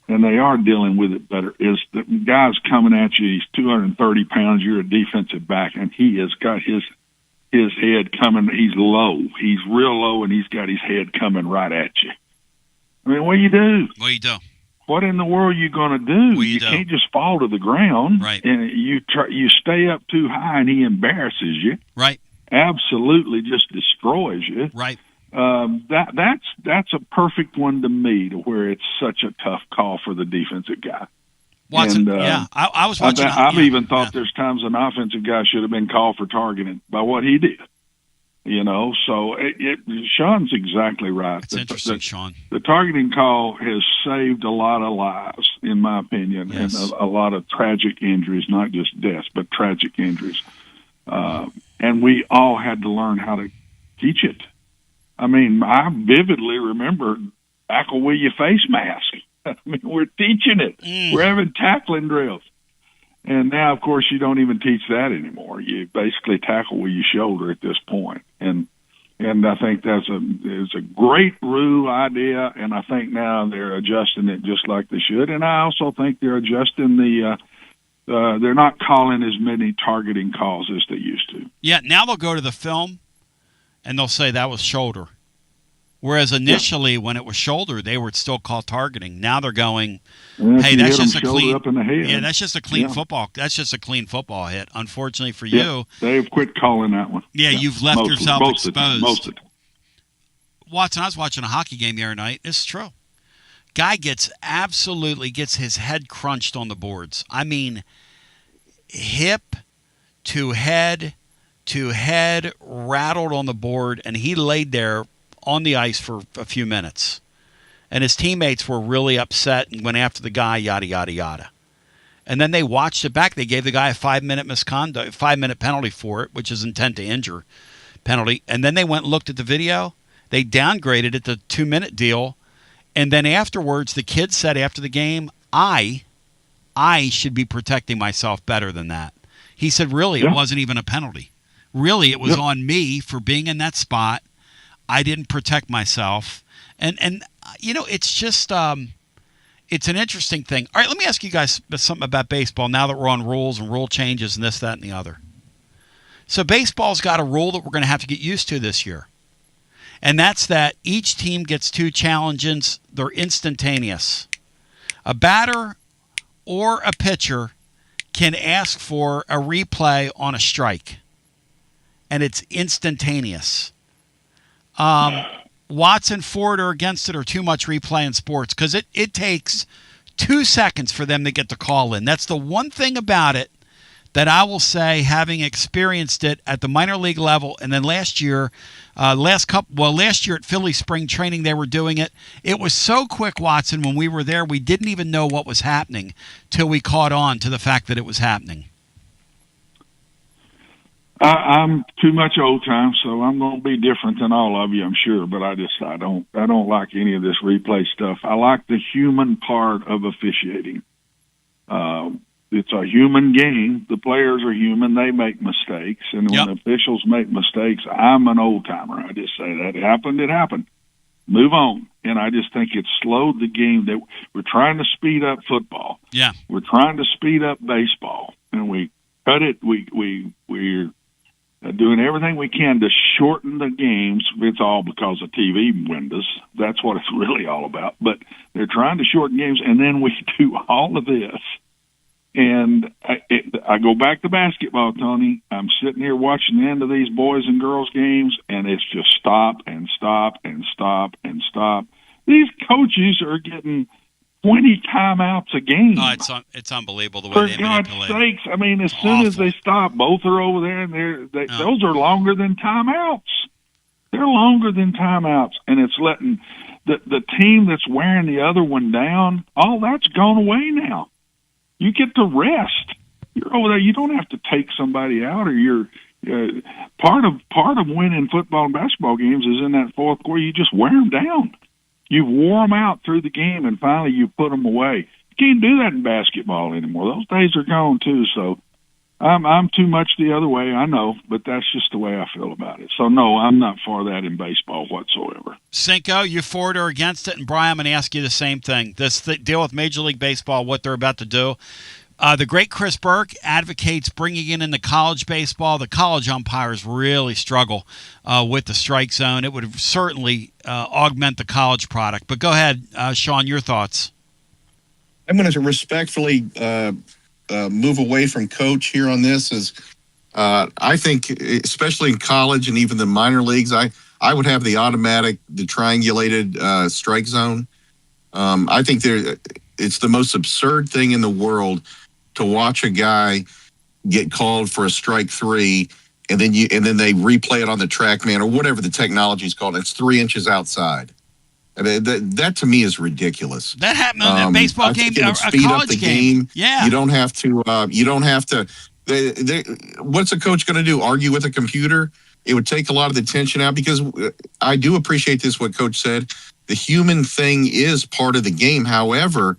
and they are dealing with it better, is the guy's coming at you, he's 230 pounds, you're a defensive back, and he has got his head coming, he's low. He's real low, and he's got his head coming right at you. I mean, what do you do? What do you do? What in the world are you going to do? You can't just fall to the ground. Right. And you stay up too high, and he embarrasses you. Right. Absolutely just destroys you. Right. That's a perfect one to me, to where it's such a tough call for the defensive guy. Watson, And, I was watching. I've even thought there's times an offensive guy should have been called for targeting by what he did. So Sean's exactly right. It's interesting, Sean. The targeting call has saved a lot of lives, in my opinion, Yes. and a lot of tragic injuries, not just deaths, but tragic injuries. And we all had to learn how to teach it. I mean, I vividly remember tackle with your face mask. I mean, we're teaching it. We're having tackling drills. And now, of course, you don't even teach that anymore. You basically tackle with your shoulder at this point. And I think that's a great rule idea, and I think now they're adjusting it just like they should. And I also think they're adjusting they're not calling as many targeting calls as they used to. Yeah, now they'll go to the film, and they'll say that was shoulder. Whereas initially, when it was shoulder, they would still call targeting. Now they're going, hey, that's just a clean up in the head. Yeah, that's just a clean football. That's just a clean football hit. Unfortunately for you, they've quit calling that one. Yeah, you've left yourself exposed. Most of the time. Watson, I was watching a hockey game the other night. This is true. Guy absolutely gets his head crunched on the boards. I mean, hip to head rattled on the board, and he laid there on the ice for a few minutes. And his teammates were really upset and went after the guy, yada, yada, yada. And then they watched it back. They gave the guy a 5-minute penalty for it, which is intent to injure penalty. And then they went and looked at the video. They downgraded it to 2-minute deal. And then afterwards, the kid said after the game, I should be protecting myself better than that. He said, really, it wasn't even a penalty. Really, it was on me for being in that spot. I didn't protect myself. And it's just it's an interesting thing. All right, let me ask you guys something about baseball now that we're on rules and rule changes and this, that, and the other. So baseball's got a rule that we're going to have to get used to this year. And that's that each team gets 2 challenges. They're instantaneous. A batter or a pitcher can ask for a replay on a strike. And it's instantaneous. Watson, for it or against it, or too much replay in sports? Because it takes 2 seconds for them to get the call in. That's the one thing about it that I will say, having experienced it at the minor league level, and then last year at Philly spring training, they were doing it. It was so quick, Watson, when we were there, we didn't even know what was happening till we caught on to the fact that it was happening. I'm too much old time, so I'm going to be different than all of you, I'm sure. But I don't like any of this replay stuff. I like the human part of officiating. It's a human game. The players are human. They make mistakes, and when officials make mistakes, I'm an old timer. I just say that it happened. Move on. And I just think it's slowed the game. That we're trying to speed up football. Yeah, we're trying to speed up baseball, and we cut it. doing everything we can to shorten the games. It's all because of TV windows. That's what it's really all about. But they're trying to shorten games, and then we do all of this. And I go back to basketball, Tony. I'm sitting here watching the end of these boys and girls games, and it's just stop and stop and stop and stop. These coaches are getting 20 timeouts a game. Oh, it's unbelievable the way For they God's manipulate. sakes, I mean, as soon as they stop, both are over there, and those are longer than timeouts. They're longer than timeouts, and it's letting the team that's wearing the other one down, all that's gone away now. You get to rest. You're over there. You don't have to take somebody out, or you're part of winning football and basketball games is in that fourth quarter. You just wear them down. You wore them out through the game, and finally you put them away. You can't do that in basketball anymore. Those days are gone too. So I'm too much the other way, I know, but that's just the way I feel about it. So no, I'm not for that in baseball whatsoever. Cinco, you for it or against it? And Brian, I'm going to ask you the same thing. This deal with Major League Baseball, what they're about to do. The great Chris Burke advocates bringing it into college baseball. The college umpires really struggle with the strike zone. It would certainly augment the college product. But go ahead, Sean, your thoughts. I'm going to respectfully move away from Coach here on this. I think, especially in college and even the minor leagues, I would have the triangulated strike zone. I think it's the most absurd thing in the world to watch a guy get called for a strike three, and then they replay it on the TrackMan or whatever the technology is called. It's 3 inches outside. I mean, that to me is ridiculous. That happened on that baseball game, a college game. Yeah, you don't have to. What's a coach going to do? Argue with a computer? It would take a lot of the tension out, because I do appreciate this. What Coach said, the human thing is part of the game. However,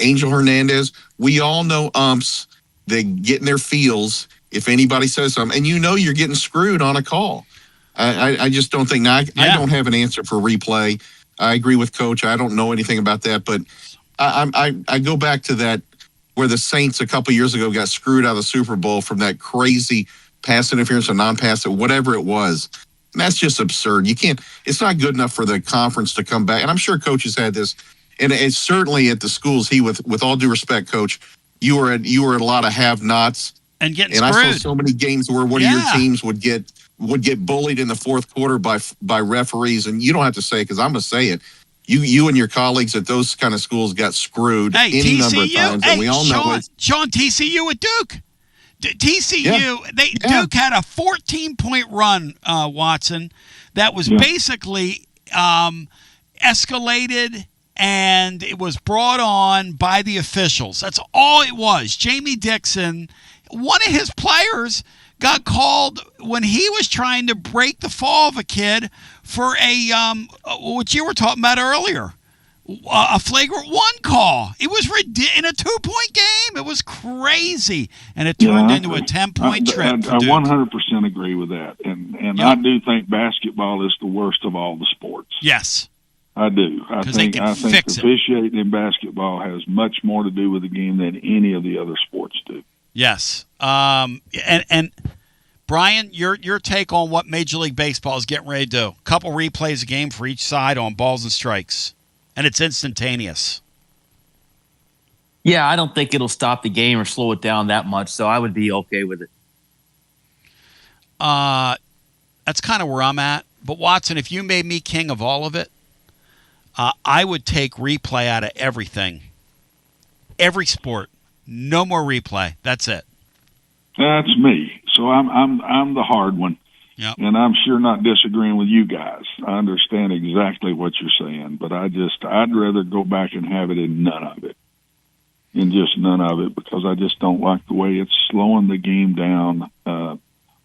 Angel Hernandez, we all know umps that get in their feels if anybody says something, and you're getting screwed on a call. I just don't think. Now, I don't have an answer for replay. I agree with Coach. I don't know anything about that, but I go back to that where the Saints a couple years ago got screwed out of the Super Bowl from that crazy pass interference or non-pass, or whatever it was. And that's just absurd. You can't. It's not good enough for the conference to come back. And I'm sure Coach has had this, and it's certainly at the schools. With all due respect, Coach, you were at a lot of have-nots and getting screwed. I saw so many games where one of your teams would get bullied in the fourth quarter by referees, and you don't have to say it because I'm going to say it. You and your colleagues at those kind of schools got screwed any number of times, and we all know it. Sean, TCU at Duke. Duke had a 14-point run, Watson, that was basically escalated, and it was brought on by the officials. That's all it was. Jamie Dixon, one of his players, got called when he was trying to break the fall of a kid for what you were talking about earlier, a flagrant one call. It was in a 2-point game. It was crazy, and it turned into a 10-point trip. I 100% agree with that, and I do think basketball is the worst of all the sports. Yes, I do. I think officiating in basketball has much more to do with the game than any of the other sports do. Yes. And Brian, your take on what Major League Baseball is getting ready to do. A couple replays a game for each side on balls and strikes, and it's instantaneous. Yeah, I don't think it'll stop the game or slow it down that much, so I would be okay with it. That's kind of where I'm at. But, Watson, if you made me king of all of it, I would take replay out of everything. Every sport. No more replay. That's it. That's me. So I'm the hard one. Yep. And I'm sure not disagreeing with you guys. I understand exactly what you're saying, but I'd rather go back and have it in none of it. In just none of it, because I just don't like the way it's slowing the game down.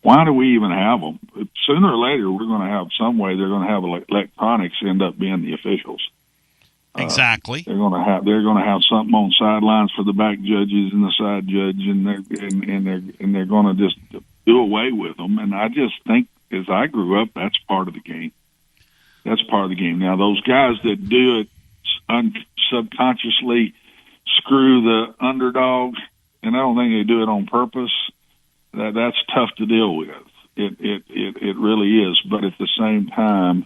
Why do we even have them? Sooner or later, we're going to have some way. They're going to have electronics end up being the officials. Exactly. They're going to have something on sidelines for the back judges and the side judge, and they're going to just do away with them. And I just think, as I grew up, that's part of the game. That's part of the game. Now, those guys that do it subconsciously screw the underdog, and I don't think they do it on purpose. That's tough to deal with. It really is. But at the same time,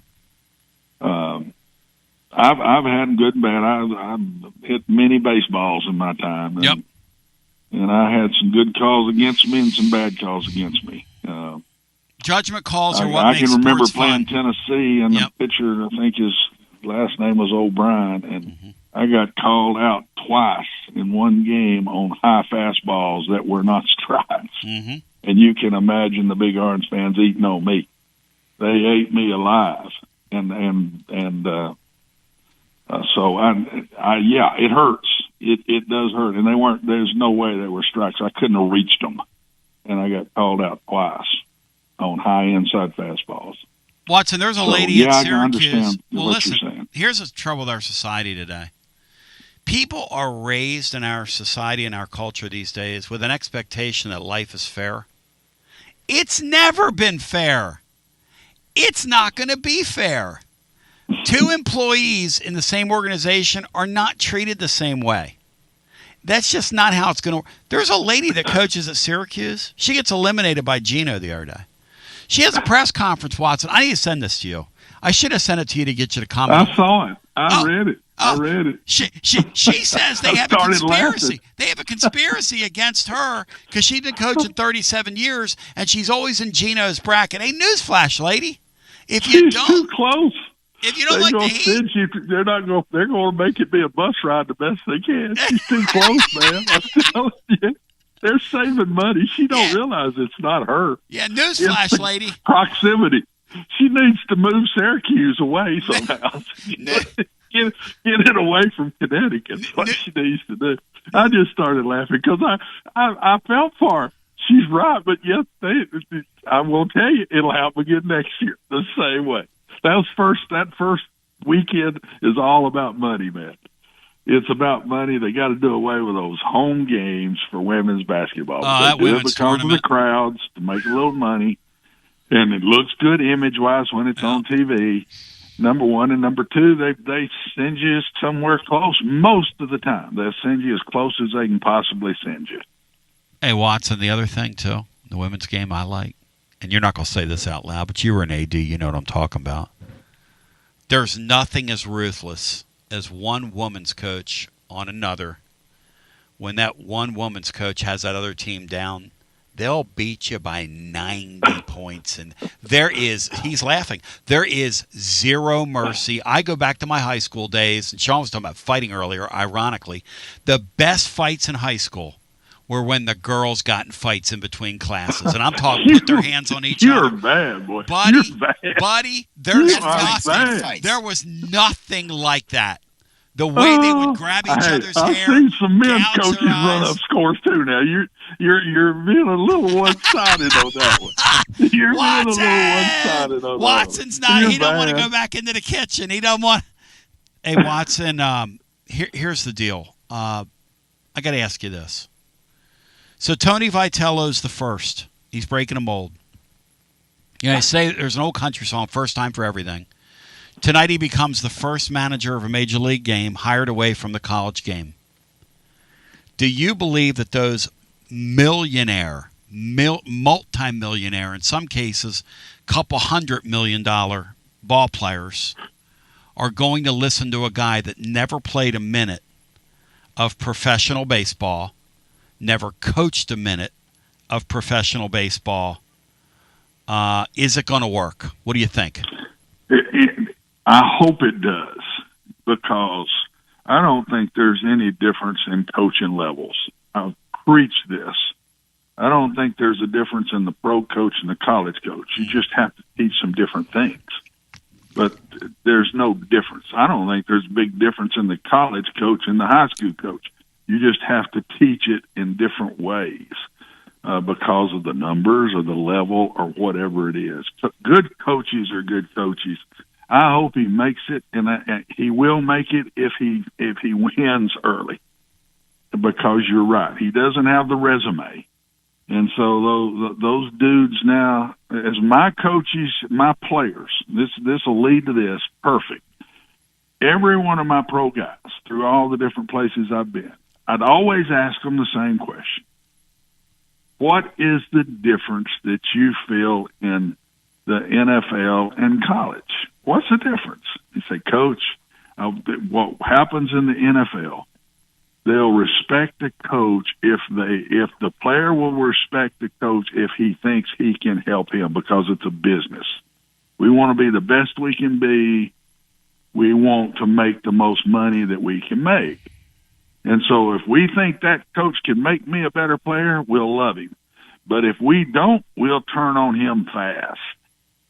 I've had good and bad. I've hit many baseballs in my time. And, and I had some good calls against me and some bad calls against me. Judgment calls are what I makes can remember sports playing fun. Tennessee, and the pitcher, I think his last name was O'Brien, and I got called out twice in one game on high fastballs that were not strikes. Mm-hmm. And you can imagine the Big Orange fans eating on me. They ate me alive, so yeah, it hurts. It does hurt, and they weren't. There's no way they were strikes. I couldn't have reached them, and I got called out twice on high inside fastballs. Watson, there's a lady at Syracuse. I understand well, what listen, you're saying. Here's the trouble with our society today. People are raised in our society and our culture these days with an expectation that life is fair. It's never been fair. It's not going to be fair. Two employees in the same organization are not treated the same way. That's just not how it's going to work. There's a lady that coaches at Syracuse. She gets eliminated by Gino the other day. She has a press conference, Watson. I need to send this to you. I should have sent it to you to get you to comment. I saw it. I read it. I read it. She says they have a conspiracy. Laughing. They have a conspiracy against her because she's been coaching 37 years and she's always in Gino's bracket. Hey, newsflash, lady. If you She's too close. If you don't like the heat, they're not going. They're going to make it be a bus ride the best they can. She's too close, man. I'm telling you, they're saving money. She don't realize it's not her. Yeah, newsflash, lady. Proximity. She needs to move Syracuse away somehow. Get it away from Connecticut. That's what she needs to do. I just started laughing because I felt for her. She's right, but yes, I will tell you, it'll happen again next year the same way. That first weekend is all about money, man. It's about money. They got to do away with those home games for women's basketball. That they do it women's because tournament. of the crowds to make a little money, and it looks good image-wise when it's on TV. Number one, and number two, they send you somewhere close. Most of the time, they'll send you as close as they can possibly send you. Hey, Watson, the other thing, too, the women's game I like, and you're not going to say this out loud, but you were an AD, you know what I'm talking about. There's nothing as ruthless as one woman's coach on another. When that one woman's coach has that other team down, they'll beat you by 90 points. And he's laughing, there is zero mercy. I go back to my high school days, and Sean was talking about fighting earlier, ironically. The best fights in high school were when the girls got in fights in between classes. And I'm talking put their hands on each other. You're bad, boy. Buddy, there was nothing like that. The way they would grab each other's I've hair. seen some men gouge coaches their run eyes. up scores too. Now you're being a little one-sided on that one. You're being a little one-sided on Watson's that one. not. He don't want to go back into the kitchen. He don't want. Hey, Watson. Here's the deal. I got to ask you this. So Tony Vitello's the first. He's breaking a mold. You know, I say there's an old country song, first time for everything. Tonight he becomes the first manager of a major league game hired away from the college game. Do you believe that those multimillionaire, in some cases, couple $100 million ball players are going to listen to a guy that never played a minute of professional baseball, never coached a minute of professional baseball? Is it going to work? What do you think? I hope it does, because I don't think there's any difference in coaching levels. I've preached this. I don't think there's a difference in the pro coach and the college coach. You just have to teach some different things. But there's no difference. I don't think there's a big difference in the college coach and the high school coach. You just have to teach it in different ways because of the numbers or the level or whatever it is. Good coaches are good coaches. I hope he makes it, and he will make it if he wins early. Because you're right, he doesn't have the resume, and so those dudes now, as my coaches, my players, this will lead to this perfect. Every one of my pro guys through all the different places I've been, I'd always ask them the same question: what is the difference that you feel in the NFL and college? What's the difference? You say, Coach, what happens in the NFL, they'll respect the coach if the player will respect the coach if he thinks he can help him, because it's a business. We want to be the best we can be. We want to make the most money that we can make. And so if we think that coach can make me a better player, we'll love him. But if we don't, we'll turn on him fast.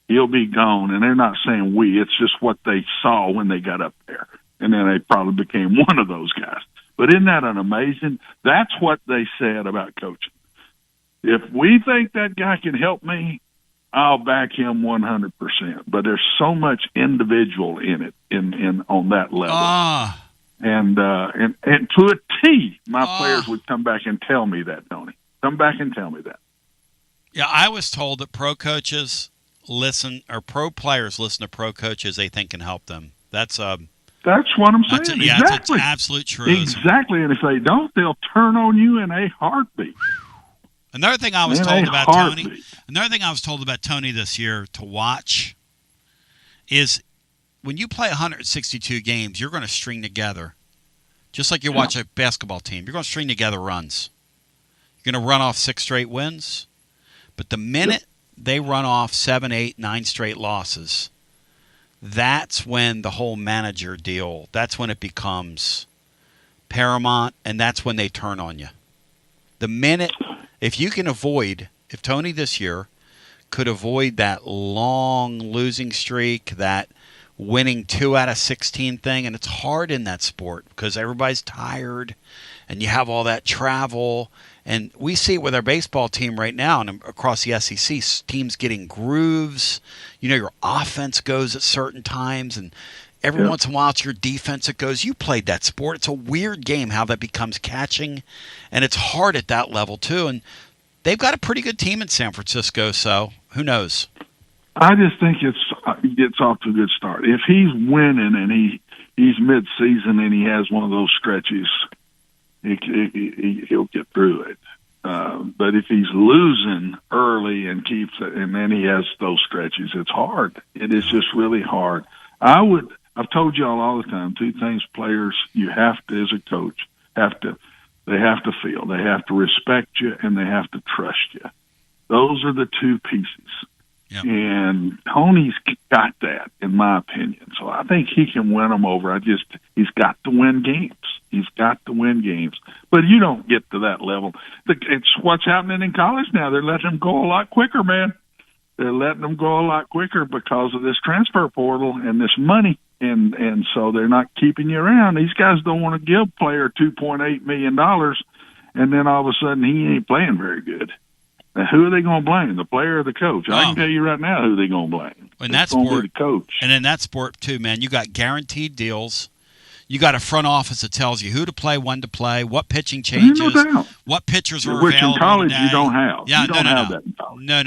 He'll be gone. And they're not saying we. It's just what they saw when they got up there. And then they probably became one of those guys. But isn't that an amazing? That's what they said about coaching. If we think that guy can help me, I'll back him 100%. But there's so much individual in it, in on that level. And to a T, my players would come back and tell me that, Tony. Come back and tell me that. Yeah, I was told that pro players listen to pro coaches they think can help them. That's what I'm saying. Exactly. It's absolute truism. Exactly. And if they don't, they'll turn on you in a heartbeat. Another thing I was told about Tony this year to watch is when you play 162 games, you're going to string together, just like you watch a basketball team. You're going to string together runs. You're going to run off 6 straight wins. But the minute they run off 7, 8, 9 straight losses, that's when the whole manager deal, that's when it becomes paramount, and that's when they turn on you. The minute, if Tony this year could avoid that long losing streak, that winning 2 out of 16 thing, and it's hard in that sport because everybody's tired and you have all that travel. And we see it with our baseball team right now and across the SEC, teams getting grooves. You know, your offense goes at certain times, and every once in a while it's your defense that goes. You played that sport. It's a weird game how that becomes catching, and it's hard at that level too. And they've got a pretty good team in San Francisco, so who knows? I just think it gets off to a good start. If he's winning and he's mid-season and he has one of those stretches, he'll get through it. But if he's losing early and keeps it, and then he has those stretches, it's hard. It is just really hard. I've told y'all all the time, 2 things players you have to, as a coach, they have to feel. They have to respect you and they have to trust you. Those are the 2 pieces. Yep. And Tony's got that, in my opinion. So I think he can win them over. He's got to win games. He's got to win games. But you don't get to that level. It's what's happening in college now. They're letting them go a lot quicker, man. They're letting them go a lot quicker because of this transfer portal and this money. And so they're not keeping you around. These guys don't want to give player $2.8 million, and then all of a sudden he ain't playing very good. Now, who are they going to blame, the player or the coach? I can tell you right now who they're going to blame. In that sport, the coach. And in that sport, too, man, you got guaranteed deals. You got a front office that tells you who to play, when to play, what pitching changes, what pitchers are available. Which in college you don't have. Yeah, you don't have that in college. No.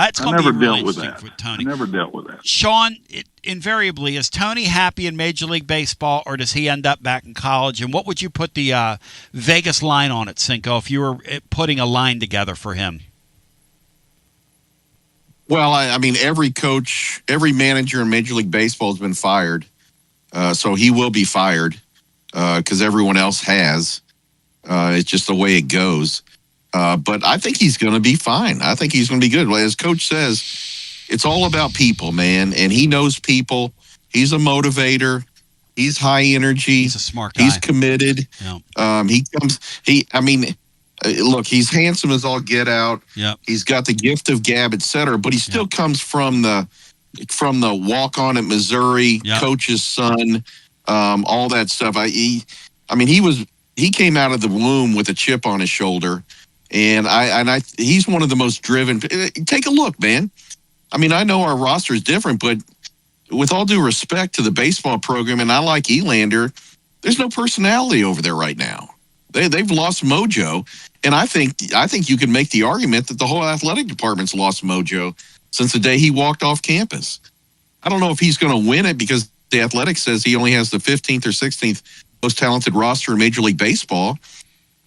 It's going to be really interesting for Tony. I never dealt with that. Sean, invariably, is Tony happy in Major League Baseball, or does he end up back in college? And what would you put the Vegas line on it, Cinco, if you were putting a line together for him? Well, I mean, every coach, every manager in Major League Baseball has been fired. So he will be fired because everyone else has. It's just the way it goes. But I think he's going to be fine. I think he's going to be good. As Coach says, it's all about people, man. And he knows people. He's a motivator. He's high energy. He's a smart guy. He's committed. Yeah. Look, he's handsome as all get out. Yeah. He's got the gift of gab, et cetera. But he still comes from the walk-on at Missouri, coach's son, all that stuff. He came out of the womb with a chip on his shoulder. And he's one of the most driven. Take a look, man. I mean, I know our roster is different, but with all due respect to the baseball program, and I like Elander, there's no personality over there right now. They've lost mojo, and I think you can make the argument that the whole athletic department's lost mojo since the day he walked off campus. I don't know if he's going to win it because the Athletics says he only has the 15th or 16th most talented roster in Major League Baseball.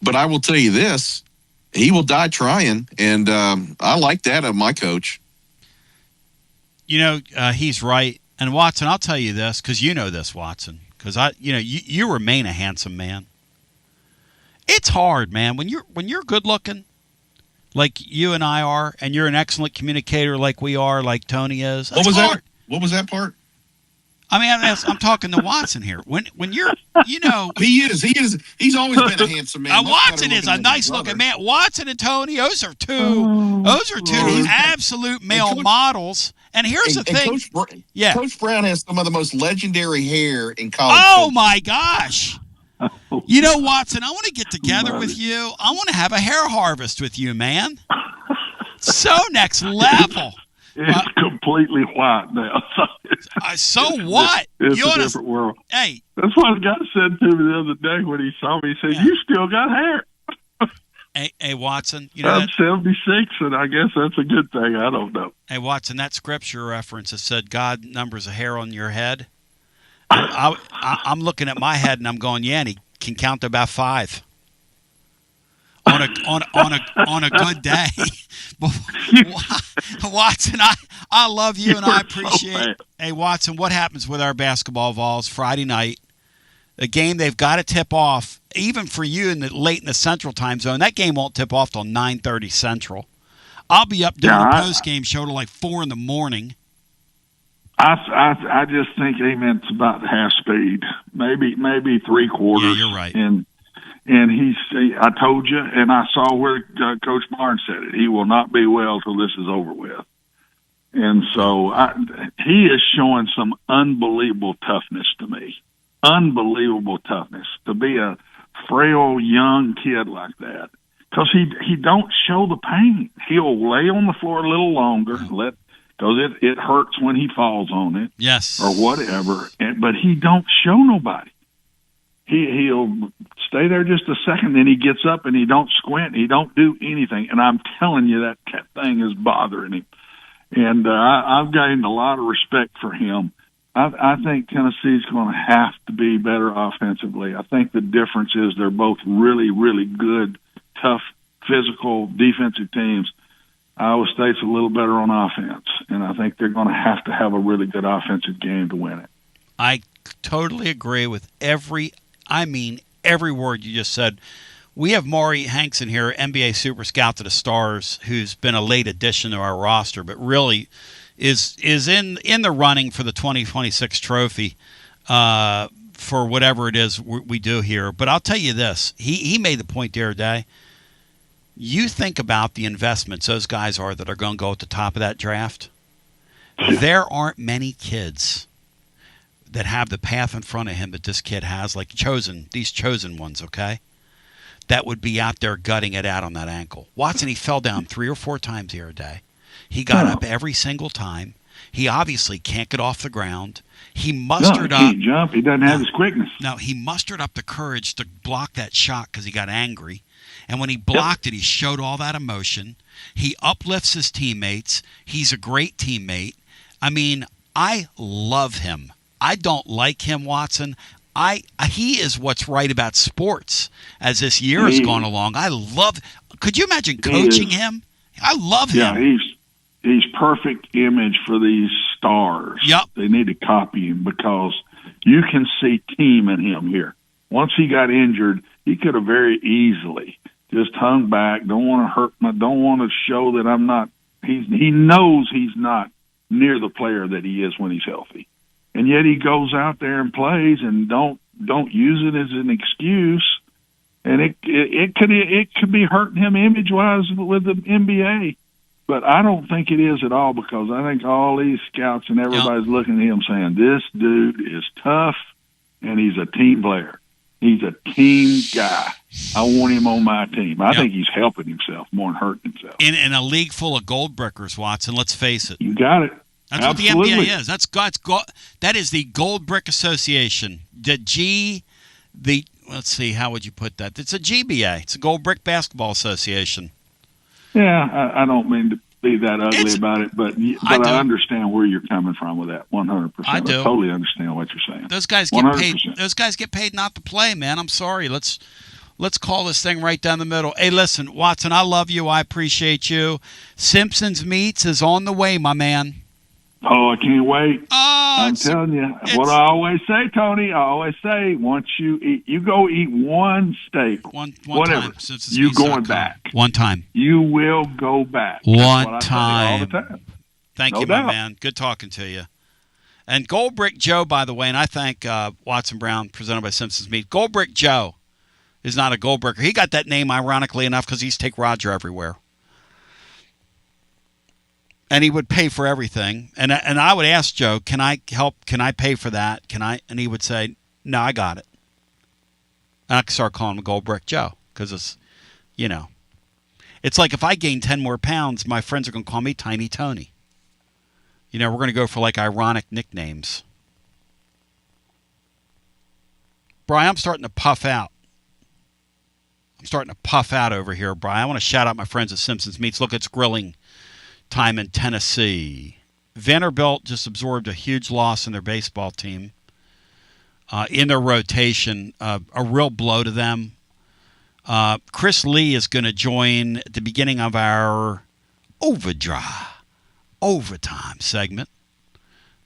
But I will tell you this. he will die trying, and I like that of my coach. You know, he's right. And Watson, I'll tell you this, because you know this, Watson, because you remain a handsome man. It's hard, man, when you're good looking, like you and I are, and you're an excellent communicator, like we are, like Tony is. What was that? What was that part? I mean, I'm talking to Watson here. When you're, he is. He's always been a handsome man. Watson is a nice looking man. Watson and Tony, those are two absolute male models. And here's the thing. Coach Brown has some of the most legendary hair in college. Oh my gosh. You know, Watson, I want to get together with you. I want to have a hair harvest with you, man. So next level. It's completely white now. So what? It's a different world. Hey. That's what a guy said to me the other day when he saw me. He said, you still got hair. Hey, Watson. I'm 76, and I guess that's a good thing. I don't know. Hey, Watson, that scripture reference that said God numbers a hair on your head, I'm looking at my head, and I'm going, yeah, and he can count to about 5. On a good day. Watson, I love you and I appreciate it. Hey, Watson, what happens with our basketball Vols Friday night? A game they've got to tip off, even for you late in the Central time zone. That game won't tip off till 9:30 Central. I'll be up doing the post-game show till like 4 in the morning. I just think it's about half speed, maybe 3/4. Yeah, you're right. And I told you, and I saw where Coach Barnes said it. He will not be well till this is over with. And so he is showing some unbelievable toughness to me. Unbelievable toughness to be a frail young kid like that. Because he don't show the pain. He'll lay on the floor a little longer, because it hurts when he falls on it. Yes. Or whatever. But he don't show nobody. He'll stay there just a second, then he gets up and he don't squint, he don't do anything. And I'm telling you, that thing is bothering him. And I've gained a lot of respect for him. I think Tennessee's going to have to be better offensively. I think the difference is they're both really, really good, tough, physical, defensive teams. Iowa State's a little better on offense, and I think they're going to have a really good offensive game to win it. I totally agree with every word you just said. We have Maury Hanks in here, NBA Super Scout to the Stars, who's been a late addition to our roster, but really is in the running for the 2026 trophy for whatever it is we do here. But I'll tell you this. He made the point the other day. You think about the investments those guys are that are going to go at the top of that draft. There aren't many kids that have the path in front of him that this kid has, like these chosen ones, okay, that would be out there gutting it out on that ankle. Watson, he fell down 3 or 4 times the other day. He got up every single time. He obviously can't get off the ground. He mustered up. He can't jump. He doesn't have his quickness. No, he mustered up the courage to block that shot because he got angry. And when he blocked it, he showed all that emotion. He uplifts his teammates. He's a great teammate. I mean, I love him. I don't like him, Watson. He is what's right about sports as this year has gone along. Could you imagine coaching him? I love him. Yeah, he's perfect image for these stars. Yep. They need to copy him because you can see team in him here. Once he got injured, he could have very easily just hung back, don't want to hurt don't want to show that I'm not he knows he's not near the player that he is when he's healthy. And yet he goes out there and plays and don't use it as an excuse. And it could be hurting him image wise with the NBA. But I don't think it is at all, because I think all these scouts and everybody's looking at him saying, this dude is tough and he's a team player. He's a team guy. I want him on my team. I think he's helping himself more than hurting himself. In a league full of gold brickers, Watson, let's face it. You got it. That's Absolutely. what the NBA is. That is the Gold Brick Association. Let's see, how would you put that? It's a GBA. It's a Gold Brick Basketball Association. Yeah, I don't mean to be that ugly about it, but I understand where you're coming from with that 100%. I do. I totally understand what you're saying. Those guys get 100%. Paid. Those guys get paid not to play, man. I'm sorry. Let's Let's call this thing right down the middle. Hey, listen, Watson, I love you. I appreciate you. Simpson's Meats is on the way, my man. Oh, I can't wait. I'm telling you. What I always say, Tony, once you eat, you go eat one steak, one whatever, time, you going back. One time. You will go back. One That's what I say time. all the time. Thank you, my man. Good talking to you. And Gold Brick Joe, by the way, and I thank Watson Brown, presented by Simpson's Meat. Gold Brick Joe is not a gold bricker. He got that name, ironically enough, because he's Take Roger everywhere. And he would pay for everything. And I would ask Joe, can I help? Can I pay for that? And he would say, no, I got it. And I could start calling him Gold Brick Joe because it's, it's like if I gain 10 more pounds, my friends are going to call me Tiny Tony. We're going to go for like ironic nicknames. Brian, I'm starting to puff out. Over here, Brian. I want to shout out my friends at Simpson's Meats. Look, it's grilling time in Tennessee. Vanderbilt just absorbed a huge loss in their baseball team. In their rotation, a real blow to them. Chris Lee is going to join at the beginning of our overtime segment.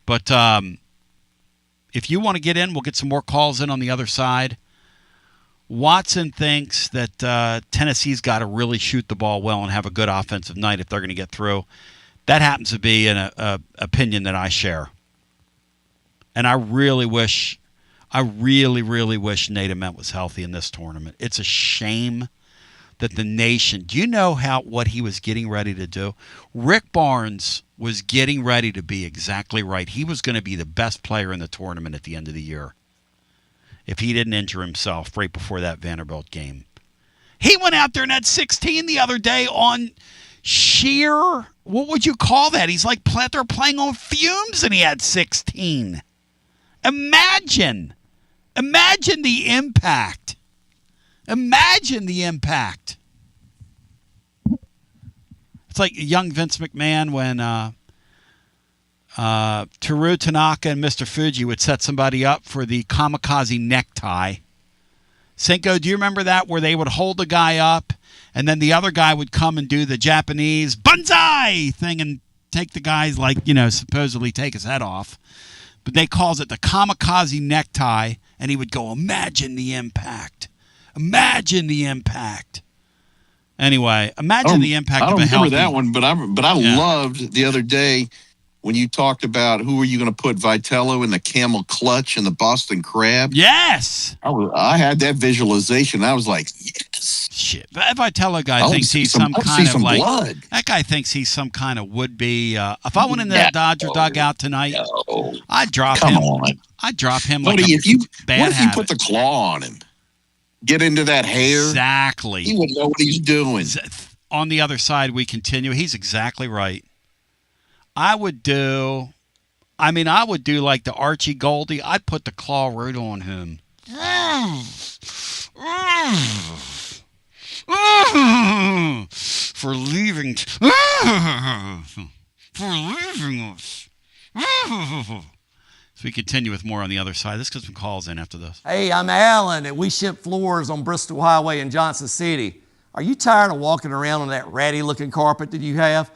But if you want to get in, we'll get some more calls in on the other side. Watson thinks that Tennessee's got to really shoot the ball well and have a good offensive night if they're going to get through. That happens to be an opinion that I share. And I really wish Nate Ament was healthy in this tournament. It's a shame that the nation, do you know what he was getting ready to do? Rick Barnes was getting ready to be exactly right. He was going to be the best player in the tournament at the end of the year if he didn't injure himself right before that Vanderbilt game. He went out there in that 16 the other day on sheer, what would you call that? He's like they're playing on fumes and he had 16. Imagine the impact. It's like young Vince McMahon when Teru Tanaka and Mr. Fuji would set somebody up for the kamikaze necktie. Cinco, do you remember that, where they would hold the guy up and then the other guy would come and do the Japanese banzai thing and take the guy's, supposedly take his head off. But they calls it the kamikaze necktie, and he would go, imagine the impact. Anyway, imagine the impact of a healthy... I don't remember that one, but I loved the other day when you talked about who were you going to put Vitello in the camel clutch and the Boston Crab. Yes! I had that visualization. I was like, yes. Shit. That Vitello guy thinks he's some kind of like... blood. That guy thinks he's some kind of would-be... if I went into that Dodger dugout tonight, I'd drop him. Come on. I'd drop him like what if you put the habit. claw on him? Get into that hair. Exactly. He would know what he's doing. On the other side, we continue. He's exactly right. I would do like the Archie Goldie. I'd put the claw right on him. For leaving us. So we continue with more on the other side. Let's get some calls in after this. Hey, I'm Alan, and we ship floors on Bristol Highway in Johnson City. Are you tired of walking around on that ratty-looking carpet that you have?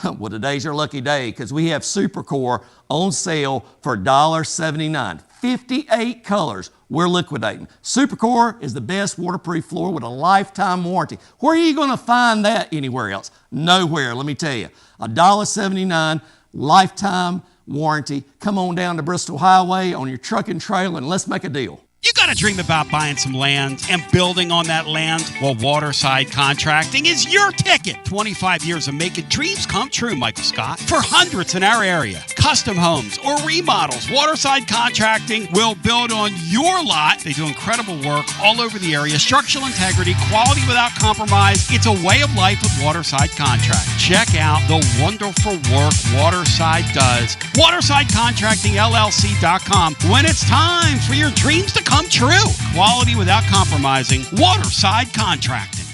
Well, today's your lucky day because we have Supercore on sale for $1.79. 58 colors we're liquidating. Supercore is the best waterproof floor with a lifetime warranty. Where are you going to find that anywhere else? Nowhere, let me tell you. $1.79, lifetime warranty. Come on down to Bristol Highway on your truck and trailer and let's make a deal. You got to dream about buying some land and building on that land? Well, Waterside Contracting is your ticket. 25 years of making dreams come true, Michael Scott. For hundreds in our area, custom homes or remodels, Waterside Contracting will build on your lot. They do incredible work all over the area. Structural integrity, quality without compromise. It's a way of life with Waterside Contract. Check out the wonderful work Waterside does. WatersideContractingLLC.com. When it's time for your dreams to come true. Quality without compromising. Waterside Contracting.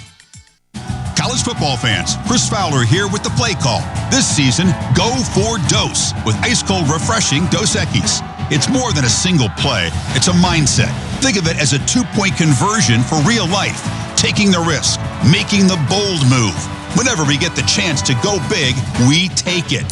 College football fans, Chris Fowler here with the play call. This season, go for Dose with ice cold refreshing Dos Equis. It's more than a single play. It's a mindset. Think of it as a 2-point conversion for real life. Taking the risk, making the bold move. Whenever we get the chance to go big, we take it.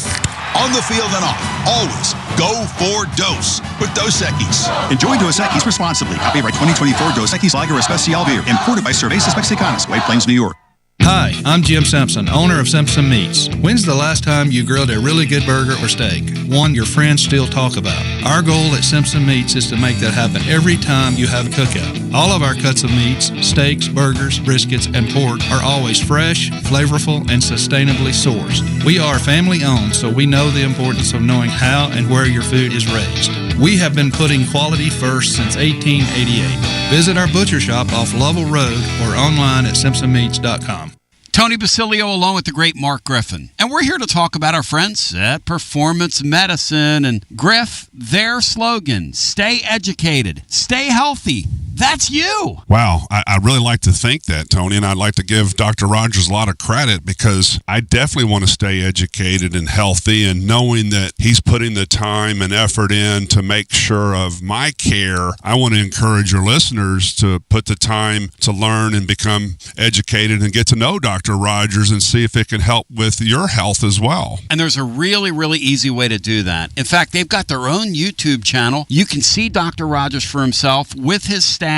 On the field and off, always go for Dos with Dos Equis. Enjoy Dos Equis responsibly. Copyright 2024 Dos Equis Lager Especial Beer. Imported by Cervezas Mexicanas, White Plains, New York. Hi, I'm Jim Simpson, owner of Simpson Meats. When's the last time you grilled a really good burger or steak? One your friends still talk about. Our goal at Simpson Meats is to make that happen every time you have a cookout. All of our cuts of meats, steaks, burgers, briskets, and pork are always fresh, flavorful, and sustainably sourced. We are family owned, so we know the importance of knowing how and where your food is raised. We have been putting quality first since 1888. Visit our butcher shop off Lovell Road or online at simpsonmeats.com. Tony Basilio along with the great Mark Griffin. And we're here to talk about our friends at Performance Medicine. And Griff, their slogan, stay educated, stay healthy. That's you. Wow. I really like to think that, Tony, and I'd like to give Dr. Rogers a lot of credit because I definitely want to stay educated and healthy, and knowing that he's putting the time and effort in to make sure of my care, I want to encourage your listeners to put the time to learn and become educated and get to know Dr. Rogers and see if it can help with your health as well. And there's a really, really easy way to do that. In fact, they've got their own YouTube channel. You can see Dr. Rogers for himself with his staff.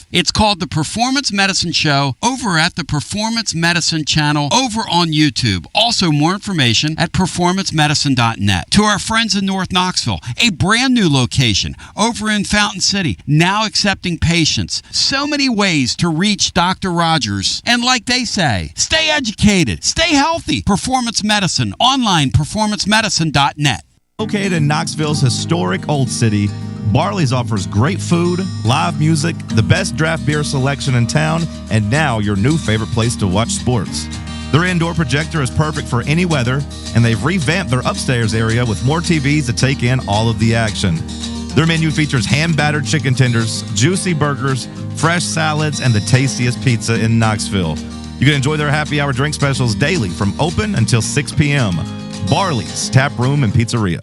It's called The Performance Medicine Show over at the Performance Medicine channel over on YouTube. Also, more information at performancemedicine.net. To our friends in North Knoxville, a brand new location over in Fountain City, now accepting patients. So many ways to reach Dr. Rogers. And like they say, stay educated, stay healthy. Performance Medicine, online, performancemedicine.net. Located in Knoxville's historic Old City, Barley's offers great food, live music, the best draft beer selection in town, and now your new favorite place to watch sports. Their indoor projector is perfect for any weather, and they've revamped their upstairs area with more TVs to take in all of the action. Their menu features hand-battered chicken tenders, juicy burgers, fresh salads, and the tastiest pizza in Knoxville. You can enjoy their happy hour drink specials daily from open until 6 p.m. Barley's Tap Room and Pizzeria.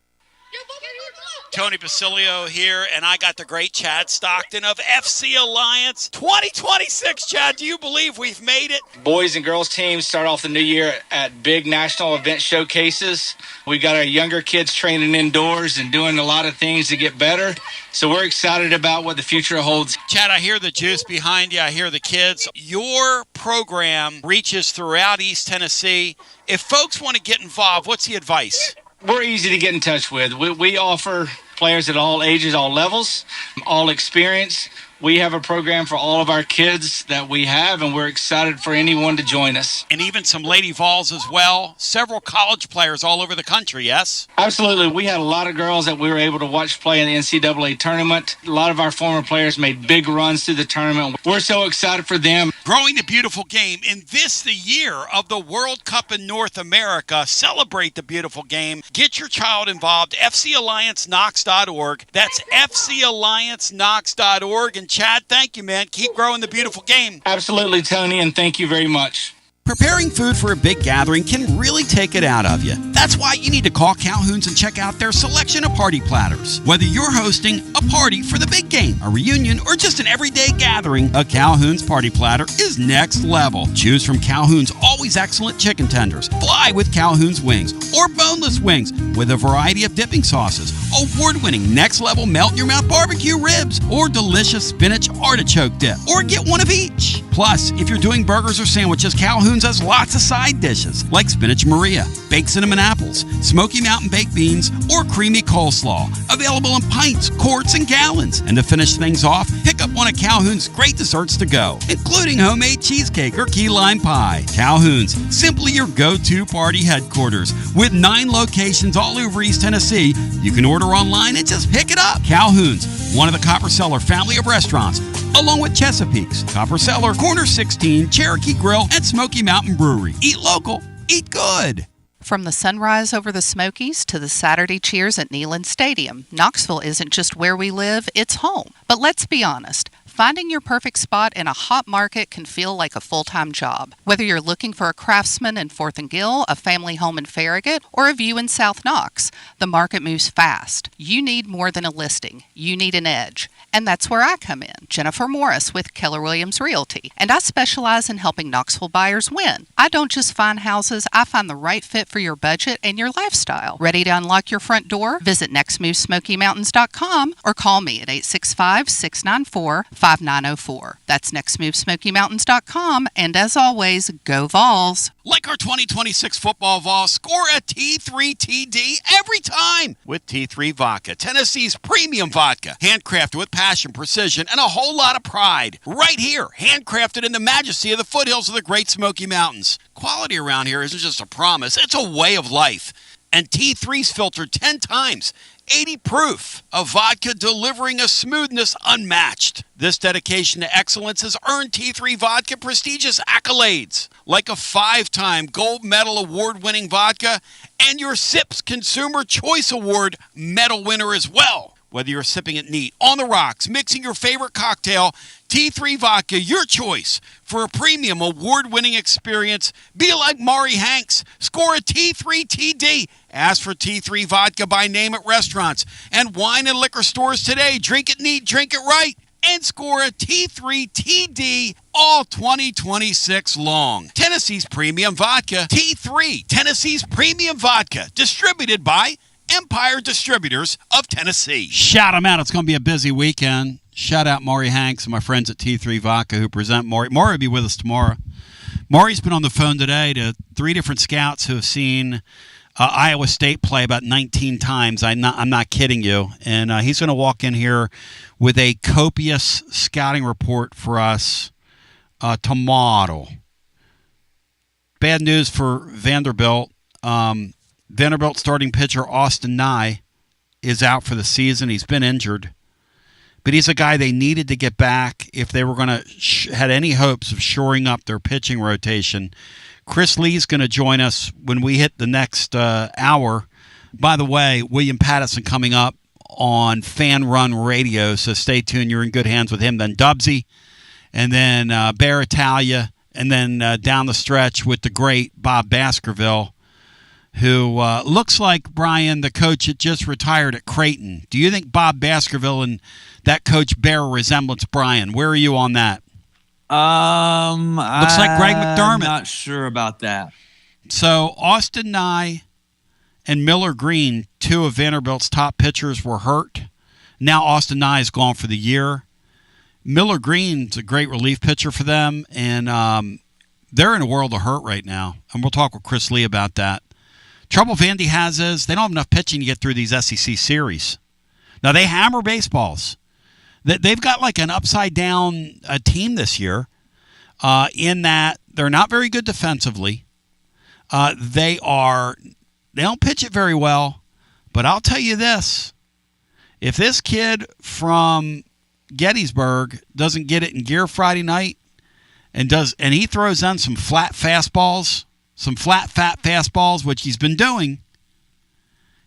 Tony Basilio here, and I got the great Chad Stockton of FC Alliance 2026. Chad, do you believe we've made it? Boys and girls teams start off the new year at big national event showcases. We got our younger kids training indoors and doing a lot of things to get better. So we're excited about what the future holds. Chad, I hear the juice behind you. I hear the kids. Your program reaches throughout East Tennessee. If folks want to get involved, what's the advice? We're easy to get in touch with. We offer players at all ages, all levels, all experience. We have a program for all of our kids that we have, and we're excited for anyone to join us. And even some Lady Vols as well. Several college players all over the country, yes? Absolutely. We had a lot of girls that we were able to watch play in the NCAA tournament. A lot of our former players made big runs through the tournament. We're so excited for them. Growing the beautiful game. In this, the year of the World Cup in North America, celebrate the beautiful game. Get your child involved. FCAllianceKnox.org. That's FCAllianceKnox.org. And Chad, thank you, man. Keep growing the beautiful game. Absolutely, Tony, and thank you very much. Preparing food for a big gathering can really take it out of you. That's why you need to call Calhoun's and check out their selection of party platters. Whether you're hosting a party for the big game, a reunion, or just an everyday gathering, a Calhoun's party platter is next level. Choose from Calhoun's always excellent chicken tenders, fly with Calhoun's wings, or boneless wings with a variety of dipping sauces, award-winning next-level melt-in-your-mouth barbecue ribs, or delicious spinach artichoke dip, or get one of each. Plus, if you're doing burgers or sandwiches, Calhoun's has lots of side dishes like spinach Maria, baked cinnamon apples, Smoky Mountain baked beans, or creamy coleslaw. Available in pints, quarts, and gallons. And to finish things off, pick up one of Calhoun's great desserts to go, including homemade cheesecake or key lime pie. Calhoun's, simply your go-to party headquarters. With 9 locations all over East Tennessee, you can order online and just pick it up. Calhoun's, one of the Copper Cellar family of restaurants, along with Chesapeake's, Copper Cellar, Corner 16, Cherokee Grill, and Smoky Mountain Brewery. Eat local, eat good. From the sunrise over the Smokies to the Saturday cheers at Neyland Stadium, Knoxville isn't just where we live, it's home. But let's be honest, Finding your perfect spot in a hot market can feel like a full-time job. Whether you're looking for a craftsman in 4th and Gill, a family home in Farragut, or a view in South Knox, the market moves fast. You need more than a listing. You need an edge. And that's where I come in, Jennifer Morris with Keller Williams Realty. And I specialize in helping Knoxville buyers win. I don't just find houses, I find the right fit for your budget and your lifestyle. Ready to unlock your front door? Visit nextmovesmokymountains.com or call me at 865-694-5904. That's nextmovesmokymountains.com. And as always, go Vols. Like our 2026 football Vols, score a T3 TD every time with T3 Vodka, Tennessee's premium vodka. Handcrafted with passion, precision, and a whole lot of pride. Right here, handcrafted in the majesty of the foothills of the Great Smoky Mountains. Quality around here isn't just a promise, it's a way of life. And T3's filtered 10 times. 80 proof of vodka delivering a smoothness unmatched. This dedication to excellence has earned T3 Vodka prestigious accolades, like a 5-time gold medal award-winning vodka and your SIPS Consumer Choice Award medal winner as well. Whether you're sipping it neat, on the rocks, mixing your favorite cocktail, T3 Vodka, your choice for a premium award-winning experience. Be like Maury Hanks. Score a T3 TD. Ask for T3 Vodka by name at restaurants and wine and liquor stores today. Drink it neat, drink it right, and score a T3 TD all 2026 long. Tennessee's Premium Vodka. T3, Tennessee's Premium Vodka. Distributed by Empire Distributors of Tennessee. Shout them out. It's going to be a busy weekend. Shout out Maury Hanks and my friends at T3 Vodka who present Maury. Maury will be with us tomorrow. Maury's been on the phone today to 3 different scouts who have seen Iowa State play about 19 times. I'm not kidding you. And he's going to walk in here with a copious scouting report for us tomorrow. Bad news for Vanderbilt. Vanderbilt starting pitcher Austin Nye is out for the season. He's been injured. But he's a guy they needed to get back if they were going to had any hopes of shoring up their pitching rotation. Chris Lee's going to join us when we hit the next hour. By the way, William Pattison coming up on Fan Run Radio, so stay tuned. You're in good hands with him. Then Dubsy, and then Bear Italia, and then down the stretch with the great Bob Baskerville, who looks like, Brian, the coach that just retired at Creighton. Do you think Bob Baskerville and that coach bear a resemblance, Brian? Where are you on that? Looks like Greg McDermott. I'm not sure about that. So Austin Nye and Miller Green, 2 of Vanderbilt's top pitchers, were hurt. Now Austin Nye is gone for the year. Miller Green's a great relief pitcher for them, and they're in a world of hurt right now. And we'll talk with Chris Lee about that. Trouble Vandy has is they don't have enough pitching to get through these SEC series. Now, they hammer baseballs. They've got like an upside-down team this year in that they're not very good defensively. They don't pitch it very well. But I'll tell you this. If this kid from Gettysburg doesn't get it in gear Friday night and he throws on some flat fastballs, which he's been doing,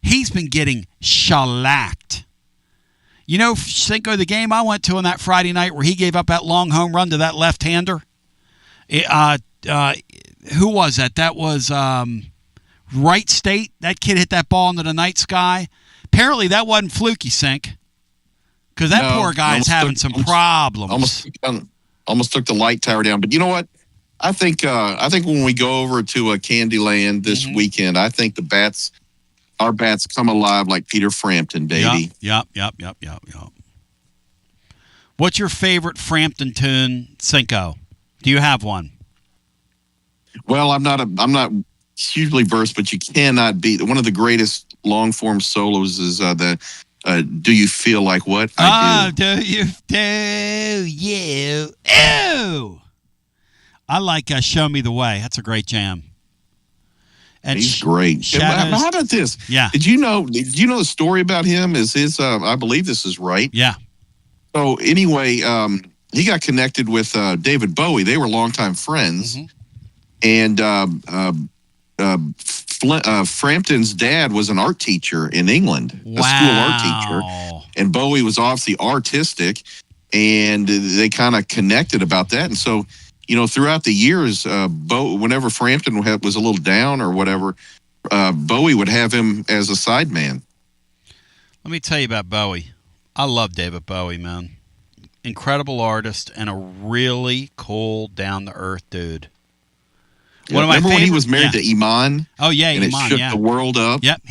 he's been getting shellacked. You know, Cinco, the game I went to on that Friday night where he gave up that long home run to that left-hander, who was that? That was Wright State. That kid hit that ball into the night sky. Apparently that wasn't fluky, Sink, because that poor guy's having some problems. Almost took the light tower down. But you know what? I think when we go over to Candyland this weekend, I think our bats come alive like Peter Frampton, baby. Yep. What's your favorite Frampton tune, Cinco? Do you have one? Well, I'm not hugely versed, but you cannot beat one of the greatest long form solos is the Do You Feel Like What I Do? Do you? Ew! I like Show Me the Way. That's a great jam. And he's great. How about this? Yeah. Did you know the story about him? Is his? I believe this is right. Yeah. So anyway, he got connected with David Bowie. They were longtime friends, and Frampton's dad was an art teacher in England, a school art teacher, and Bowie was obviously artistic. and they kind of connected about that. And so, throughout the years, whenever Frampton was a little down or whatever, Bowie would have him as a side man. Let me tell you about Bowie. I love David Bowie, man. Incredible artist and a really cool, down-to-earth dude. Remember when he was married to Iman? Oh, yeah, and Iman, it shook the world up? Yep.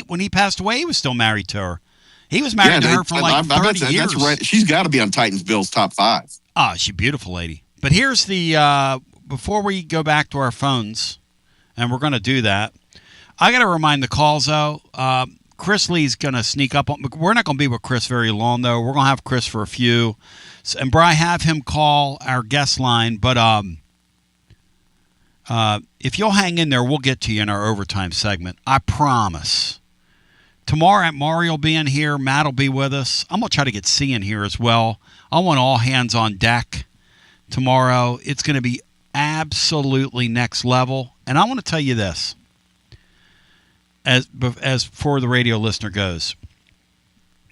When he passed away, he was still married to her. He was married to her for 30 years. That's right. She's got to be on Titans Bill's top 5. Ah, she's a beautiful lady. But here's the, before we go back to our phones, and we're going to do that, I got to remind the calls, though. Chris Lee's going to sneak up on. We're not going to be with Chris very long, though. We're going to have Chris for a few. And Bri, have him call our guest line. But if you'll hang in there, we'll get to you in our overtime segment. I promise. Tomorrow, Mario will be in here. Matt will be with us. I'm going to try to get C in here as well. I want all hands on deck tomorrow. It's going to be absolutely next level. And I want to tell you this, as for the radio listener goes,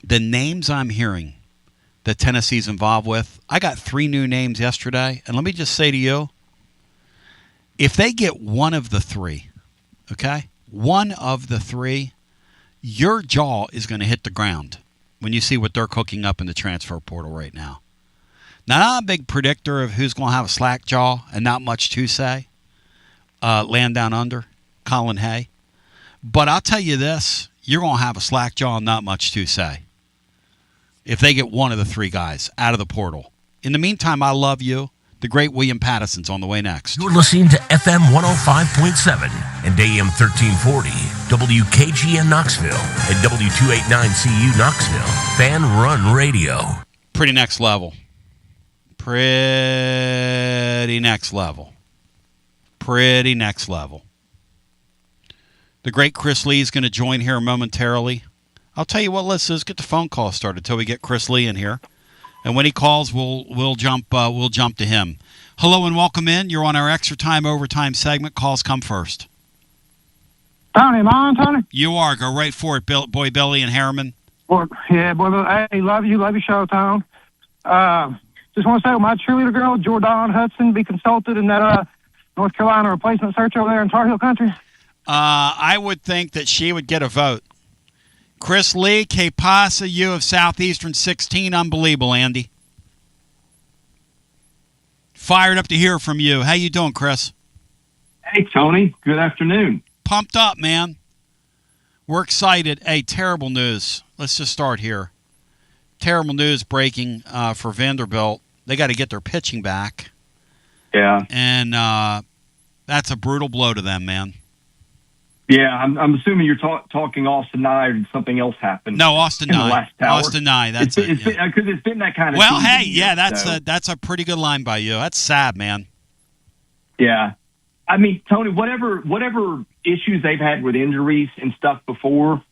the names I'm hearing that Tennessee's involved with, I got 3 new names yesterday. And let me just say to you, if they get one of the 3, okay, one of the 3, your jaw is going to hit the ground when you see what they're cooking up in the transfer portal right now. Now, I'm a big predictor of who's going to have a slack jaw and not much to say. Land down under, Colin Hay. But I'll tell you this, you're going to have a slack jaw and not much to say if they get one of the 3 guys out of the portal. In the meantime, I love you. The great William Patterson's on the way next. You're listening to FM 105.7 and AM 1340, WKGN Knoxville, and W289CU Knoxville, Fan Run Radio. Pretty next level. Pretty next level. Pretty next level. The great Chris Lee is going to join here momentarily. I'll tell you what, let's get the phone call started till we get Chris Lee in here. And when he calls, we'll jump to him. Hello and welcome in. You're on our extra time overtime segment. Calls come first. Tony, am I on, Tony? You are. Go right for it, Boy Billy and Harriman. Boy, hey, love your show, Tone. Just want to say, will my cheerleader girl, Jordan Hudson, be consulted in that North Carolina replacement search over there in Tar Heel country? I would think that she would get a vote. Chris Lee, Que Pasa, you of Southeastern 16. Unbelievable, Andy. Fired up to hear from you. How you doing, Chris? Hey, Tony. Good afternoon. Pumped up, man. We're excited. Hey, terrible news. Let's just start here. Terrible news breaking for Vanderbilt. They got to get their pitching back. Yeah. And that's a brutal blow to them, man. Yeah, I'm assuming you're talking Austin Nye or something else happened. No, Austin Nye. Austin Nye. That's it. Because it's been that kind of. Well, hey, yeah, that's a pretty good line by you. That's sad, man. Yeah, I mean, Tony, whatever issues they've had with injuries and stuff before,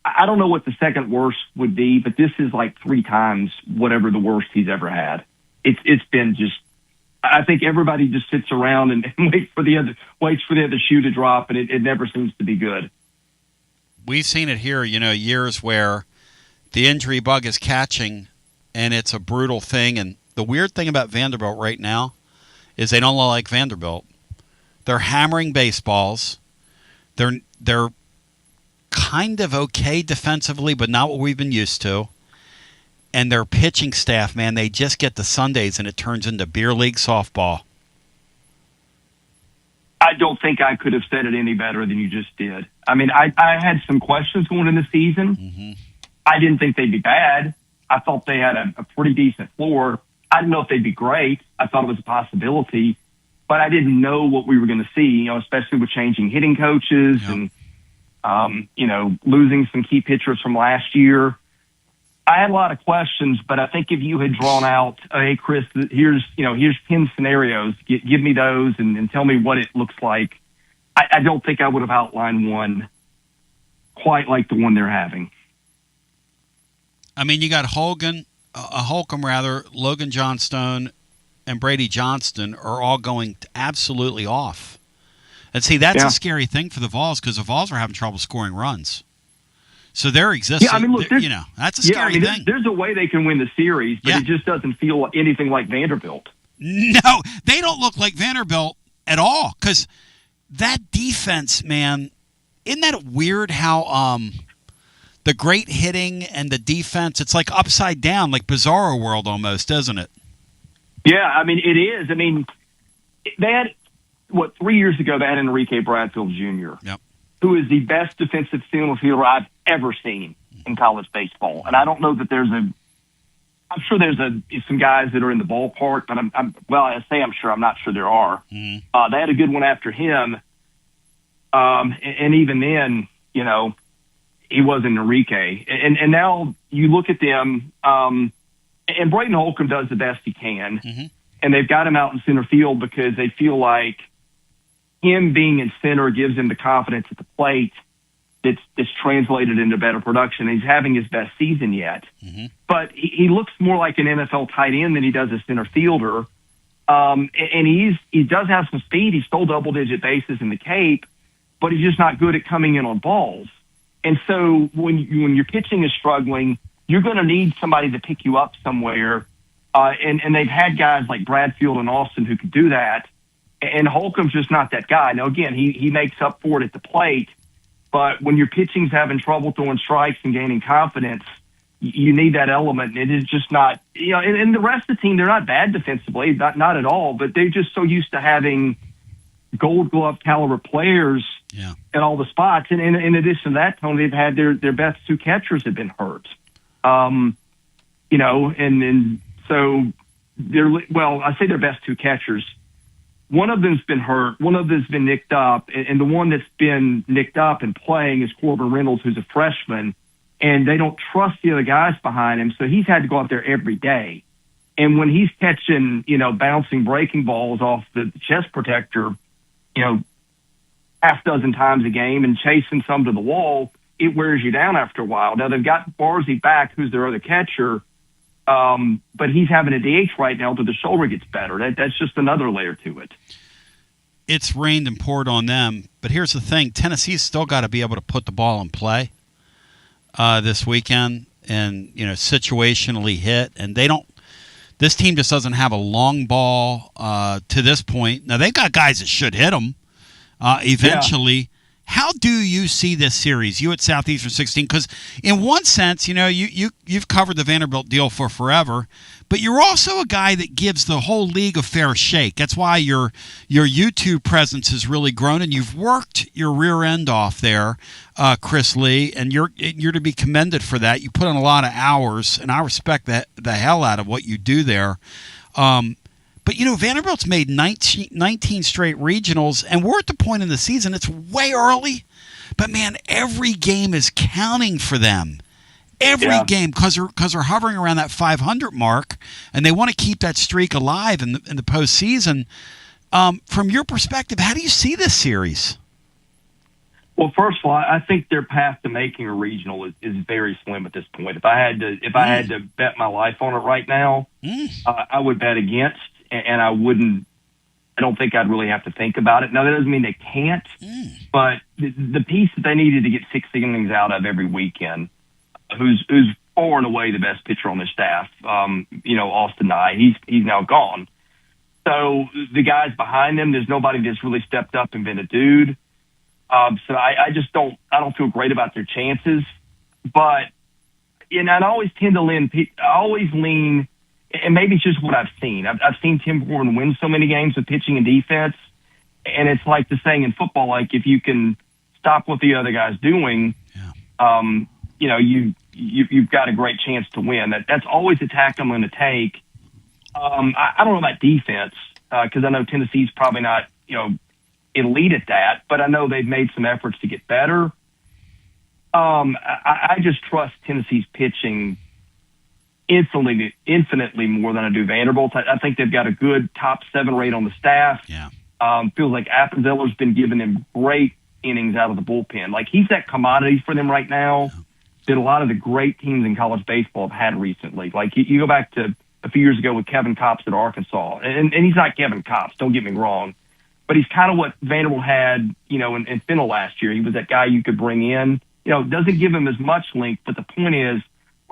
I don't know what the second worst would be, but this is like 3 times whatever the worst he's ever had. It's been just. I think everybody just sits around and waits for the other shoe to drop, and it never seems to be good. We've seen it here, years where the injury bug is catching, and it's a brutal thing. And the weird thing about Vanderbilt right now is they don't look like Vanderbilt. They're hammering baseballs. They're kind of okay defensively, but not what we've been used to. And their pitching staff, man, they just get the Sundays and it turns into beer league softball. I don't think I could have said it any better than you just did. I mean, I had some questions going into the season. Mm-hmm. I didn't think they'd be bad. I thought they had a pretty decent floor. I didn't know if they'd be great. I thought it was a possibility, but I didn't know what we were going to see, especially with changing hitting coaches and, losing some key pitchers from last year. I had a lot of questions, but I think if you had drawn out, hey, Chris, here's 10 scenarios, give me those and tell me what it looks like. I don't think I would have outlined one quite like the one they're having. I mean, you got Holcomb, Logan Johnstone, and Brady Johnston are all going absolutely off. And see, that's a scary thing for the Vols because the Vols are having trouble scoring runs. So they're existing. Yeah, I mean, look, that's a scary thing. There's a way they can win the series, but it just doesn't feel anything like Vanderbilt. No, they don't look like Vanderbilt at all. Because that defense, man, isn't that weird how the great hitting and the defense, it's like upside down, like Bizarro World almost, isn't it? Yeah, I mean, it is. I mean, they had, 3 years ago, they had Enrique Bradfield Jr., who is the best defensive single fielder I've ever seen in college baseball. And I don't know that I'm sure there's some guys that are in the ballpark, but I'm sure, I'm not sure there are. They had a good one after him. And even then, he wasn't Enrique. And now you look at them, and Braden Holcomb does the best he can. And they've got him out in center field because they feel like him being in center gives him the confidence at the plate that's translated into better production. He's having his best season yet. But he looks more like an NFL tight end than he does a center fielder. And he does have some speed. He stole double-digit bases in the Cape, but he's just not good at coming in on balls. And so when your pitching is struggling, you're going to need somebody to pick you up somewhere. And they've had guys like Bradfield and Austin who could do that. And Holcomb's just not that guy. Now, again, he makes up for it at the plate. But when your pitching's having trouble throwing strikes and gaining confidence, you need that element. And it is just not, and the rest of the team, they're not bad defensively, not at all. But they're just so used to having Gold Glove caliber players at all the spots. And in addition to that, Tony, they've had their best two catchers have been hurt. And so I say their best two catchers. One of them's been hurt. One of them's been nicked up. And the one that's been nicked up and playing is Corbin Reynolds, who's a freshman. And they don't trust the other guys behind him. So he's had to go out there every day. And when he's catching, bouncing breaking balls off the chest protector, half dozen times a game and chasing some to the wall, it wears you down after a while. Now they've got Barzy back, who's their other catcher. But he's having a DH right now until the shoulder gets better. That's just another layer to it. It's rained and poured on them. But here's the thing. Tennessee's still got to be able to put the ball in play this weekend and, situationally hit. And this team just doesn't have a long ball to this point. Now, they've got guys that should hit them eventually. Yeah. How do you see this series, you at Southeastern 16? Because in one sense, you've covered the Vanderbilt deal for forever, but you're also a guy that gives the whole league a fair shake. That's why your YouTube presence has really grown, and you've worked your rear end off there, Chris Lee, and you're to be commended for that. You put in a lot of hours, and I respect the hell out of what you do there. But, Vanderbilt's made 19 straight regionals, and we're at the point in the season, it's way early, but, man, every game is counting for them. Every game, because they're hovering around that 500 mark, and they want to keep that streak alive in the postseason. From your perspective, how do you see this series? Well, first of all, I think their path to making a regional is very slim at this point. If I had to bet my life on it right now, I would bet against. And I don't think I'd really have to think about it. Now, that doesn't mean they can't, but the piece that they needed to get 6 innings out of every weekend, who's far and away the best pitcher on the staff, Austin Nye, he's now gone. So the guys behind them, there's nobody that's really stepped up and been a dude. So I don't feel great about their chances, but, I always tend to lean, and maybe it's just what I've seen. I've seen Tim Gordon win so many games with pitching and defense, and it's like the saying in football, like if you can stop what the other guy's doing, you've got a great chance to win. That's always a tack I'm going to take. I don't know about defense because I know Tennessee's probably not elite at that, but I know they've made some efforts to get better. I just trust Tennessee's pitching infinitely more than I do Vanderbilt. I think they've got a good top 7 rate on the staff. Yeah. Feels like Appenzeller's been giving them great innings out of the bullpen. Like he's that commodity for them right now that a lot of the great teams in college baseball have had recently. Like you go back to a few years ago with Kevin Kopps at Arkansas, and he's not Kevin Kopps, don't get me wrong, but he's kind of what Vanderbilt had, in Fennell last year. He was that guy you could bring in doesn't give him as much length. But the point is,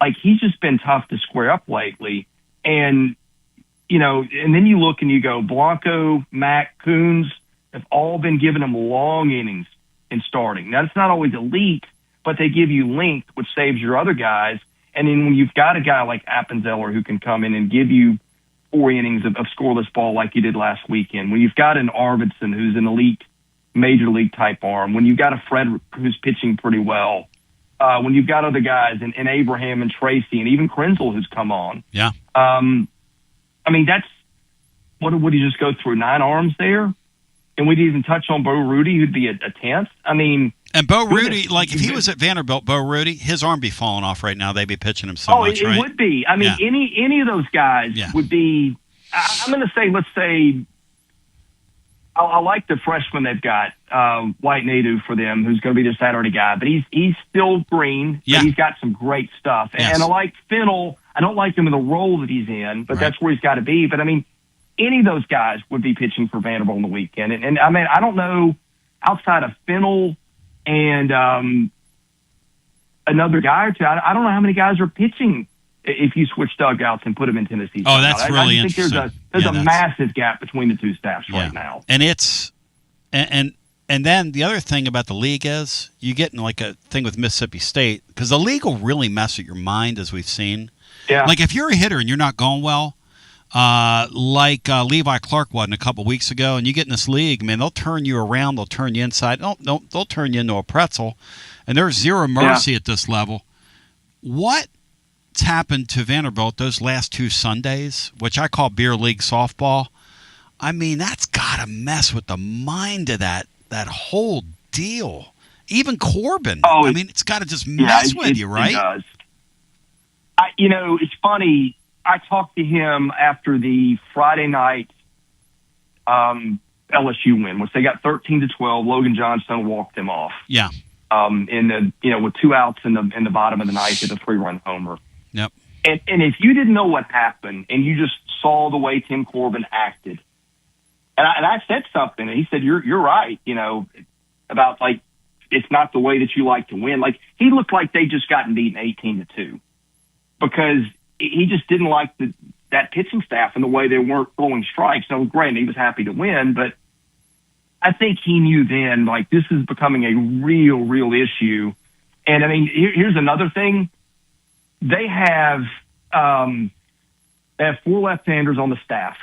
like, he's just been tough to square up lately. And, and then you look and you go, Blanco, Mack, Coons have all been giving him long innings in starting. Now, it's not always elite, but they give you length, which saves your other guys. And then when you've got a guy like Appenzeller who can come in and give you 4 innings of scoreless ball like you did last weekend, when you've got an Arvidsson who's an elite major league type arm, when you've got a Fred who's pitching pretty well, when you've got other guys and Abraham and Tracy and even Krenzel who's come on. Yeah. That's what would you just go through 9 arms there? And we didn't even touch on Bo Rudy, who'd be a 10th. And Bo Rudy, like if he was at Vanderbilt, Bo Rudy, his arm be falling off right now. They'd be pitching him so much, right? It would be. Any of those guys would be. I'm going to say, let's say, I like the freshman they've got, White Nadu for them, who's going to be their Saturday guy. But he's still green, but he's got some great stuff. Yes. And I like Fennell. I don't like him in the role that he's in, but that's where he's got to be. But, any of those guys would be pitching for Vanderbilt on the weekend. And I don't know, outside of Fennell and another guy or two, I don't know how many guys are pitching if you switch dugouts and put them in Tennessee. Oh, that's really I think interesting. There's a massive gap between the two staffs right now. And it's and then the other thing about the league is you get in like a thing with Mississippi State, because the league will really mess with your mind, as we've seen. Yeah. Like if you're a hitter and you're not going well, like Levi Clark wasn't a couple weeks ago, and you get in this league, man, they'll turn you around, they'll turn you inside, they'll turn you into a pretzel, and there's zero mercy at this level. What's happened to Vanderbilt those last 2 Sundays, which I call beer league softball? That's got to mess with the mind of that whole deal. Even Corbin, it's got to just mess with you, right? It does. It's funny. I talked to him after the Friday night LSU win, which they got 13-12. Logan Johnstone walked them off. Yeah. With 2 outs in the bottom of the ninth, hit a 3-run homer. Yep. And if you didn't know what happened and you just saw the way Tim Corbin acted, and I said something, and he said, "You're right." About like it's not the way that you like to win. Like he looked like they just gotten beaten 18-2 because he just didn't like that pitching staff and the way they weren't throwing strikes. Now, granted, he was happy to win, but I think he knew then, like, this is becoming a real issue. And, here's another thing. They have 4 left-handers on the staff.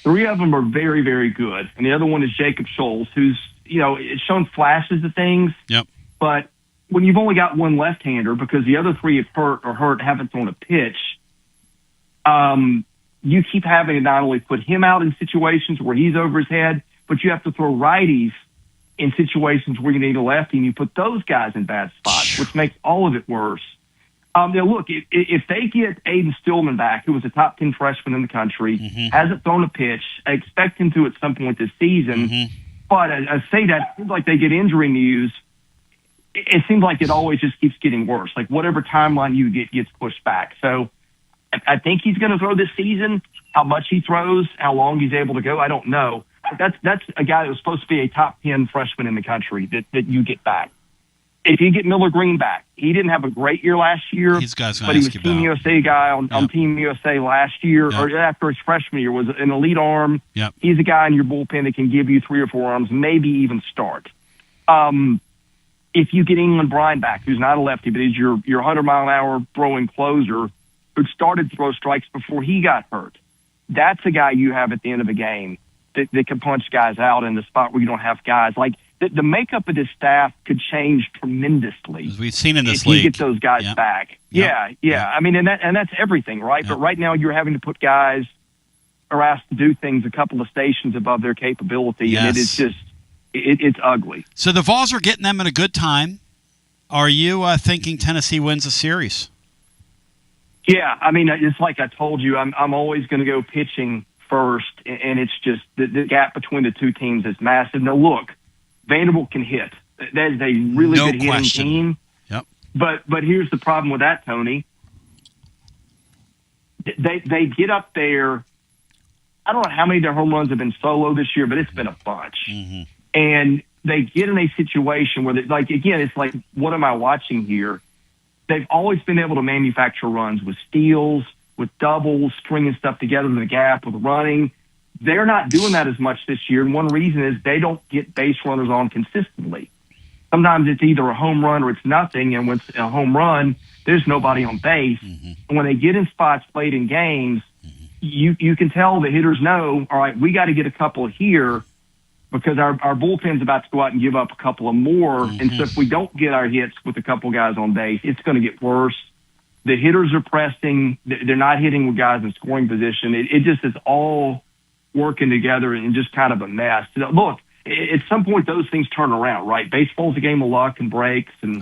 3 of them are very, very good. And the other one is Jacob Scholes, who's, it's shown flashes of things. Yep. But when you've only got 1 left-hander because the other 3 haven't thrown a pitch, you keep having to not only put him out in situations where he's over his head, but you have to throw righties in situations where you need a lefty, and you put those guys in bad spots, which makes all of it worse. Now, look, if they get Aiden Stillman back, who was a top 10 freshman in the country, hasn't thrown a pitch, I expect him to at some point this season. But I say that, it seems like they get injury news. It seems like it always just keeps getting worse. Like whatever timeline you get gets pushed back. So I think he's going to throw this season. How much he throws, how long he's able to go, I don't know. But that's a guy that was supposed to be a top 10 freshman in the country that you get back. If you get Miller Green back, he didn't have a great year last year, but he was Team USA guy on Team USA last year, or after his freshman year, was an elite arm. Yep. He's a guy in your bullpen that can give you 3 or 4 arms, maybe even start. If you get England Bryan back, who's not a lefty, but is your 100-mile-an-hour throwing closer, who started to throw strikes before he got hurt, that's a guy you have at the end of a game that can punch guys out in the spot where you don't have guys. Like, the makeup of this staff could change tremendously. As we've seen in this if league. you get those guys back. Yeah. And that's everything, right? But right now you're having to put guys are asked to do things a couple of stations above their capability, and it is just it's ugly. So the Vols are getting them at a good time. Are you thinking Tennessee wins the series? Yeah, it's like I told you, I'm always going to go pitching first, and it's just the gap between the two teams is massive. Now, look, Vanderbilt can hit. That is a really good hitting team. Yep. But here's the problem with that, Tony. They get up there. I don't know how many of their home runs have been solo this year, but it's been a bunch. Mm-hmm. And they get in a situation where, again, it's like, what am I watching here? They've always been able to manufacture runs with steals, with doubles, stringing stuff together in the gap, with running. They're not doing that as much this year. And one reason is they don't get base runners on consistently. Sometimes it's either a home run or it's nothing. And when it's a home run, there's nobody on base. And when they get in spots late in games, you can tell the hitters know, all right, we got to get a couple here because our bullpen's about to go out and give up a couple of more. And so if we don't get our hits with a couple guys on base, it's going to get worse. The hitters are pressing. They're not hitting with guys in scoring position. It just is all working together and just kind of a mess. Look, at some point, those things turn around, right? Baseball's a game of luck and breaks and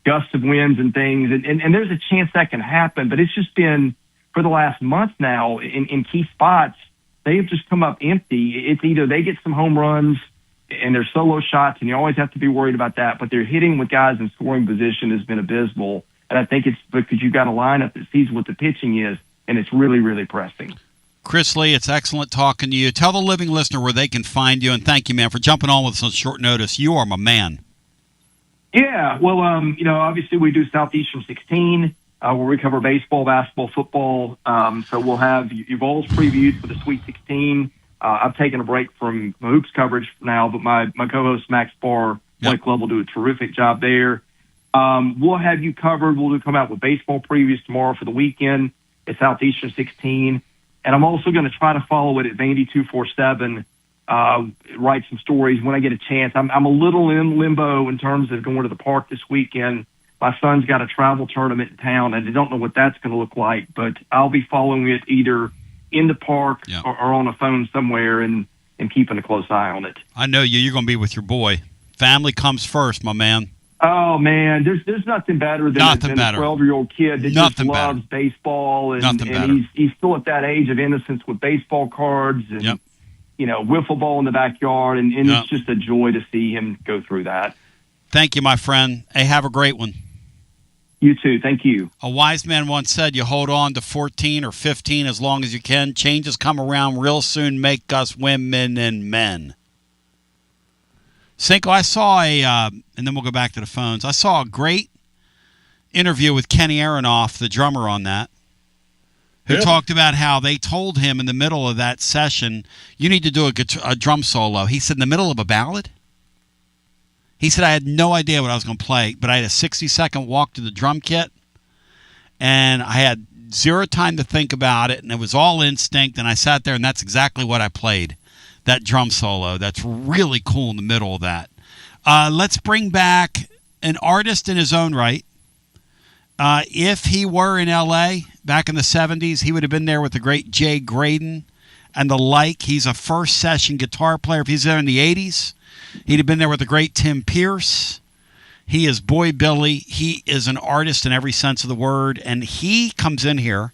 gusts of winds and things. And there's a chance that can happen. But it's just been, for the last month now, in key spots, they have just come up empty. It's either they get some home runs and they're solo shots, and you always have to be worried about that, but they're hitting with guys in scoring position has been abysmal. And I think it's because you've got a lineup that sees what the pitching is, and it's really, really pressing. Chris Lee, it's excellent talking to you. Tell the living listener where they can find you, and thank you, man, for jumping on with us on short notice. You are my man. Yeah, well, obviously we do Southeastern 16, where we cover baseball, basketball, football. So we'll have Uval's previewed for the Sweet 16. I've taken a break from my hoops coverage now, but my co-host Max Barr, Blake Love, will do a terrific job there. We'll have you covered. We'll come out with baseball previews tomorrow for the weekend at Southeastern 16. And I'm also going to try to follow it at Vandy 247, write some stories when I get a chance. I'm a little in limbo in terms of going to the park this weekend. My son's got a travel tournament in town, and I don't know what that's going to look like, but I'll be following it either in the park or on a phone somewhere and keeping a close eye on it. I know you. You're going to be with your boy. Family comes first, my man. Oh, man, there's nothing better than a 12-year-old kid that just loves baseball, and he's still at that age of innocence with baseball cards and, wiffle ball in the backyard, and it's just a joy to see him go through that. Thank you, my friend. Hey, have a great one. You too. Thank you. A wise man once said, you hold on to 14 or 15 as long as you can. Changes come around real soon, make us women and men. Cinco, I saw and then we'll go back to the phones. I saw a great interview with Kenny Aronoff, the drummer on that, who talked about how they told him in the middle of that session, you need to do a drum solo. He said, in the middle of a ballad? He said, I had no idea what I was going to play, but I had a 60-second walk to the drum kit, and I had zero time to think about it, and it was all instinct, and I sat there, and that's exactly what I played. That drum solo. That's really cool in the middle of that. Let's bring back an artist in his own right. If he were in L.A. back in the 70s, he would have been there with the great Jay Graydon and the like. He's a first-session guitar player. If he's there in the 80s, he'd have been there with the great Tim Pierce. He is Boy Billy. He is an artist in every sense of the word, and he comes in here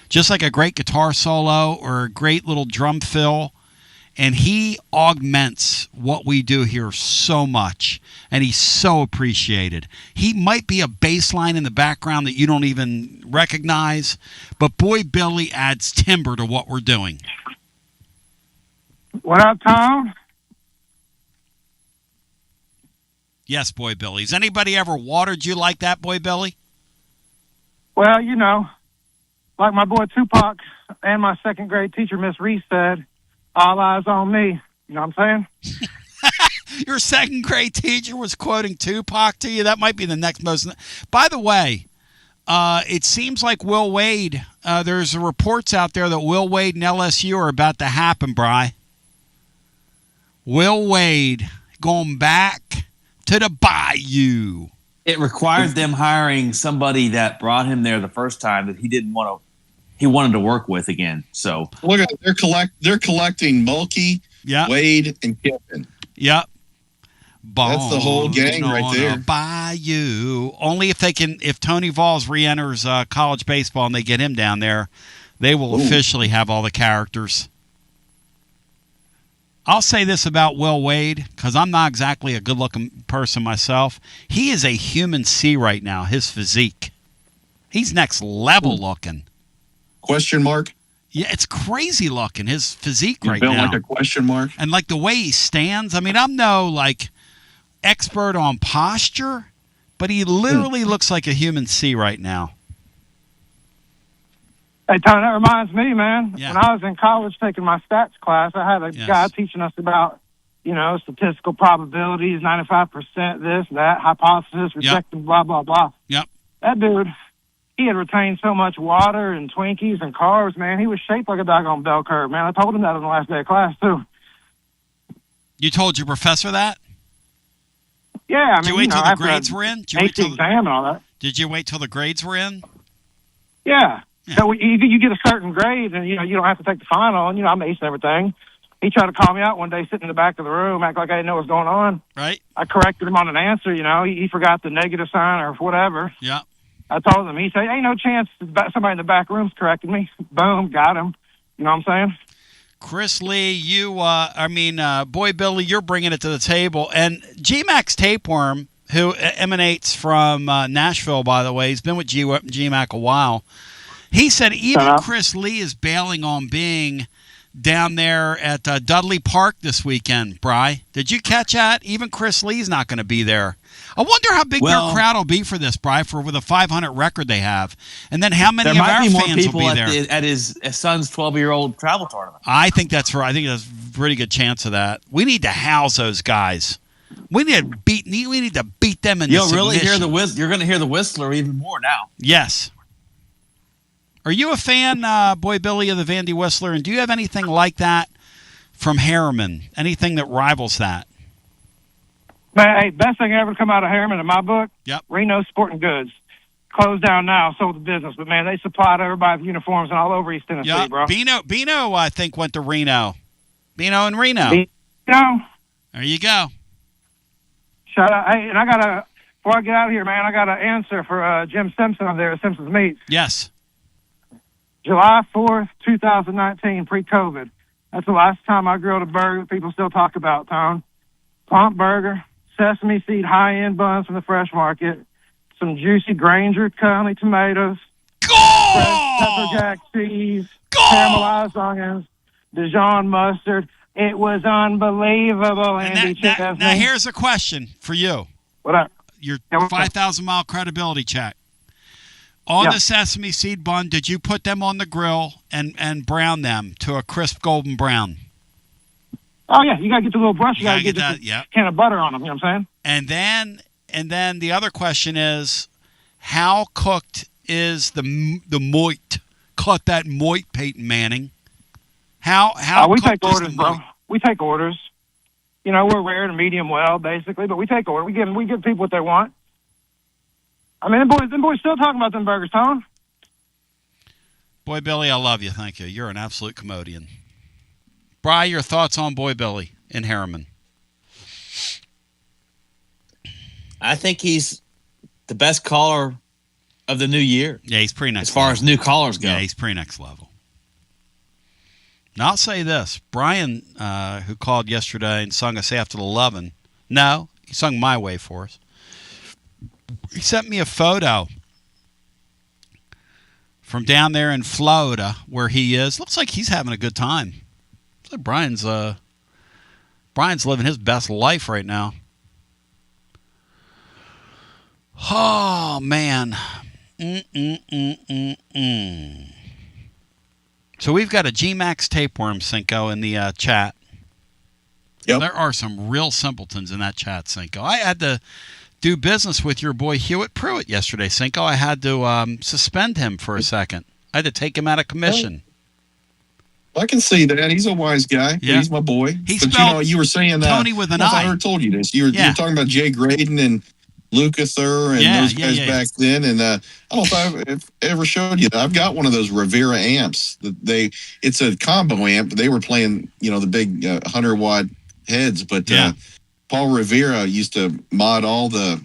just like a great guitar solo or a great little drum fill, and he augments what we do here so much, and he's so appreciated. He might be a bass line in the background that you don't even recognize, but Boy Billy adds timber to what we're doing. What up, Tom? Yes, Boy Billy. Has anybody ever watered you like that, Boy Billy? Well, like my boy Tupac and my second grade teacher, Miss Reese, said, all eyes on me. You know what I'm saying? Your second grade teacher was quoting Tupac to you? That might be the next most... By the way, it seems like Will Wade, there's reports out there that Will Wade and LSU are about to happen, Bri. Will Wade going back to the Bayou. It required them hiring somebody that brought him there the first time that he wanted to work with again. So look at they're collecting Mulkey, Wade, and Kiffin. Yep. That's the whole gang right there. Bayou. Only if Tony Vols re-enters college baseball and they get him down there, they will officially have all the characters. I'll say this about Will Wade, because I'm not exactly a good-looking person myself. He is a human C right now, his physique. He's next level looking. Question mark? Yeah, it's crazy looking, his physique He's right built now. like a question mark. And like the way he stands, I mean, I'm no like expert on posture, but he literally looks like a human C right now. Hey, Tony, that reminds me, man. When I was in college taking my stats class, I had a guy teaching us about, statistical probabilities, 95% this, that, hypothesis, rejecting, blah, blah, blah. Yep. That dude, he had retained so much water and Twinkies and carbs, man. He was shaped like a doggone bell curve, man. I told him that on the last day of class, too. You told your professor that? Yeah, I mean, Did you wait till the after grades I were in? Did you ate wait till the exam and all that. Did you wait till the grades were in? Yeah. So you get a certain grade, and you don't have to take the final. And I'm acing everything. He tried to call me out one day, sitting in the back of the room, act like I didn't know what was going on. Right. I corrected him on an answer. He forgot the negative sign or whatever. Yeah. I told him. He said, "Ain't no chance somebody in the back room's correcting me." Boom, got him. You know what I'm saying? Chris Lee, Boy Billy, you're bringing it to the table. And G-Max Tapeworm, who emanates from Nashville, by the way, he's been with G-Mac a while. He said even Chris Lee is bailing on being down there at Dudley Park this weekend, Bri. Did you catch that? Even Chris Lee's not going to be there. I wonder how big their crowd will be for this, Bri, with a 500 record they have. And then how many of our fans will be there? There might be more people at his son's 12-year-old travel tournament. I think that's right. I think there's a pretty good chance of that. We need to house those guys. We need to beat them into submission. You're going to hear the Whistler even more now. Yes. Are you a fan, Boy Billy, of the Vandy Whistler? And do you have anything like that from Harriman? Anything that rivals that? Man, hey, best thing ever to come out of Harriman in my book. Yep. Reno Sporting Goods. Closed down now, sold the business. But, man, they supplied everybody with uniforms and all over East Tennessee, bro. Bino, I think, went to Reno. Bino and Reno. There you go. Shout out. Hey, and before I get out of here, man, I got an answer for Jim Simpson over there at Simpson's Meats. Yes. July 4th, 2019, pre-COVID. That's the last time I grilled a burger that people still talk about, Tom. Plump burger, sesame seed high-end buns from the fresh market, some juicy Granger County tomatoes, fresh pepper jack cheese, caramelized onions, Dijon mustard. It was unbelievable, Andy Chesney. Now, here's a question for you. What up? Your 5,000-mile credibility check. On the sesame seed bun, did you put them on the grill and brown them to a crisp golden brown? Oh, yeah. You got to get the little brush. You got to get that can of butter on them. You know what I'm And saying? then the other question is, how cooked is the moit? Caught that moit, Peyton Manning. How we cooked take is orders, the bro. moit? We take orders. We're rare to medium well, basically, but we take orders. We give people what they want. I mean, them boys still talking about them burgers, Tom. Boy Billy, I love you. Thank you. You're an absolute commodian. Bri, your thoughts on Boy Billy in Harriman? I think he's the best caller of the new year. Yeah, he's pretty next as far level. as new callers go. Yeah, he's pretty next level. Now, I'll say this. Brian, who called yesterday and sung us After the Lovin', no, he sung My Way for us. He sent me a photo from down there in Florida where he is. Looks like he's having a good time. Looks like Brian's living his best life right now. Oh, man. So we've got a G-Max Tapeworm, Cinco, in the chat. Yep. There are some real simpletons in that chat, Cinco. I had to do business with your boy Hewitt Pruitt yesterday, Cinco. I had to suspend him for a second. I had to take him out of commission. I can see that. He's a wise guy. Yeah. He's my boy. He But you were saying Tony with an I I. heard told you this. You were talking about Jay Graydon and Lukather and those guys back then. And I don't know if I've ever showed you that. I've got one of those Rivera amps. It's a combo amp. They were playing, the big 100-watt heads. But Paul Rivera used to mod all the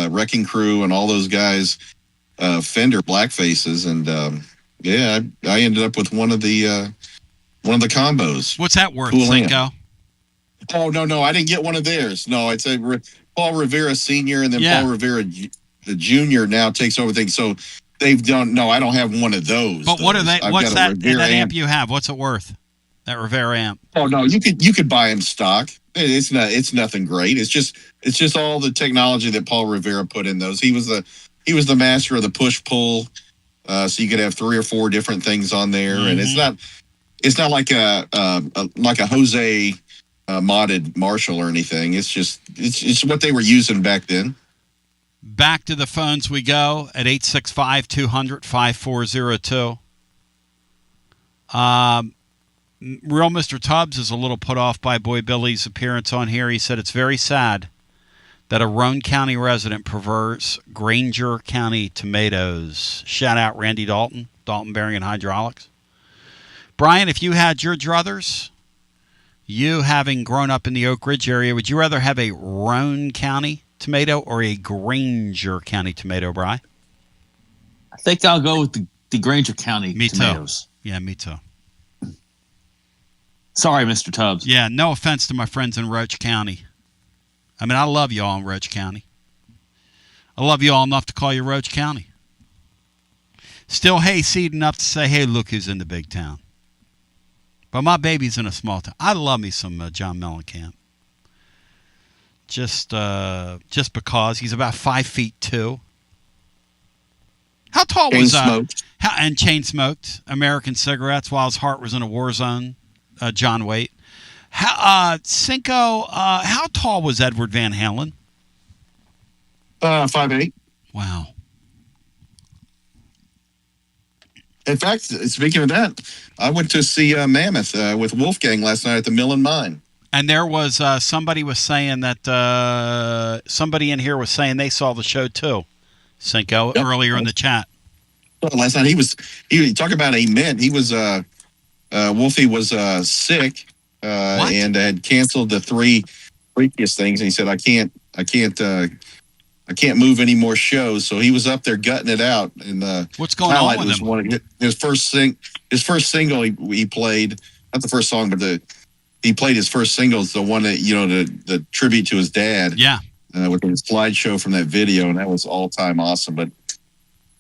Wrecking Crew and all those guys Fender black faces. And I ended up with one of the combos. What's that worth, Cool Cinco? amp. Oh, no, I didn't get one of theirs. No, it's a Paul Rivera Sr. and then Paul Rivera the Jr. now takes over things. So they've done. No, I don't have one of those. But what are they? I've What's got a that Rivera amp you have? What's it worth? That Rivera amp. Oh no, you could buy them stock. It's nothing great. It's just all the technology that Paul Rivera put in those. He was the master of the push pull. So you could have 3 or 4 different things on there, and it's not like a Jose modded Marshall or anything. It's what they were using back then. Back to the phones we go at 865-200-5402. Real Mr. Tubbs is a little put off by Boy Billy's appearance on here. He said it's very sad that a Roane County resident prefers Granger County tomatoes. Shout out Randy Dalton Bearing and Hydraulics. Brian, if you had your druthers, you having grown up in the Oak Ridge area, would you rather have a Roane County tomato or a Granger County tomato, Brian? I think I'll go with the Granger County tomatoes. Yeah, me too. Sorry, Mr. Tubbs. Yeah, no offense to my friends in Roach County. I mean, I love you all in Roach County. I love you all enough to call you Roach County. Still hayseed enough to say, hey, look who's in the big town. But my baby's in a small town. I love me some John Mellencamp. Just because he's about 5'2". How tall was and chain smoked American cigarettes while his heart was in a war zone? John Waite. Cinco, how tall was Edward Van Halen? 5'8". Wow. In fact, speaking of that, I went to see Mammoth with Wolfgang last night at the Mill and Mine. And there was somebody was saying that somebody in here was saying they saw the show too, Cinco, earlier in the chat. Well, last night he talk about a mint. He was Wolfie was sick and had canceled the 3 previous things. And he said, I can't move any more shows. So he was up there gutting it out. And what's going on with him? His first single he played, not the first song, but he played his first single. It's the one that the tribute to his dad. Yeah, with the slideshow from that video, and that was all time awesome. But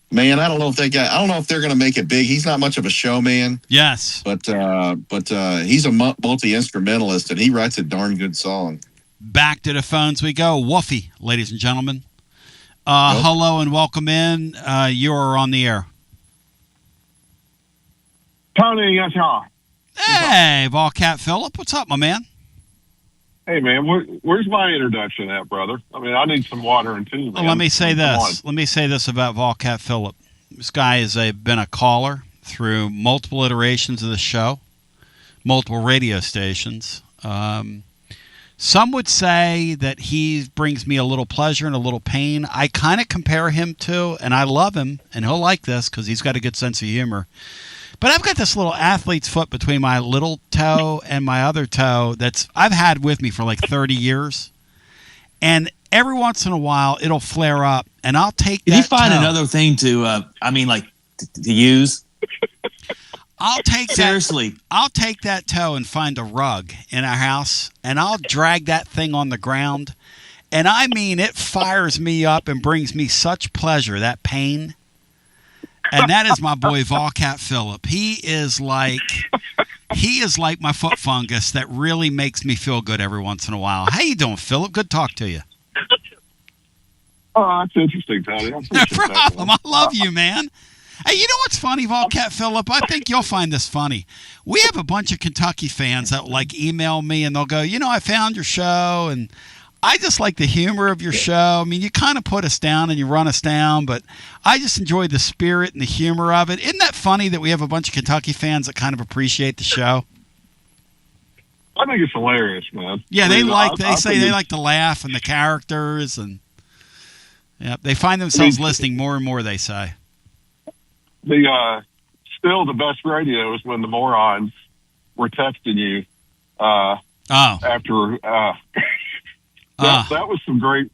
man, I don't know if they're going to make it big. He's not much of a showman. Yes, but he's a multi-instrumentalist, and he writes a darn good song. Back to the phones we go. Woofy, ladies and gentlemen. Hello and welcome in. You are on the air. Tony, yes, y'all. Hey, Volcat Phillip. What's up, my man? Hey, man, where's my introduction at, brother? I mean, I need some water and tea, man. Well, let me say this about Volcat Phillip. This guy has been a caller through multiple iterations of the show, multiple radio stations. Some would say that he brings me a little pleasure and a little pain. I kind of compare him to, and I love him, and he'll like this because he's got a good sense of humor. But I've got this little athlete's foot between my little toe and my other toe I've had with me for like 30 years. And every once in a while, it'll flare up, and I'll take that Did you find toe. another thing to use? I'll take Seriously. I'll take that toe and find a rug in our house, and I'll drag that thing on the ground. And I mean, it fires me up and brings me such pleasure, that pain. And that is my boy Volcat Phillip. He is like my foot fungus that really makes me feel good every once in a while. How you doing, Phillip? Good to talk to you. Oh, that's interesting, Tony. No problem. I love you, man. Hey, you know what's funny, Volcat Phillip? I think you'll find this funny. We have a bunch of Kentucky fans that email me and they'll go, I found your show and I just like the humor of your show. I mean, you kind of put us down and you run us down, but I just enjoy the spirit and the humor of it. Isn't that funny that we have a bunch of Kentucky fans that kind of appreciate the show? I think it's hilarious, man. Yeah, they say they like to laugh and the characters, and they find themselves listening more and more, they say. Still the best radio is when the morons were texting you after that was some great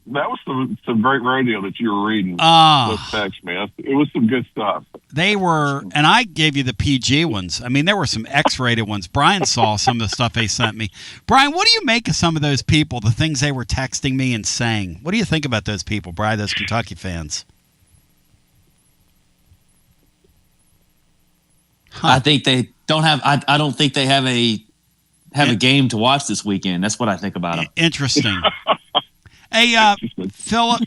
radio that you were reading. Those texts, man. It was some good stuff. They were, and I gave you the PG ones. I mean, there were some X-rated ones. Brian saw some of the stuff they sent me. Brian, what do you make of some of those people, the things they were texting me and saying? What do you think about those people, Brian, those Kentucky fans? I think they don't have. I don't think they have a game to watch this weekend. That's what I think about them. Interesting. Hey, Philip,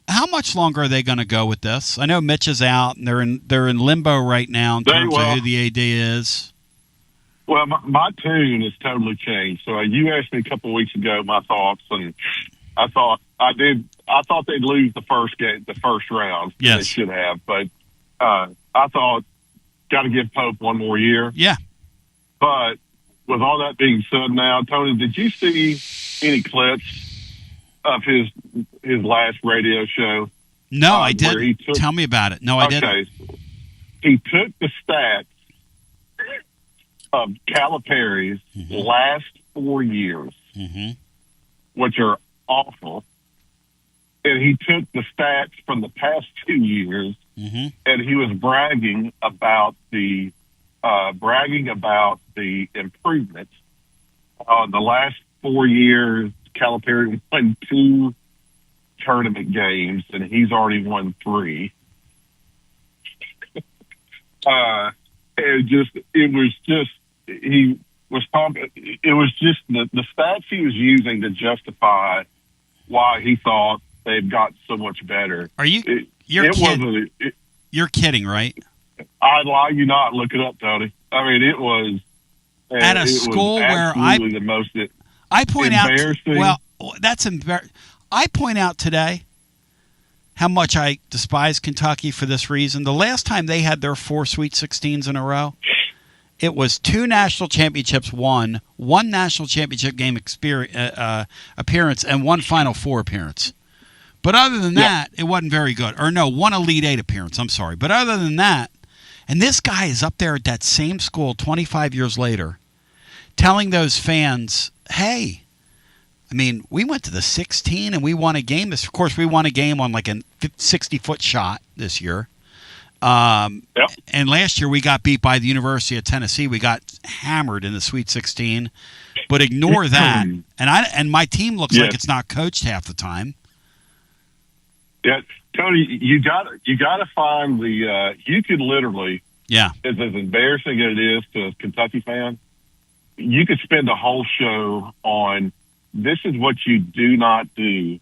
how much longer are they going to go with this? I know Mitch is out, and they're in limbo right now in terms of who the AD is. Well, my tune has totally changed. So you asked me a couple of weeks ago my thoughts, and I thought they'd lose the first game, the first round. Yes, they should have. But I thought got to give Pope one more year. Yeah. But with all that being said, now Tony, did you see any clips of his last radio show? No, I didn't. Tell me about it. No, I didn't. He took the stats of Calipari's last 4 years, which are awful, and he took the stats from the past 2 years, and he was bragging about the improvements. The last 4 years, Calipari won 2 tournament games, and he's already won 3. He was talking. It was just the stats he was using to justify why he thought they've got so much better. Are you? You're kidding, right? I'd lie you not. Look it up, Tony. I mean, it was at a school where the most. I point out. Well, that's embarrassing. I point out today how much I despise Kentucky for this reason. The last time they had their 4 Sweet 16s in a row, it was 2 national championships won, 1 national championship game appearance, and 1 Final Four appearance. But other than that, it wasn't very good. Or no, 1 Elite 8 appearance, I'm sorry. But other than that, and this guy is up there at that same school 25 years later telling those fans, hey, I mean, we went to the 16 and we won a game. Of course, we won a game on like a 60-foot shot this year. And last year we got beat by the University of Tennessee. We got hammered in the Sweet 16. But ignore that. And my team looks like it's not coached half the time. Yeah, Tony, you got to find the. You could literally. Yeah. As embarrassing as it is to a Kentucky fan, you could spend a whole show on. This is what you do not do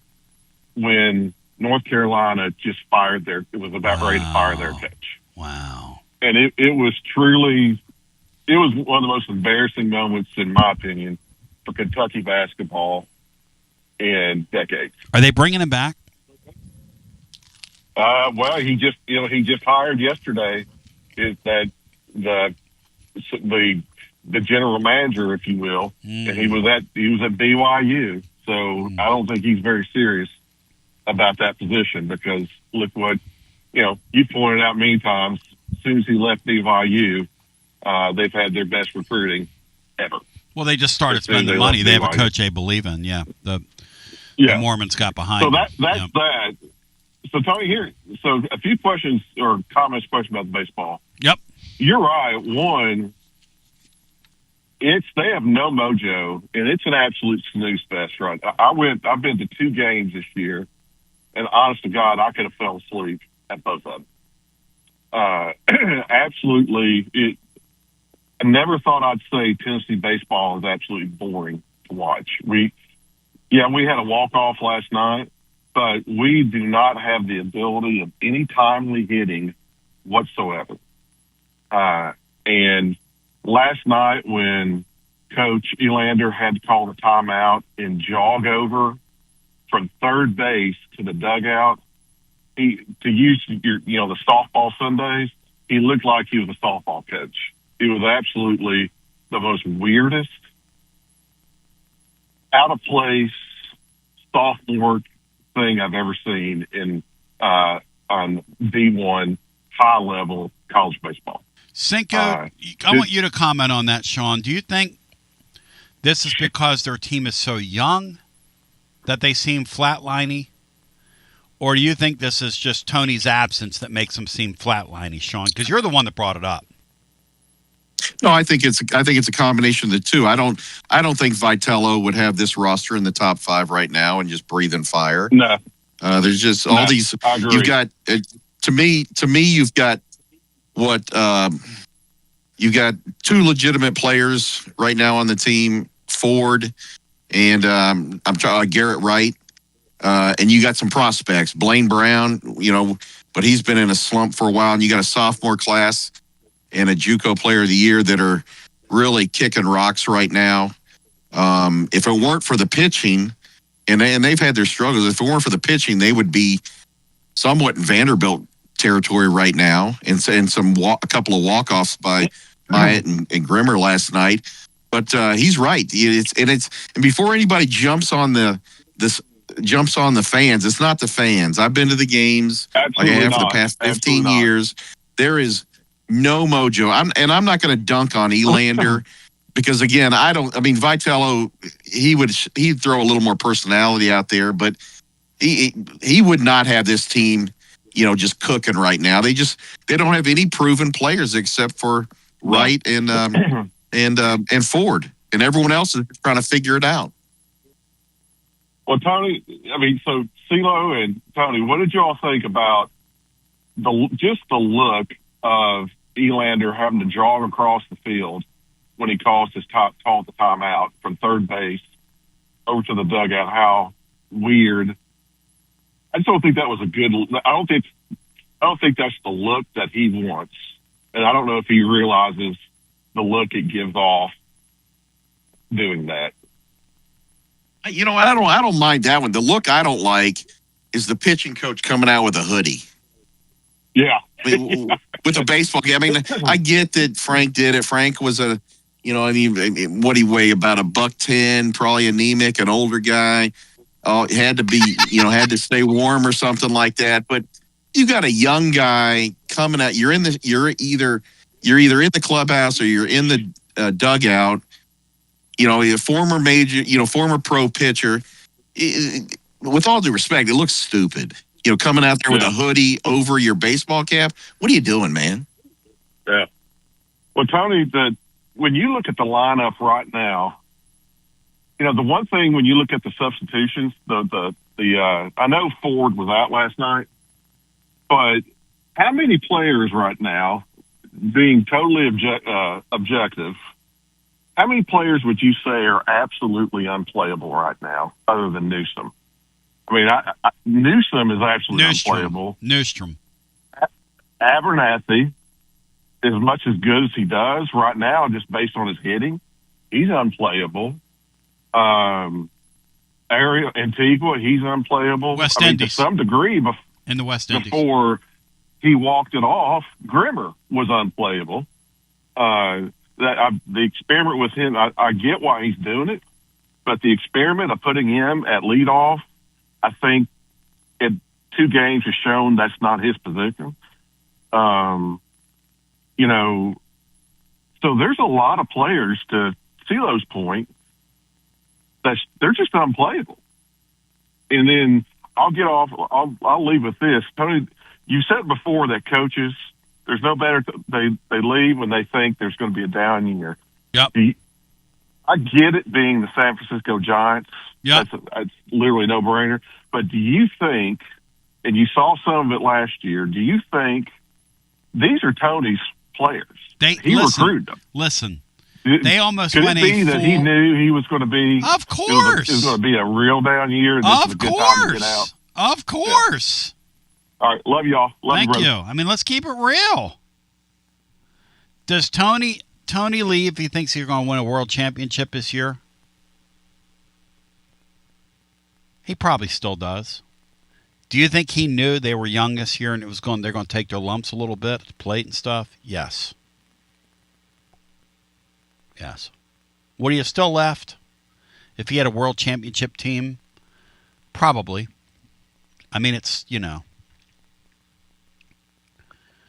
when North Carolina just fired it was about ready to fire their coach. Wow. And it was truly, it was one of the most embarrassing moments, in my opinion, for Kentucky basketball in decades. Are they bringing him back? Well, he just hired yesterday the general manager, if you will, and he was at BYU. So I don't think he's very serious about that position because look what you pointed out many times. As soon as he left BYU, they've had their best recruiting ever. Well, they just started spending money. They have a coach they believe in. Yeah, the Mormons got behind. So that's that. So Tony, a few questions or comments about the baseball. Yep, you're right. One. They have no mojo, and it's an absolute snooze fest, right? I've been to 2 games this year, and honest to God, I could have fell asleep at both of them. Absolutely. I never thought I'd say Tennessee baseball is absolutely boring to watch. We had a walk-off last night, but we do not have the ability of any timely hitting whatsoever. And last night when Coach Elander had to call the timeout and jog over from third base to the dugout, to use the softball Sundays, he looked like he was a softball coach. It was absolutely the most weirdest, out of place, sophomore thing I've ever seen on D1 high level college baseball. Cinco, I want you to comment on that, Sean. Do you think this is because their team is so young that they seem flatliney? Or do you think this is just Tony's absence that makes them seem flatliney, Sean? Because you're the one that brought it up. No, I think it's a combination of the two. I don't think Vitello would have this roster in the top 5 right now and just breathing fire. No. There's just all these. I agree. You've got to me. You've got what you got two legitimate players right now on the team, Ford and Garrett Wright, and you got some prospects, Blaine Brown, but he's been in a slump for a while, and you got a sophomore class and a JUCO Player of the Year that are really kicking rocks right now. If it weren't for the pitching, and they've had their struggles, if it weren't for the pitching, they would be somewhat in Vanderbilt territory right now, and a couple of walk-offs by Myatt and Grimmer last night. But he's right. And before anybody jumps on the fans, it's not the fans. I've been to the games like I have for the past 15 years. There is no mojo. I'm not going to dunk on Elander because again, Vitello, he'd throw a little more personality out there, but he would not have this team, just cooking right now. They don't have any proven players except for Wright and Ford, and everyone else is trying to figure it out. Well, Tony, so CeeLo and Tony, what did y'all think about the look of Elander having to jog across the field when he called the timeout from third base over to the dugout? How weird. I just don't think that was a good. I don't think that's the look that he wants, and I don't know if he realizes the look it gives off doing that. I don't mind that one. The look I don't like is the pitching coach coming out with a hoodie. Yeah. With a baseball game. I get that Frank did it. Frank was what he weigh, about $110, probably anemic, an older guy. Had to be, had to stay warm or something like that. But you got a young guy coming out. You're either in the clubhouse or you're in the dugout. A former former pro pitcher. With all due respect, it looks stupid. Coming out there with a hoodie over your baseball cap. What are you doing, man? Yeah. Well, Tony, when you look at the lineup right now, the one thing when you look at the substitutions, I know Ford was out last night, but how many players right now, being totally objective, how many players would you say are absolutely unplayable right now, other than Newsom? Newsom is absolutely unplayable. Newstrom. Abernathy, as much as good as he does right now, just based on his hitting, he's unplayable. Ariel Antigua, he's unplayable. West Indies. To some degree, in the West Indies. Before he walked it off, Grimmer was unplayable. The experiment with him, I get why he's doing it, but the experiment of putting him at leadoff, I think in 2 games has shown that's not his position. So there's a lot of players, to CeeLo's point, they're just unplayable. And then I'll leave with this. Tony, you said before that coaches, there's no better, they leave when they think there's going to be a down year. Yep. I get it being the San Francisco Giants. Yep. That's literally no brainer. But do you think, and you saw some of it last year, do you think these are Tony's players? He recruited them. Listen, they almost Could went it be that he knew he was going to be? Of course, it was going to be a real down year. And this was a good time to get out. Of course. Yeah. All right, love y'all. Thank you. Let's keep it real. Does Tony leave if he thinks he's going to win a world championship this year? He probably still does. Do you think he knew they were young this year and they're going to take their lumps a little bit at the plate and stuff? Yes. Yes. Would he have still left if he had a world championship team? Probably. It's,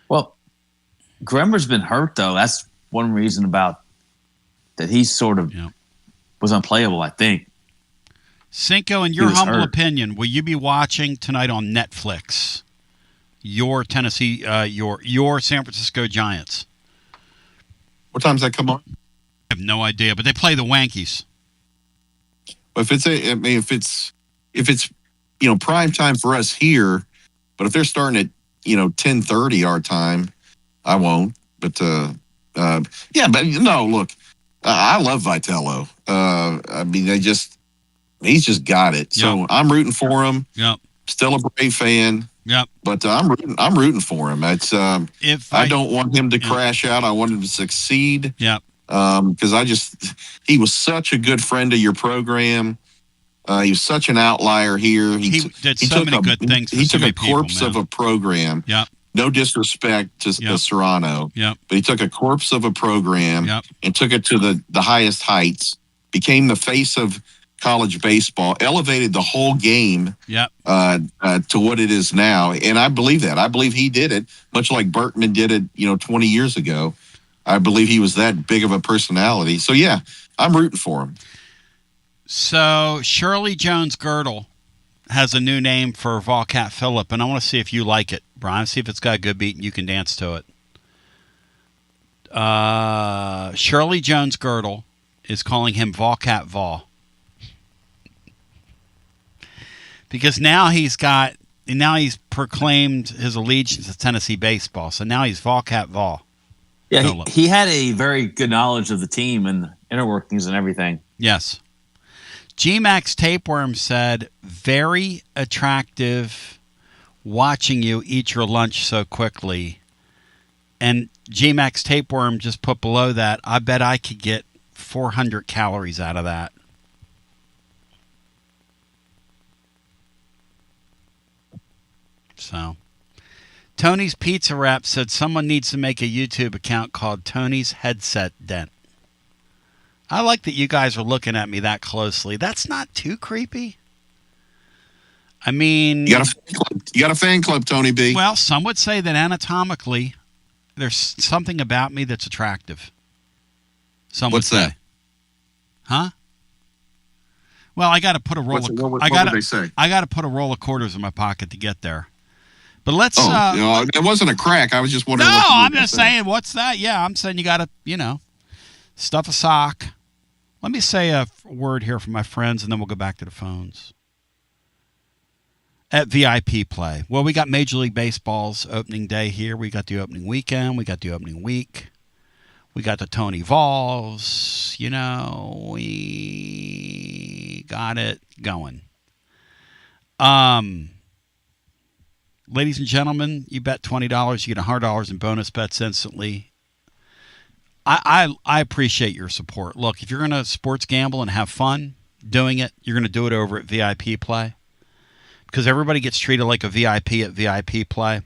Well, Grimmer's been hurt, though. That's one reason about that he sort of was unplayable, I think. Cinco, in your humble opinion, will you be watching tonight on Netflix your Tennessee, your San Francisco Giants? What time does that come on? I have no idea, but they play the Wankies. If it's prime time for us here, but if they're starting at 10:30 our time, I won't. But yeah, but no, look, I love Vitello. I mean, he's just got it. So I'm rooting for him. Yep. Still a Brave fan. Yep. But I'm rooting for him. It's I don't want him to crash out. I want him to succeed. Yep. Because he was such a good friend of your program. He was such an outlier here. He did so many good things. He took a corpse of a program. Yep. No disrespect to Serrano. Yep. But he took a corpse of a program and took it to the highest heights. Became the face of college baseball. Elevated the whole game. Yep. To what it is now, and I believe that. I believe he did it, much like Berkman did it, 20 years ago. I believe he was that big of a personality. So yeah, I'm rooting for him. So Shirley Jones Girdle has a new name for Volcat Phillip, and I want to see if you like it, Brian. See if it's got a good beat and you can dance to it. Shirley Jones Girdle is calling him Volcat Vol. Because now he's proclaimed his allegiance to Tennessee baseball. So now he's Volcat Vol. Yeah, he had a very good knowledge of the team and the inner workings and everything. Yes. G-Max Tapeworm said, very attractive watching you eat your lunch so quickly. And G-Max Tapeworm just put below that, I bet I could get 400 calories out of that. So, Tony's Pizza Wrap said someone needs to make a YouTube account called Tony's Headset Dent. I like that you guys are looking at me that closely. That's not too creepy. I mean... You got a fan club, Tony B. Well, some would say that anatomically, there's something about me that's attractive. What's that? Huh? Well, I got to put a roll what did they say? I got to put a roll of quarters in my pocket to get there. But let's... it wasn't a crack. I was just wondering. No, I'm just saying, what's that? Yeah, I'm saying you got to, stuff a sock. Let me say a word here from my friends, and then we'll go back to the phones. At VIP Play. Well, we got Major League Baseball's opening day here. We got the opening weekend. We got the opening week. We got the Tony Vols. We got it going. Ladies and gentlemen, you bet $20, you get $100 in bonus bets instantly. I appreciate your support. Look, if you're going to sports gamble and have fun doing it, you're going to do it over at VIP Play. Because everybody gets treated like a VIP at VIP Play.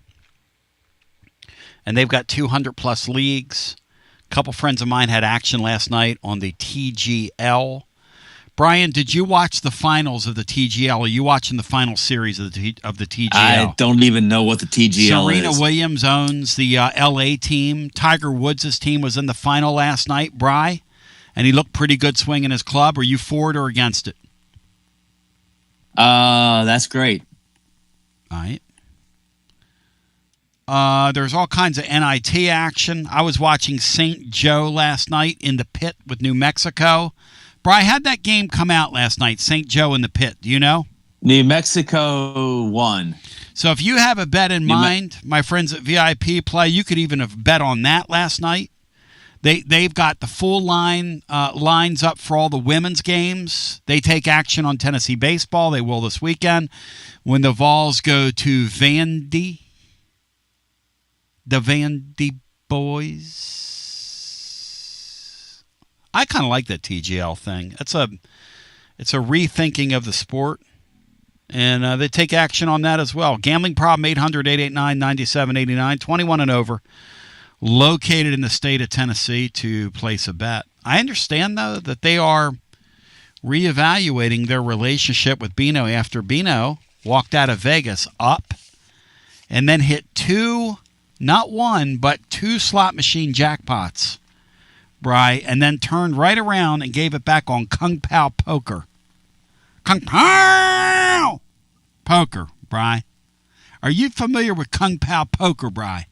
And they've got 200-plus leagues. A couple friends of mine had action last night on the TGL. Brian, did you watch the finals of the TGL? Are you watching the final series of the TGL? I don't even know what the TGL Serena is. Williams owns the LA team. Tiger Woods' team was in the final last night, Bri, and he looked pretty good swinging his club. Are you for it or against it? That's great. All right. There's all kinds of NIT action. I was watching St. Joe last night in the pit with New Mexico. Bri, how'd that game come out last night, St. Joe in the pit? Do you know? New Mexico won. So if you have a bet in mind, my friends at VIP Play, you could even have bet on that last night. They've got the full lines up for all the women's games. They take action on Tennessee baseball. They will this weekend when the Vols go to Vandy. The Vandy boys. I kind of like that TGL thing. It's a rethinking of the sport, and they take action on that as well. Gambling problem, 800-889-9789, 21 and over, located in the state of Tennessee to place a bet. I understand, though, that they are reevaluating their relationship with Bino after Bino walked out of Vegas up and then hit not one, but two slot machine jackpots. Bri, and then turned right around and gave it back on Kung Pao Poker. Kung Pao Poker, Bri. Are you familiar with Kung Pao Poker, Bri?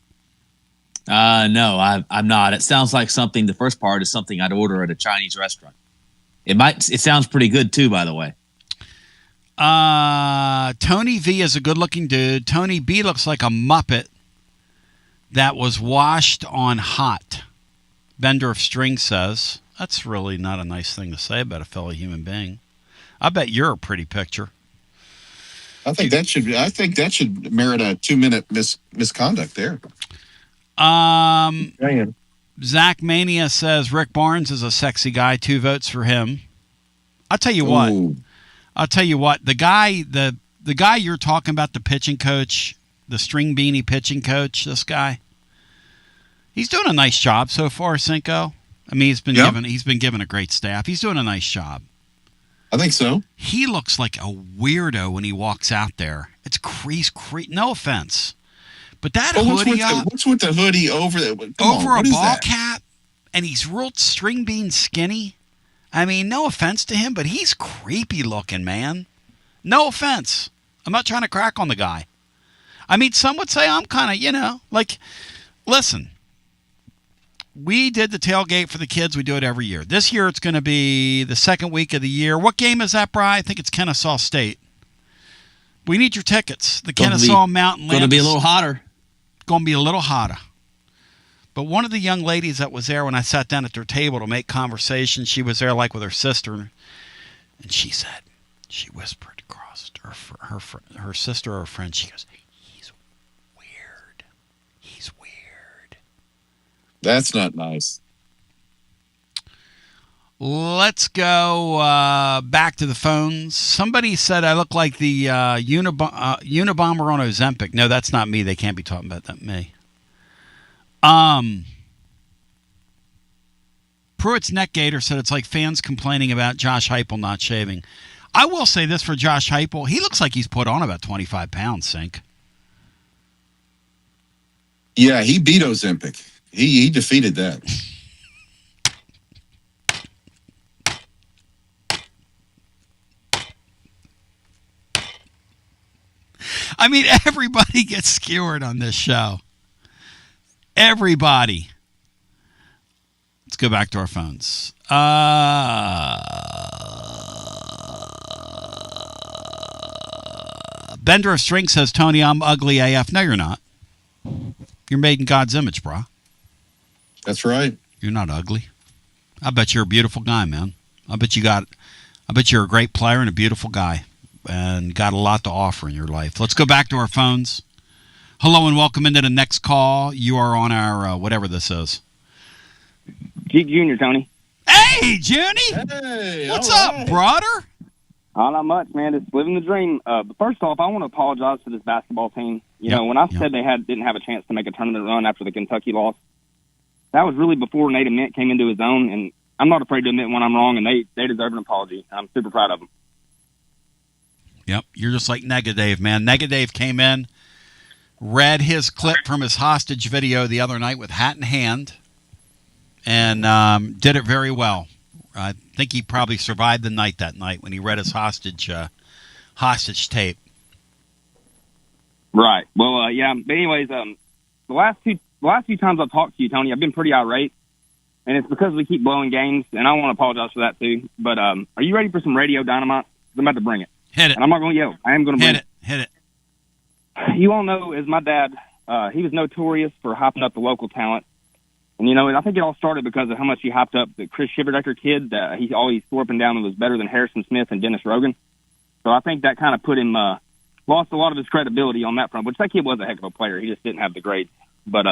No, I'm not. It sounds like something. The first part is something I'd order at a Chinese restaurant. It sounds pretty good too, by the way. Tony V is a good-looking dude. Tony B looks like a Muppet. that was washed on hot. Bender of String says, that's really not a nice thing to say about a fellow human being. I bet you're a pretty picture. I think that should merit a 2-minute misconduct there. Zach Mania says Rick Barnes is a sexy guy. 2 votes for him. I'll tell you what. The guy you're talking about, the pitching coach, the string beanie pitching coach, this guy, he's doing a nice job so far, Cinco. I mean, he's been given a great staff. He's doing a nice job. I think so. He looks like a weirdo when he walks out there. It's no offense, but that hoodie what's with the hoodie over a ball cap, and he's real string bean skinny. I mean, no offense to him, but he's creepy looking, man. No offense. I'm not trying to crack on the guy. I mean, some would say I'm kind of, listen. We did the tailgate for the kids. We do it every year. This year it's going to be the second week of the year. What game is that, Bri? I think it's Kennesaw State. We need your tickets. The Kennesaw Mountain Land. Going to be a little hotter. Going to be a little hotter. But one of the young ladies that was there when I sat down at their table to make conversation, she was there with her sister, and she whispered across to her sister or her friend, she goes, he's weird. He's weird. That's not nice. Let's go back to the phones. Somebody said I look like the Unabomber on Ozempic. No, that's not me. They can't be talking about that. Me. Pruitt's Neck Gator said it's like fans complaining about Josh Heupel not shaving. I will say this for Josh Heupel. He looks like he's put on about 25 pounds, Sink. Yeah, he beat Ozempic. He defeated that. I mean, everybody gets skewered on this show. Everybody. Let's go back to our phones. Bender of String says, Tony, I'm ugly AF. No, you're not. You're made in God's image, bro. That's right. You're not ugly. I bet you're a beautiful guy, man. I bet you're a great player and a beautiful guy and got a lot to offer in your life. Let's go back to our phones. Hello and welcome into the next call. You are on our, whatever this is. Geek Junior, Tony. Hey, Junie. Hey, what's up, brother? Oh, not much, man. Just living the dream. But first off, I want to apologize to this basketball team. You know, when I said they didn't have a chance to make a tournament run after the Kentucky loss, that was really before Nate Ament came into his own, and I'm not afraid to admit when I'm wrong, and they deserve an apology. I'm super proud of them. Yep, you're just like Negative, man. Negative came in, read his clip from his hostage video the other night with hat in hand, and did it very well. I think he probably survived the night that night when he read his hostage tape. Right. Well, yeah. But anyways, the last few times I've talked to you, Tony, I've been pretty irate, and it's because we keep blowing games, and I want to apologize for that too. But are you ready for some radio dynamite? I'm about to bring it. Hit it. And I'm not going to yell. I am going to bring it. Hit it. You all know, as my dad, he was notorious for hyping up the local talent. And, and I think it all started because of how much he hyped up the Chris Shiverdecker kid that he always swore up and down and was better than Harrison Smith and Dennis Rogan. So I think that kind of put him, lost a lot of his credibility on that front, which that kid was a heck of a player. He just didn't have the grades. But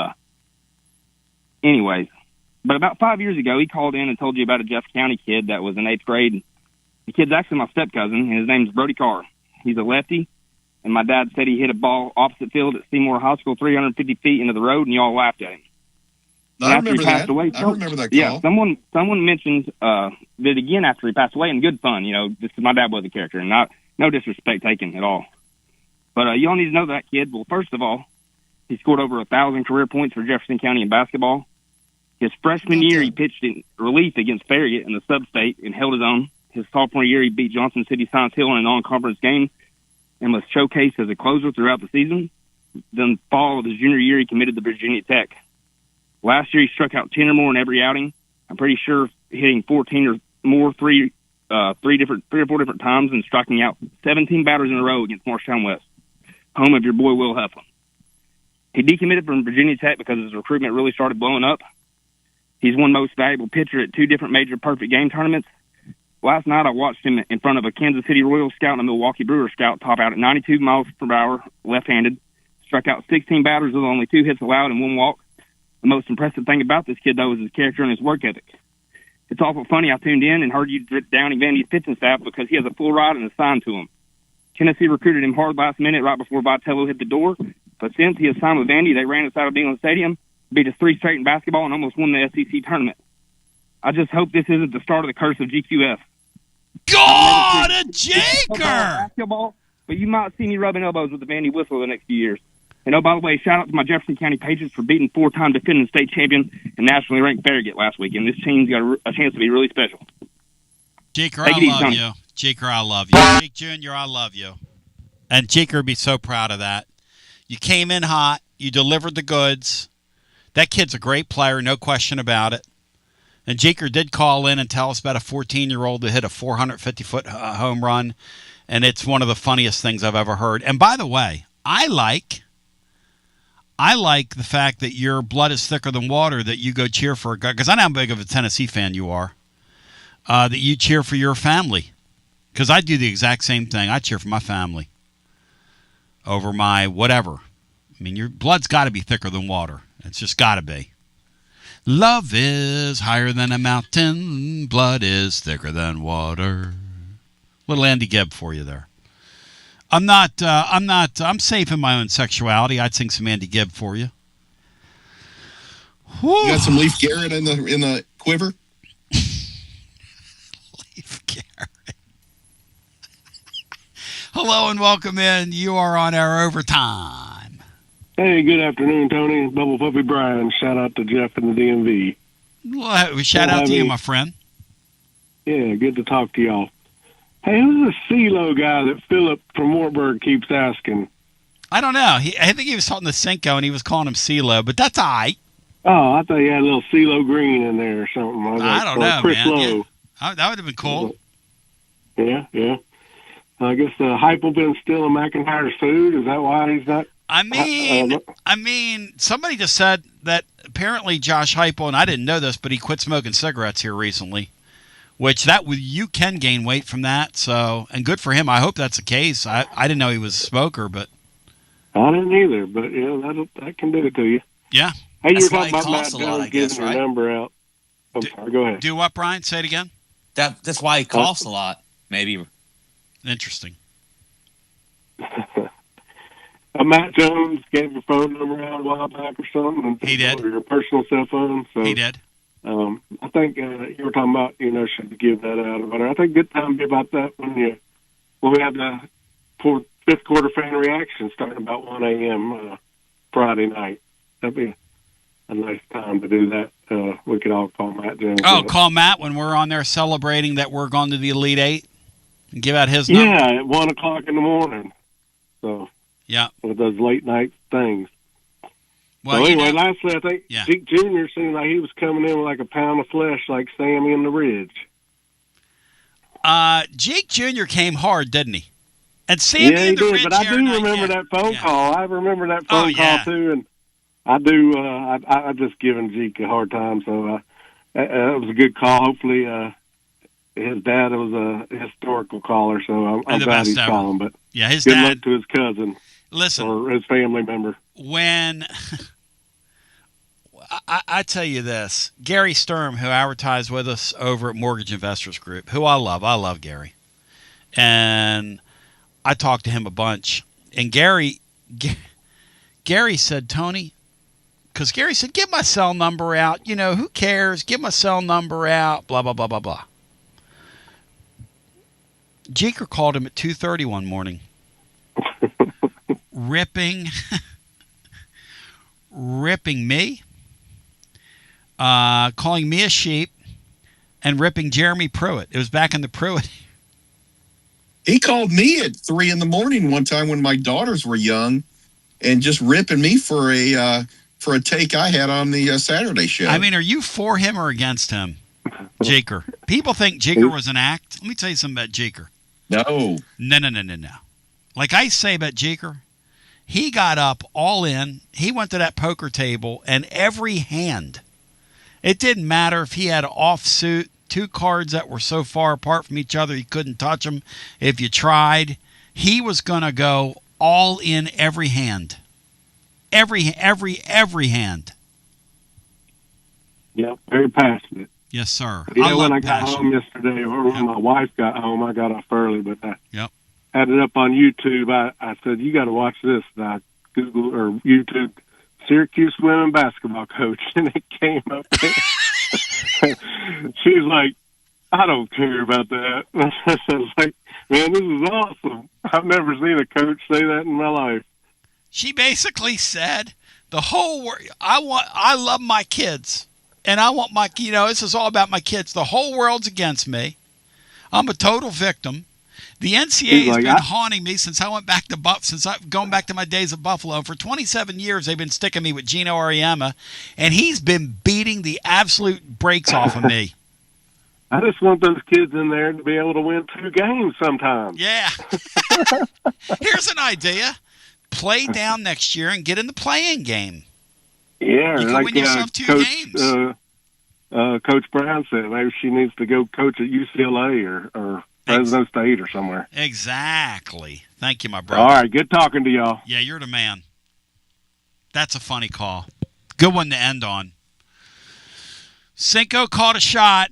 anyways, but about 5 years ago, he called in and told you about a Jeff County kid that was in 8th grade. The kid's actually my step-cousin, and his name's Brody Carr. He's a lefty, and my dad said he hit a ball opposite field at Seymour High School 350 feet into the road, and y'all laughed at him. I remember that. I remember that call. Yeah, someone mentioned that again after he passed away, and good fun. Just 'cause my dad was a character, and no disrespect taken at all. But you all need to know that kid. Well, first of all, he scored over 1,000 career points for Jefferson County in basketball. His freshman year, he pitched in relief against Farragut in the sub-state and held his own. His sophomore year, he beat Johnson City Science Hill in a non-conference game and was showcased as a closer throughout the season. Then fall of his junior year, he committed to Virginia Tech. Last year, he struck out 10 or more in every outing. I'm pretty sure hitting 14 or more three or four different times and striking out 17 batters in a row against Marshtown West, home of your boy Will Heflin. He decommitted from Virginia Tech because his recruitment really started blowing up. He's won most valuable pitcher at 2 different major perfect game tournaments. Last night, I watched him in front of a Kansas City Royals scout and a Milwaukee Brewers scout top out at 92 miles per hour, left-handed. Struck out 16 batters with only 2 hits allowed and 1 walk. The most impressive thing about this kid, though, is his character and his work ethic. It's awful funny. I tuned in and heard you downing Vandy's pitching staff because he has a full ride and a sign to him. Tennessee recruited him hard last minute right before Vitello hit the door. But since he has signed with Vandy, they ran us out of Neyland Stadium, beat us 3 straight in basketball, and almost won the SEC tournament. I just hope this isn't the start of the curse of GQF. God, a Jaker! Basketball, but you might see me rubbing elbows with the Vandy whistle the next few years. And, oh, by the way, shout out to my Jefferson County Patriots for beating 4-time defending state champion and nationally ranked Farragut last weekend. This team's got a chance to be really special. Jaker, I love you. Jaker, I love you. Jake Jr., I love you. And Jaker would be so proud of that. You came in hot. You delivered the goods. That kid's a great player, no question about it. And Jaker did call in and tell us about a 14-year-old that hit a 450-foot home run, and it's one of the funniest things I've ever heard. And by the way, I like the fact that your blood is thicker than water, that you go cheer for a guy, because I know how big of a Tennessee fan you are, that you cheer for your family. Because I do the exact same thing. I cheer for my family over my whatever. I mean, your blood's got to be thicker than water. It's just got to be. Love is higher than a mountain. Blood is thicker than water. Little Andy Gibb for you there. I'm safe in my own sexuality. I'd sing some Andy Gibb for you. You got some Leaf Garrett in the quiver? Leaf Garrett. Hello and welcome in. You are on our overtime. Hey, good afternoon, Tony. Bubble Puppy Brian. Shout out to Jeff in the DMV. Well, shout out to you, my friend. Yeah, good to talk to y'all. Hey, who's the CeeLo guy that Philip from Wartburg keeps asking? I don't know. I think he was talking to Cinco, and he was calling him CeeLo, but that's all right. Oh, I thought he had a little CeeLo Green in there or something. I don't know, Chris man. Lowe. Yeah. That would have been cool. Yeah. I guess Heupel stealing McIntyre's food. Is that why he's not? I mean, somebody just said that apparently Josh Heupel, and I didn't know this, but he quit smoking cigarettes here recently, which you can gain weight from that. So, and good for him. I hope that's the case. I didn't know he was a smoker, but I didn't either. But that can do it to you. Yeah. Hey, you were talking about Matt Jones getting your number out. I'm sorry. Go ahead. Do what, Brian? Say it again. That's why he coughs a lot. Maybe. Interesting. Matt Jones gave your phone number out a while back or something. He did. Or your personal cell phone. So, he did. I think you were talking about, should you give that out or whatever. I think good time to be about that when we have the fifth quarter fan reaction starting about 1 a.m. Friday night. That'd be a nice time to do that. We could all call Matt Jones. Oh, call Matt when we're on there celebrating that we're going to the Elite Eight and give out his number. Yeah, at 1 o'clock in the morning. So. Yeah. With those late night things. Well, so anyway, lastly, I think Zeke Jr. seemed like he was coming in with like a pound of flesh like Sammy in the Ridge. Jake Jr. came hard, didn't he? And Sammy in the Ridge. But I do remember that phone call. I remember that phone call too, and I do. I just given Zeke a hard time, so it was a good call. Hopefully, his dad was a historical caller, so I'm glad he's calling. But his good dad. luck to his cousin. Listen, or his family member. When I tell you this, Gary Sturm, who advertised with us over at Mortgage Investors Group, who I love Gary, and I talked to him a bunch. And Gary said, Tony, because Gary said, give my cell number out. Who cares? Give my cell number out. Blah blah blah blah blah. Jeker called him at 2:30 one morning. ripping me, calling me a sheep, and ripping Jeremy Pruitt. It was back in the Pruitt. He called me at 3 a.m. one time when my daughters were young, and just ripping me for a take I had on the Saturday show. I mean, are you for him or against him, Jeker? People think Jeker was an act. Let me tell you something about Jeker. No. Like I say about Jeker, He got up all in. He went to that poker table, and every hand, it didn't matter if he had offsuit, 2 cards that were so far apart from each other you couldn't touch them if you tried. He was going to go all in every hand. Every hand. Yeah, very passionate. Yes, sir. When I got home yesterday, or when my wife got home, I got off early, but I had it up on YouTube. I said, you got to watch this. And I Googled or YouTube Syracuse women basketball coach, and it came up. She's like, I don't care about that. I was like, man, this is awesome. I've never seen a coach say that in my life. She basically said, the whole world, I love my kids. And I want this is all about my kids. The whole world's against me. I'm a total victim. The NCAA has been haunting me since I went back to going back to my days at Buffalo. For 27 years, they've been sticking me with Gino Auriemma, and he's been beating the absolute brakes off of me. I just want those kids in there to be able to win 2 games sometime. Yeah. Here's an idea. Play down next year and get in the play-in game. Yeah, you can win yourself 2 games. Coach Brown said maybe she needs to go coach at UCLA or Fresno State or somewhere. Exactly. Thank you, my brother. All right, good talking to y'all. Yeah, you're the man. That's a funny call. Good one to end on. Cinco caught a shot.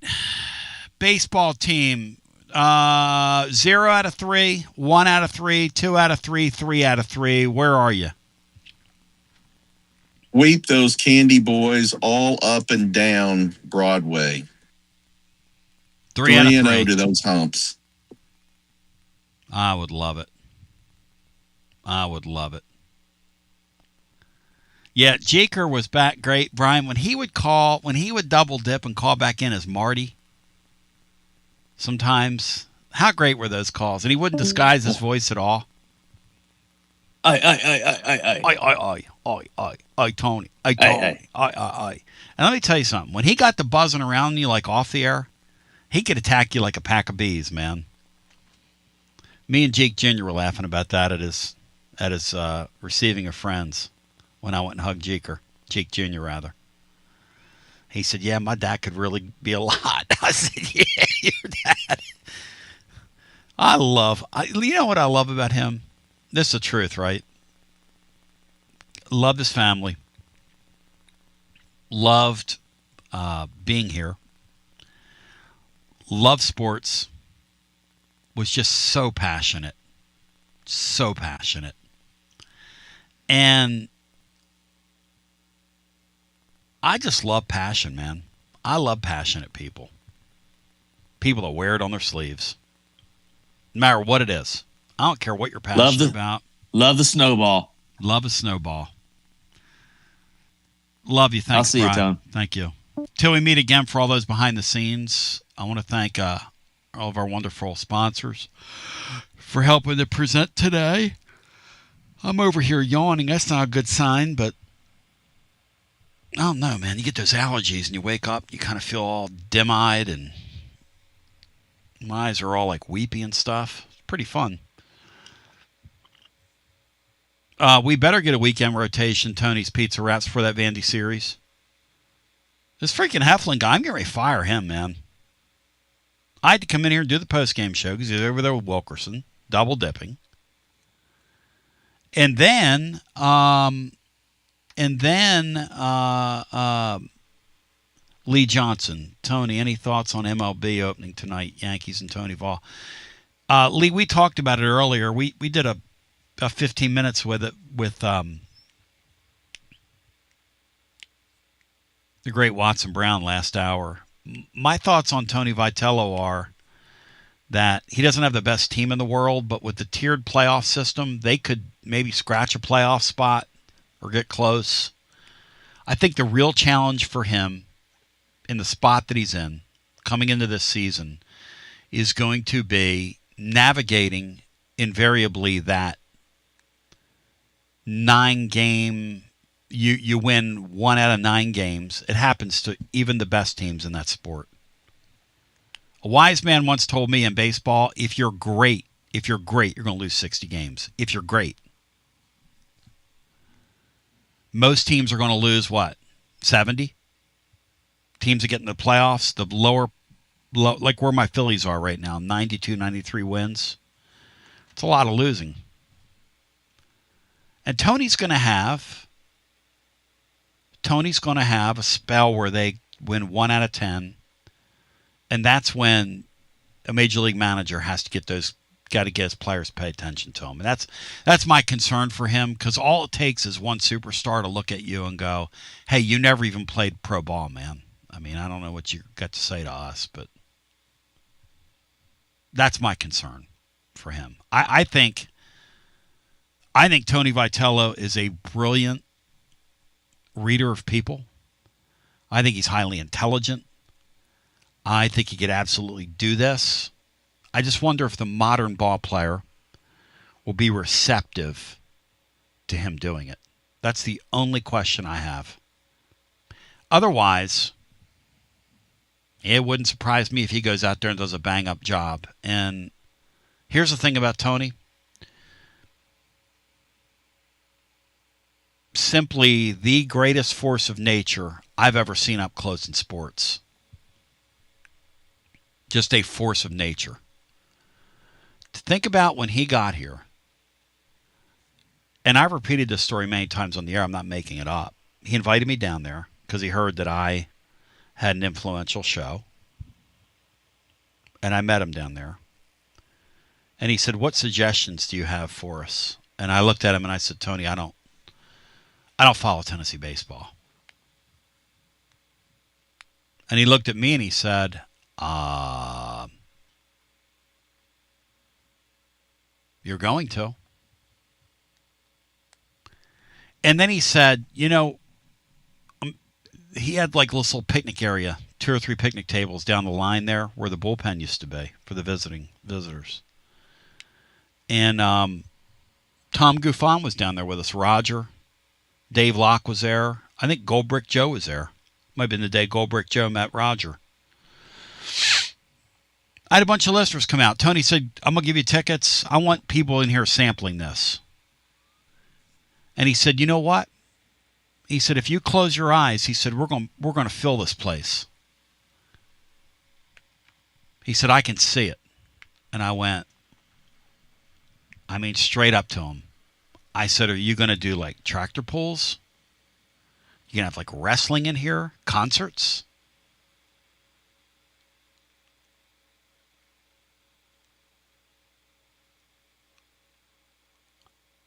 Baseball team. 0 out of 3, 1 out of 3, 2 out of 3, 3 out of 3. Where are you? Weep those candy boys all up and down Broadway. 3 out of 3. 3-0 to those humps. I would love it. I would love it. Yeah, Jeker was back great. Brian, when he would double dip and call back in as Marty, sometimes, how great were those calls? And he wouldn't disguise his voice at all. I, Tony. And let me tell you something. When he got the buzzing around you like off the air, he could attack you like a pack of bees, man. Me and Jake Jr. were laughing about that at his receiving of friends when I went and hugged Jake Jr. rather. He said, "Yeah, my dad could really be a lot." I said, "Yeah, your dad." You know what I love about him? This is the truth, right? Loved his family. Loved being here. Loved sports. Was just so passionate. So passionate. And I just love passion, man. I love passionate people. People that wear it on their sleeves. No matter what it is. I don't care what you're passionate about. Love the snowball. Love a snowball. Love you. Thanks, I'll see you, Tom. Thank you. Till we meet again, for all those behind the scenes, I want to thank all of our wonderful sponsors for helping to present today. I'm over here yawning. That's not a good sign, but I don't know, man. You get those allergies and you wake up, you kind of feel all dim-eyed and my eyes are all like weepy and stuff. It's pretty fun. We better get a weekend rotation, Tony's Pizza Wraps, for that Vandy series. This freaking Heflin guy, I'm getting ready to fire him, man. I had to come in here and do the post-game show because he's over there with Wilkerson, double dipping. And then Lee Johnson. Tony, any thoughts on MLB opening tonight, Yankees and Tony Vaughn? Lee, we talked about it earlier. We did a 15 minutes with it with the great Watson Brown last hour. My thoughts on Tony Vitello are that he doesn't have the best team in the world, but with the tiered playoff system, they could maybe scratch a playoff spot or get close. I think the real challenge for him in the spot that he's in coming into this season is going to be navigating invariably that 9-game, you win 1 out of 9 games. It happens to even the best teams in that sport. A wise man once told me in baseball, if you're great, you're going to lose 60 games. If you're great. Most teams are going to lose, what, 70? Teams that get in the playoffs, the lower, like where my Phillies are right now, 92, 93 wins. It's a lot of losing. And Tony's going to have a spell where they win 1 out of 10. And that's when a major league manager has to get his players to pay attention to him. And that's my concern for him, because all it takes is one superstar to look at you and go, hey, you never even played pro ball, man. I mean, I don't know what you got to say to us, but that's my concern for him. I think Tony Vitello is a brilliant reader of people. I think he's highly intelligent. I think he could absolutely do this. I just wonder if the modern ball player will be receptive to him doing it. That's the only question I have. Otherwise, it wouldn't surprise me if he goes out there and does a bang-up job. And here's the thing about Tony. Simply the greatest force of nature I've ever seen up close in sports. Just a force of nature. To think about when he got here, and I've repeated this story many times on the air, I'm not making it up. He invited me down there because he heard that I had an influential show, and I met him down there. And he said, what suggestions do you have for us? And I looked at him and I said, Tony, I don't follow Tennessee baseball. And he looked at me and he said, you're going to. And then he said, he had like this little picnic area, 2 or 3 picnic tables down the line there where the bullpen used to be for the visitors. And Tom Gouffon was down there with us. Roger, Dave Locke was there. I think Goldbrick Joe was there. Might have been the day Goldbrick Joe met Roger. I had a bunch of listeners come out. Tony said, I'm going to give you tickets. I want people in here sampling this. And he said, you know what? He said, if you close your eyes, he said, we're going to fill this place. He said, I can see it. And I went, straight up to him. I said, are you going to do like tractor pulls? You going to have like wrestling in here? Concerts?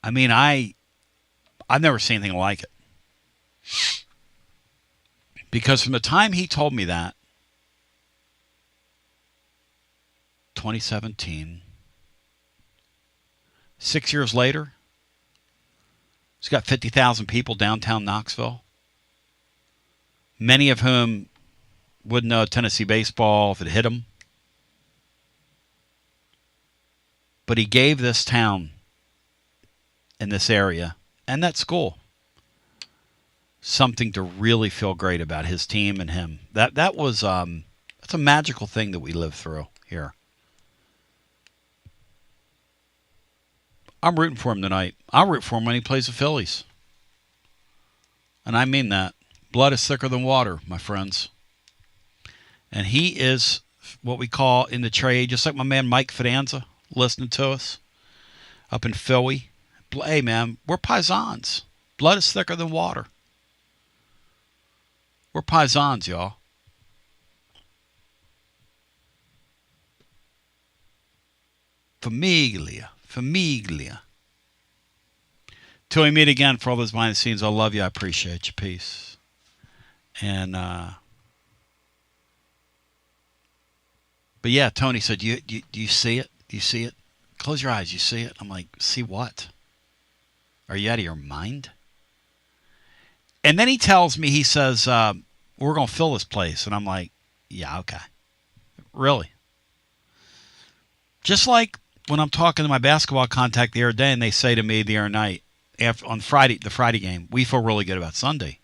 I've never seen anything like it. Because from the time he told me that, 2017, 6 years later, he's got 50,000 people downtown Knoxville, many of whom wouldn't know Tennessee baseball if it hit them. But he gave this town in this area and that school something to really feel great about, his team and him. That was that's a magical thing that we lived through here. I'm rooting for him tonight. I'll root for him when he plays the Phillies. And I mean that. Blood is thicker than water, my friends. And he is what we call in the trade, just like my man Mike Fidanza listening to us up in Philly. Hey, man, we're paisans. Blood is thicker than water. We're paisans, y'all. Famiglia. Till we meet again, for all those behind the scenes, I love you. I appreciate you. Peace. And, but yeah, Tony said, do you see it? Do you see it? Close your eyes. You see it? I'm like, see what? Are you out of your mind? And then he tells me, he says, we're going to fill this place. And I'm like, yeah, okay. Really? Just like when I'm talking to my basketball contact the other day and they say to me the other night, on Friday, the Friday game, we feel really good about Sunday.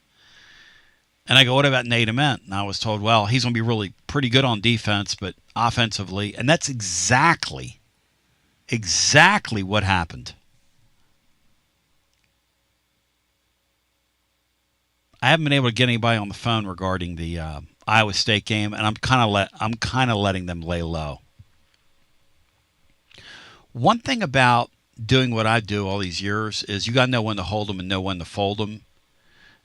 And I go, what about Nate Ament? And I was told, well, he's going to be really pretty good on defense, but offensively. And that's exactly what happened. I haven't been able to get anybody on the phone regarding the Iowa State game, and I'm kind of letting them lay low. One thing about doing what I do all these years is you got to know when to hold them and know when to fold them.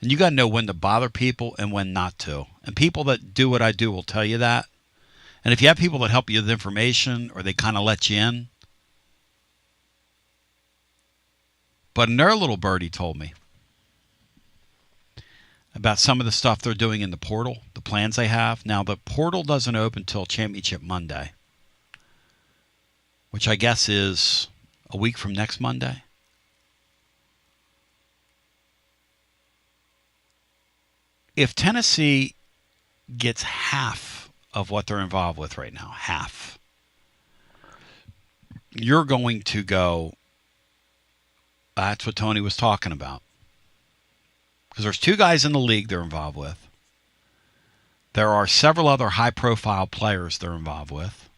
And you got to know when to bother people and when not to. And people that do what I do will tell you that. And if you have people that help you with information or they kind of let you in. But another little birdie told me about some of the stuff they're doing in the portal, the plans they have. Now, the portal doesn't open until Championship Monday, which I guess is a week from next Monday. If Tennessee gets half of what they're involved with right now, half, you're going to go, that's what Tony was talking about. Because there's 2 guys in the league they're involved with. There are several other high-profile players they're involved with.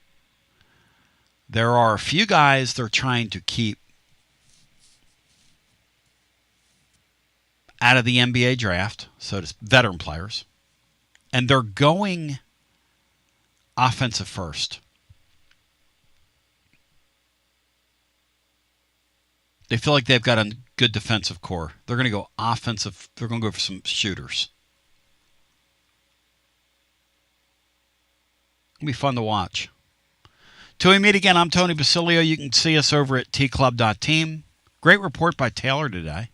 There are a few guys they're trying to keep out of the NBA draft, so it's veteran players. And they're going offensive first. They feel like they've got a good defensive core. They're going to go offensive. They're going to go for some shooters. It'll be fun to watch. Till we meet again, I'm Tony Basilio. You can see us over at tclub.team. Great report by Taylor today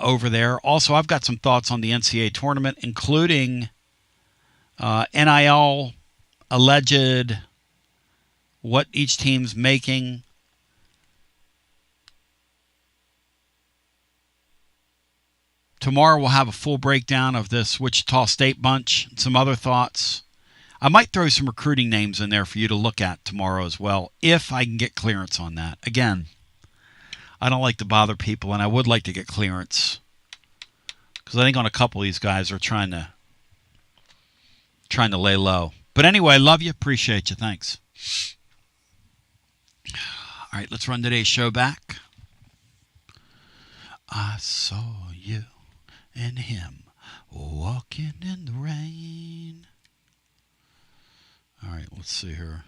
over there. Also, I've got some thoughts on the NCAA tournament, including NIL, alleged, what each team's making. Tomorrow we'll have a full breakdown of this Wichita State bunch and some other thoughts. I might throw some recruiting names in there for you to look at tomorrow as well, if I can get clearance on that. Again, I don't like to bother people, and I would like to get clearance because I think on a couple of these guys are trying to lay low. But anyway, love you, appreciate you, thanks. All right, let's run today's show back. I saw you and him walking in the rain. All right, let's see here.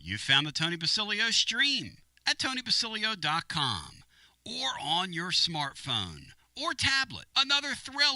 You found the Tony Basilio stream at TonyBasilio.com or on your smartphone or tablet. Another thrill.